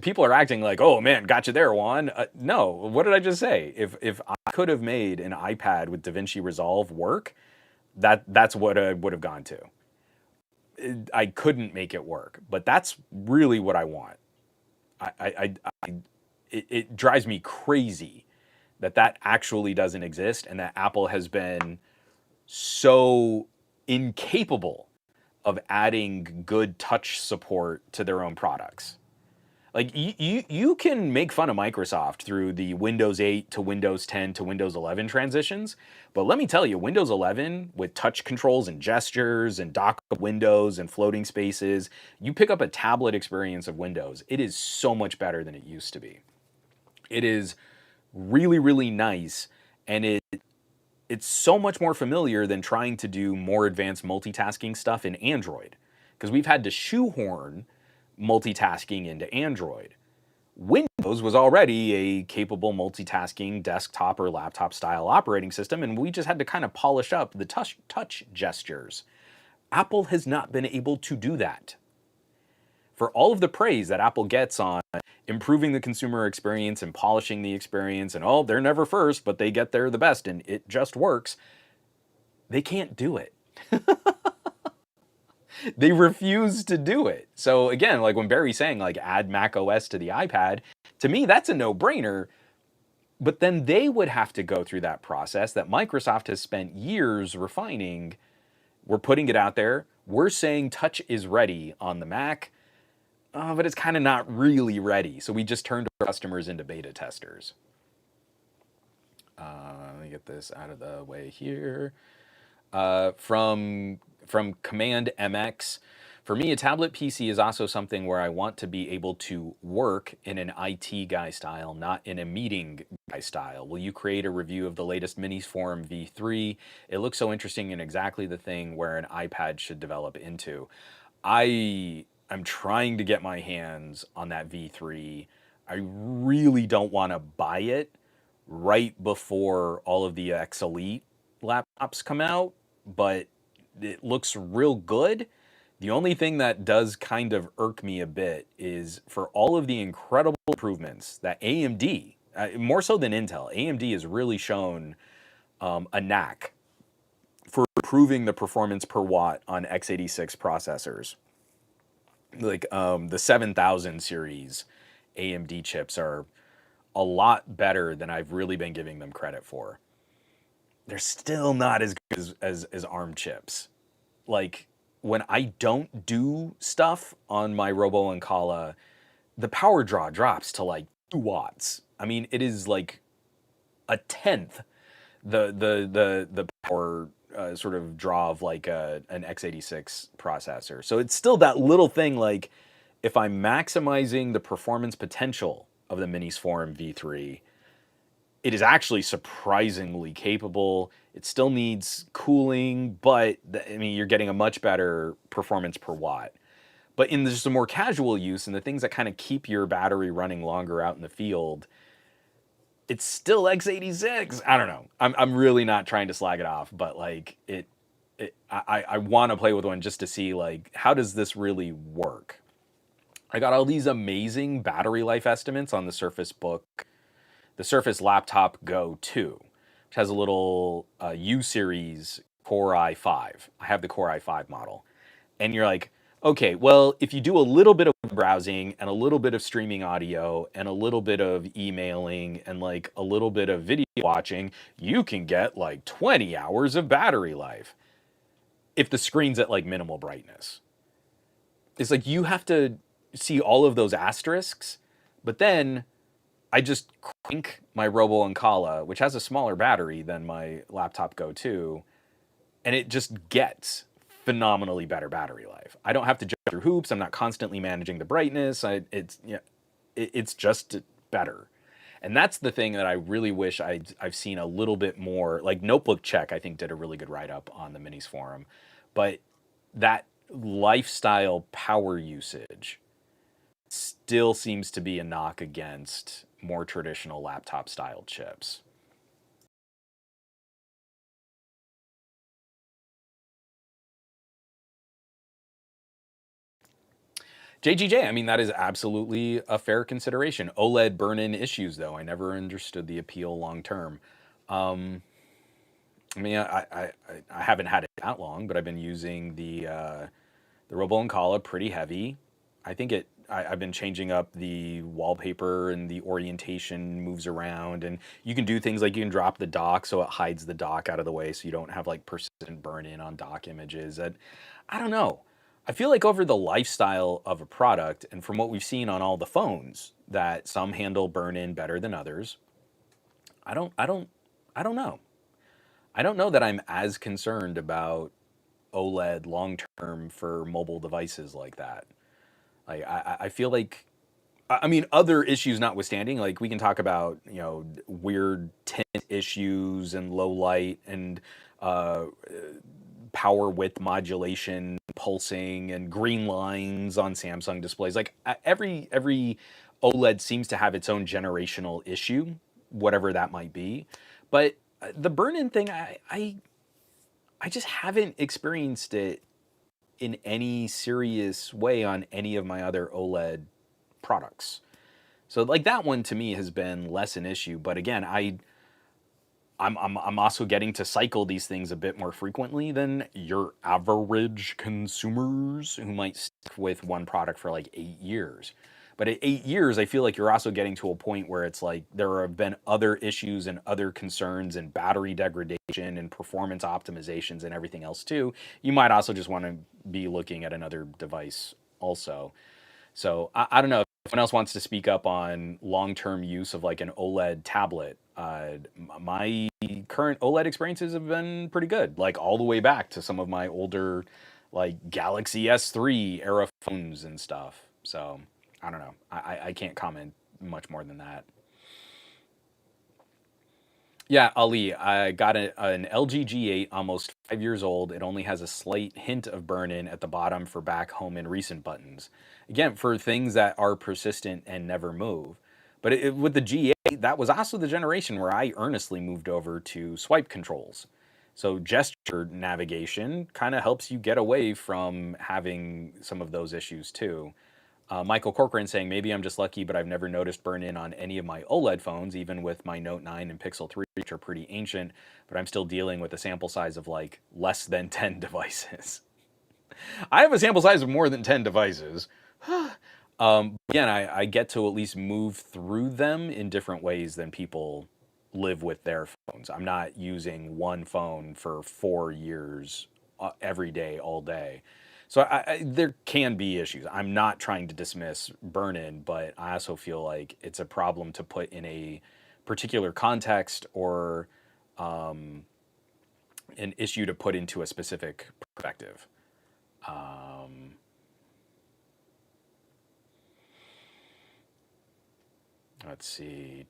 People are acting like, oh man, got you there, Juan. No, what did I just say? If I could have made an iPad with DaVinci Resolve work, that's what I would have gone to. I couldn't make it work, but that's really what I want. It drives me crazy that actually doesn't exist and that Apple has been so incapable of adding good touch support to their own products. Like you can make fun of Microsoft through the Windows 8 to Windows 10 to Windows 11 transitions, but let me tell you, Windows 11 with touch controls and gestures and dock windows and floating spaces, you pick up a tablet experience of Windows, it is so much better than it used to be. It is really, really nice, and it's so much more familiar than trying to do more advanced multitasking stuff in Android, because we've had to shoehorn multitasking into Android. Windows was already a capable multitasking desktop or laptop style operating system, and we just had to kind of polish up the touch gestures. Apple has not been able to do that. For all of the praise that Apple gets on improving the consumer experience and polishing the experience, and oh, they're never first, but they get there the best, and it just works, they can't do it. They refuse to do it. So again, like when Barry's saying like add Mac OS to the iPad, to me that's a no-brainer. But then they would have to go through that process that Microsoft has spent years refining. We're putting it out there. We're saying touch is ready on the Mac, but it's kind of not really ready. So we just turned our customers into beta testers. Let me get this out of the way here. From Command MX. For me, a tablet PC is also something where I want to be able to work in an IT guy style, not in a meeting guy style. Will you create a review of the latest Miniform V3? It looks so interesting and exactly the thing where an iPad should develop into. I'm trying to get my hands on that V3. I really don't want to buy it right before all of the X Elite laptops come out, but it looks real good. The only thing that does kind of irk me a bit is for all of the incredible improvements that AMD, more so than Intel, AMD has really shown a knack for improving the performance per watt on x86 processors. Like the 7000 series AMD chips are a lot better than I've really been giving them credit for. They're still not as good as ARM chips. Like when I don't do stuff on my Robo and Kala, the power draw drops to like 2 watts. I mean, it is like a tenth the power sort of draw of like an x86 processor. So it's still that little thing like if I'm maximizing the performance potential of the Minis Forum V3, it is actually surprisingly capable. It still needs cooling, but I mean, you're getting a much better performance per watt. But in just a more casual use and the things that kind of keep your battery running longer out in the field, it's still x86. I don't know. I'm really not trying to slag it off, but like I want to play with one just to see like how does this really work. I got all these amazing battery life estimates on the Surface Book, the Surface Laptop Go 2, which has a little U series Core i5. I have the Core i5 model. And you're like, okay, well, if you do a little bit of browsing and a little bit of streaming audio and a little bit of emailing and like a little bit of video watching, you can get like 20 hours of battery life if the screen's at like minimal brightness. It's like you have to see all of those asterisks, but then I just crank my Robo Ancala, which has a smaller battery than my laptop Go 2, and it just gets phenomenally better battery life. I don't have to jump through hoops. I'm not constantly managing the brightness. It's just better. And that's the thing that I really wish I've seen a little bit more. Like Notebook Check, I think, did a really good write-up on the Minis forum. But that lifestyle power usage still seems to be a knock against more traditional laptop style chips. JGJ, I mean, that is absolutely a fair consideration. OLED burn-in issues, though, I never understood the appeal long term. Um, I mean, I haven't had it that long, but I've been using the Robo Ancala pretty heavy. I think I've been changing up the wallpaper and the orientation moves around, and you can do things like you can drop the dock so it hides the dock out of the way, so you don't have like persistent burn-in on dock images. And I don't know. I feel like over the lifestyle of a product, and from what we've seen on all the phones, that some handle burn-in better than others. I don't, I don't, I don't know. I don't know that I'm as concerned about OLED long term for mobile devices like that. Like I feel like I mean other issues notwithstanding, like we can talk about weird tint issues and low light and uh, power width modulation, pulsing, and green lines on Samsung displays. Like every OLED seems to have its own generational issue, whatever that might be. But the burn-in thing, I just haven't experienced it in any serious way on any of my other OLED products. So like that one to me has been less an issue. But again, I'm also getting to cycle these things a bit more frequently than your average consumers who might stick with one product for like 8 years. But at 8 years, I feel like you're also getting to a point where it's like there have been other issues and other concerns and battery degradation and performance optimizations and everything else too. You might also just want to be looking at another device also. So I don't know if anyone else wants to speak up on long-term use of like an OLED tablet. My current OLED experiences have been pretty good, like all the way back to some of my older, like Galaxy S3 era phones and stuff. So I don't know. I can't comment much more than that. Yeah, Ali, I got an LG G8, almost 5 years old. It only has a slight hint of burn-in at the bottom for back, home, and recent buttons. Again, for things that are persistent and never move. But with the G8, that was also the generation where I earnestly moved over to swipe controls. So gesture navigation kind of helps you get away from having some of those issues too. Michael Corcoran saying, maybe I'm just lucky, but I've never noticed burn-in on any of my OLED phones, even with my Note 9 and Pixel 3, which are pretty ancient, but I'm still dealing with a sample size of like less than 10 devices. I have a sample size of more than 10 devices. Again, I get to at least move through them in different ways than people live with their phones. I'm not using one phone for 4 years every day, all day. So there can be issues. I'm not trying to dismiss burn-in, but I also feel like it's a problem to put in a particular context or an issue to put into a specific perspective. Let's see.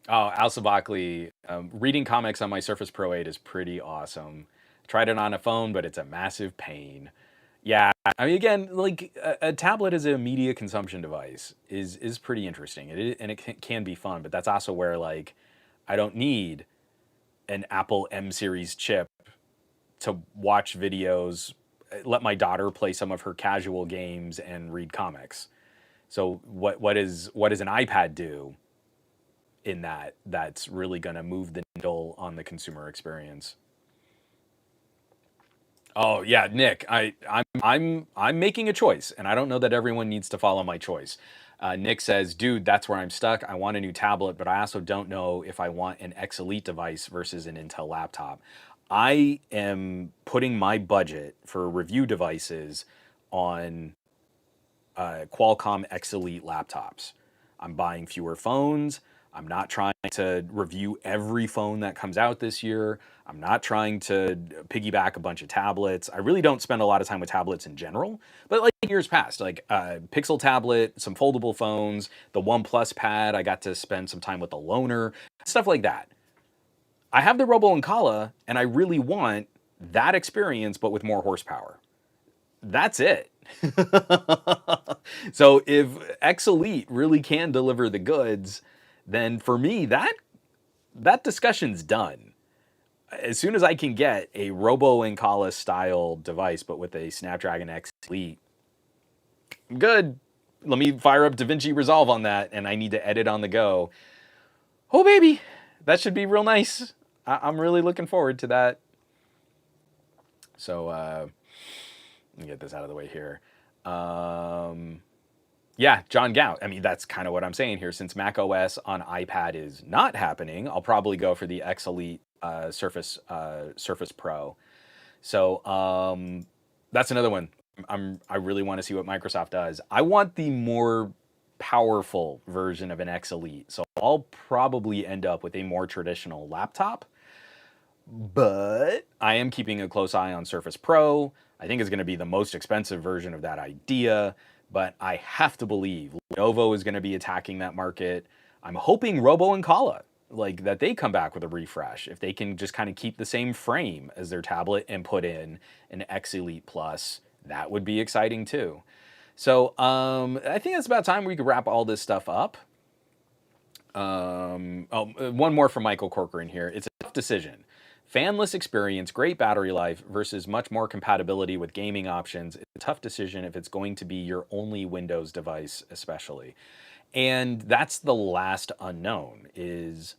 Oh, Al Sabakli, reading comics on my Surface Pro 8 is pretty awesome. Tried it on a phone, but it's a massive pain. Yeah, I mean, again, like a tablet as a media consumption device is pretty interesting, and it can be fun. But that's also where like I don't need an Apple M series chip to watch videos, let my daughter play some of her casual games, and read comics. So what does an iPad do in that's really going to move the needle on the consumer experience? Oh yeah, Nick, I'm making a choice, and I don't know that everyone needs to follow my choice. Nick says, "Dude, that's where I'm stuck. I want a new tablet, but I also don't know if I want an X Elite device versus an Intel laptop." I am putting my budget for review devices on Qualcomm X Elite laptops. I'm buying fewer phones. I'm not trying to review every phone that comes out this year. I'm not trying to piggyback a bunch of tablets. I really don't spend a lot of time with tablets in general, but like years past, like Pixel tablet, some foldable phones, the OnePlus Pad, I got to spend some time with the Loner, stuff like that. I have the Robo Ancala, and I really want that experience, but with more horsepower. That's it. So if X Elite really can deliver the goods, then for me that discussion's done. As soon as I can get a Robo Ancala style device, but with a Snapdragon X Elite, I'm good. Let me fire up DaVinci Resolve on that, and I need to edit on the go. Oh baby, that should be real nice. I'm really looking forward to that. So let me get this out of the way here. Yeah, John Gout. I mean, that's kind of what I'm saying here. Since Mac OS on iPad is not happening, I'll probably go for the X Elite Surface Pro. So that's another one. I really want to see what Microsoft does. I want the more powerful version of an X Elite. So I'll probably end up with a more traditional laptop. But I am keeping a close eye on Surface Pro. I think it's going to be the most expensive version of that idea, but I have to believe Lenovo is going to be attacking that market. I'm hoping Robo Ancala, like that they come back with a refresh. If they can just kind of keep the same frame as their tablet and put in an X Elite Plus, that would be exciting too. So I think it's about time we could wrap all this stuff up. One more from Michael Corcoran here. It's a tough decision. Fanless experience, great battery life versus much more compatibility with gaming options. It's a tough decision if it's going to be your only Windows device, especially. And that's the last unknown is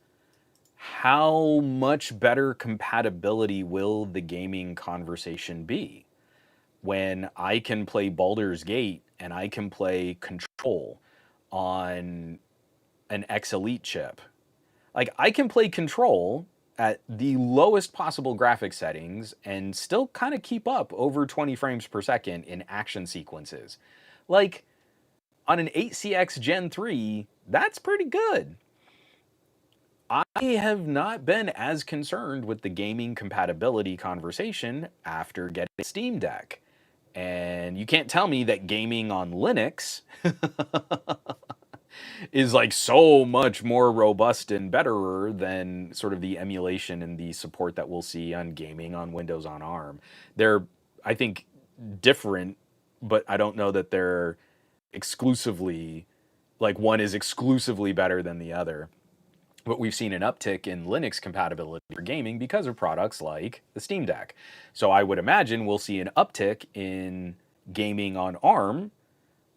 how much better compatibility will the gaming conversation be when I can play Baldur's Gate and I can play Control on an X Elite chip. Like I can play Control at the lowest possible graphic settings and still kind of keep up over 20 frames per second in action sequences. Like on an 8CX Gen 3, that's pretty good. I have not been as concerned with the gaming compatibility conversation after getting a Steam Deck. And you can't tell me that gaming on Linux is like so much more robust and betterer than sort of the emulation and the support that we'll see on gaming on Windows on ARM. They're, I think, different, but I don't know that they're exclusively, like one is exclusively better than the other. but we've seen an uptick in Linux compatibility for gaming because of products like the Steam Deck. So I would imagine we'll see an uptick in gaming on ARM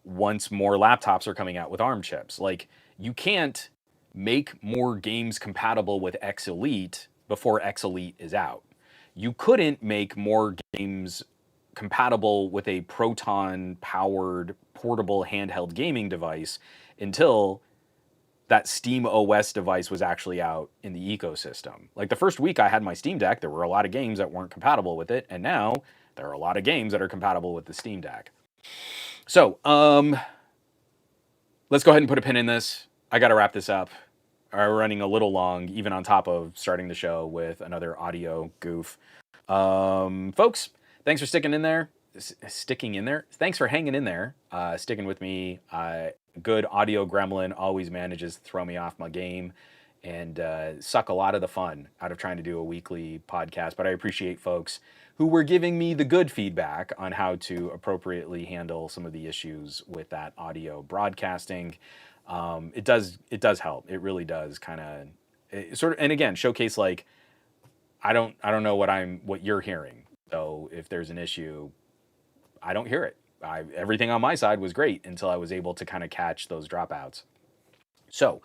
once more laptops are coming out with ARM chips. Like, you can't make more games compatible with X Elite before X Elite is out. You couldn't make more games compatible with a Proton powered portable handheld gaming device until that Steam OS device was actually out in the ecosystem. Like, the first week I had my Steam Deck, there were a lot of games that weren't compatible with it, and now there are a lot of games that are compatible with the Steam Deck. So, let's go ahead and put a pin in this. I got to wrap this up. We're running a little long, even on top of starting the show with another audio goof. Folks, thanks for sticking in there. Thanks for hanging in there, sticking with me. Good audio gremlin always manages to throw me off my game and suck a lot of the fun out of trying to do a weekly podcast. But I appreciate folks who were giving me the good feedback on how to appropriately handle some of the issues with that audio broadcasting. It does help. It really does kind of sort of, and again, showcase like I don't know what you're hearing. So if there's an issue, I don't hear it. Everything on my side was great until I was able to kind of catch those dropouts. So,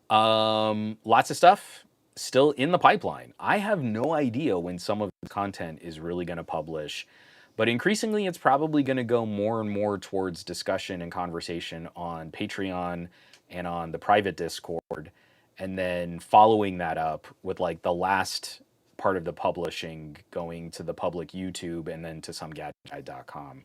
lots of stuff still in the pipeline. I have no idea when some of the content is really going to publish, but increasingly it's probably going to go more and more towards discussion and conversation on Patreon and on the private Discord, and then following that up with like the last part of the publishing going to the public YouTube and then to somegadgetguide.com.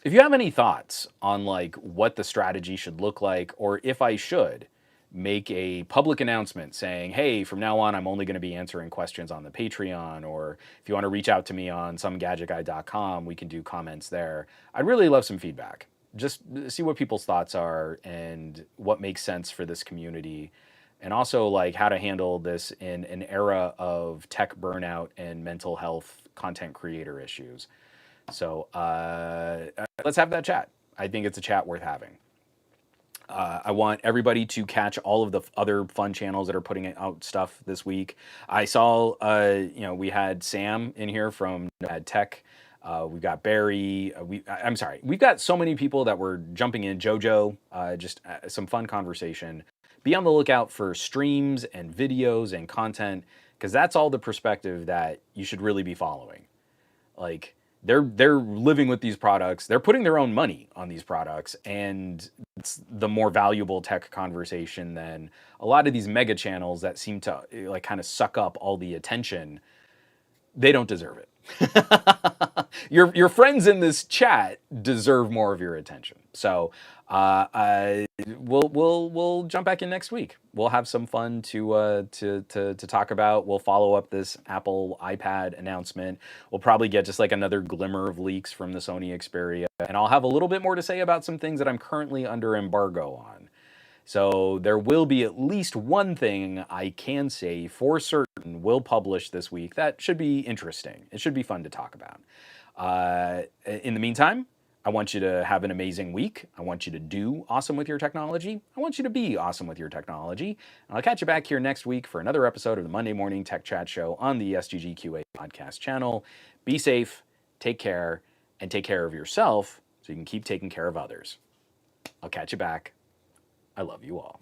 If you have any thoughts on like what the strategy should look like, or if I should make a public announcement saying, hey, from now on, I'm only going to be answering questions on the Patreon, or if you want to reach out to me on somegadgetguide.com, we can do comments there. I'd really love some feedback. Just see what people's thoughts are and what makes sense for this community. And also like how to handle this in an era of tech burnout and mental health content creator issues. So let's have that chat. I think it's a chat worth having. I want everybody to catch all of the other fun channels that are putting out stuff this week. I saw, we had Sam in here from Nomad Tech. We've got Barry. I'm sorry. We've got so many people that were jumping in. JoJo, just some fun conversation. Be on the lookout for streams and videos and content, because that's all the perspective that you should really be following. Like, they're living with these products. They're putting their own money on these products, and it's the more valuable tech conversation than a lot of these mega channels that seem to like kind of suck up all the attention. They don't deserve it. Your friends in this chat deserve more of your attention. So we'll jump back in next week. We'll have some fun to talk about. We'll follow up this Apple iPad announcement. We'll probably get just like another glimmer of leaks from the Sony Xperia, and I'll have a little bit more to say about some things that I'm currently under embargo on. So there will be at least one thing I can say for certain will publish this week that should be interesting. It should be fun to talk about. In the meantime, I want you to have an amazing week. I want you to do awesome with your technology. I want you to be awesome with your technology. And I'll catch you back here next week for another episode of the Monday Morning Tech Chat Show on the SGGQA podcast channel. Be safe, take care, and take care of yourself so you can keep taking care of others. I'll catch you back. I love you all.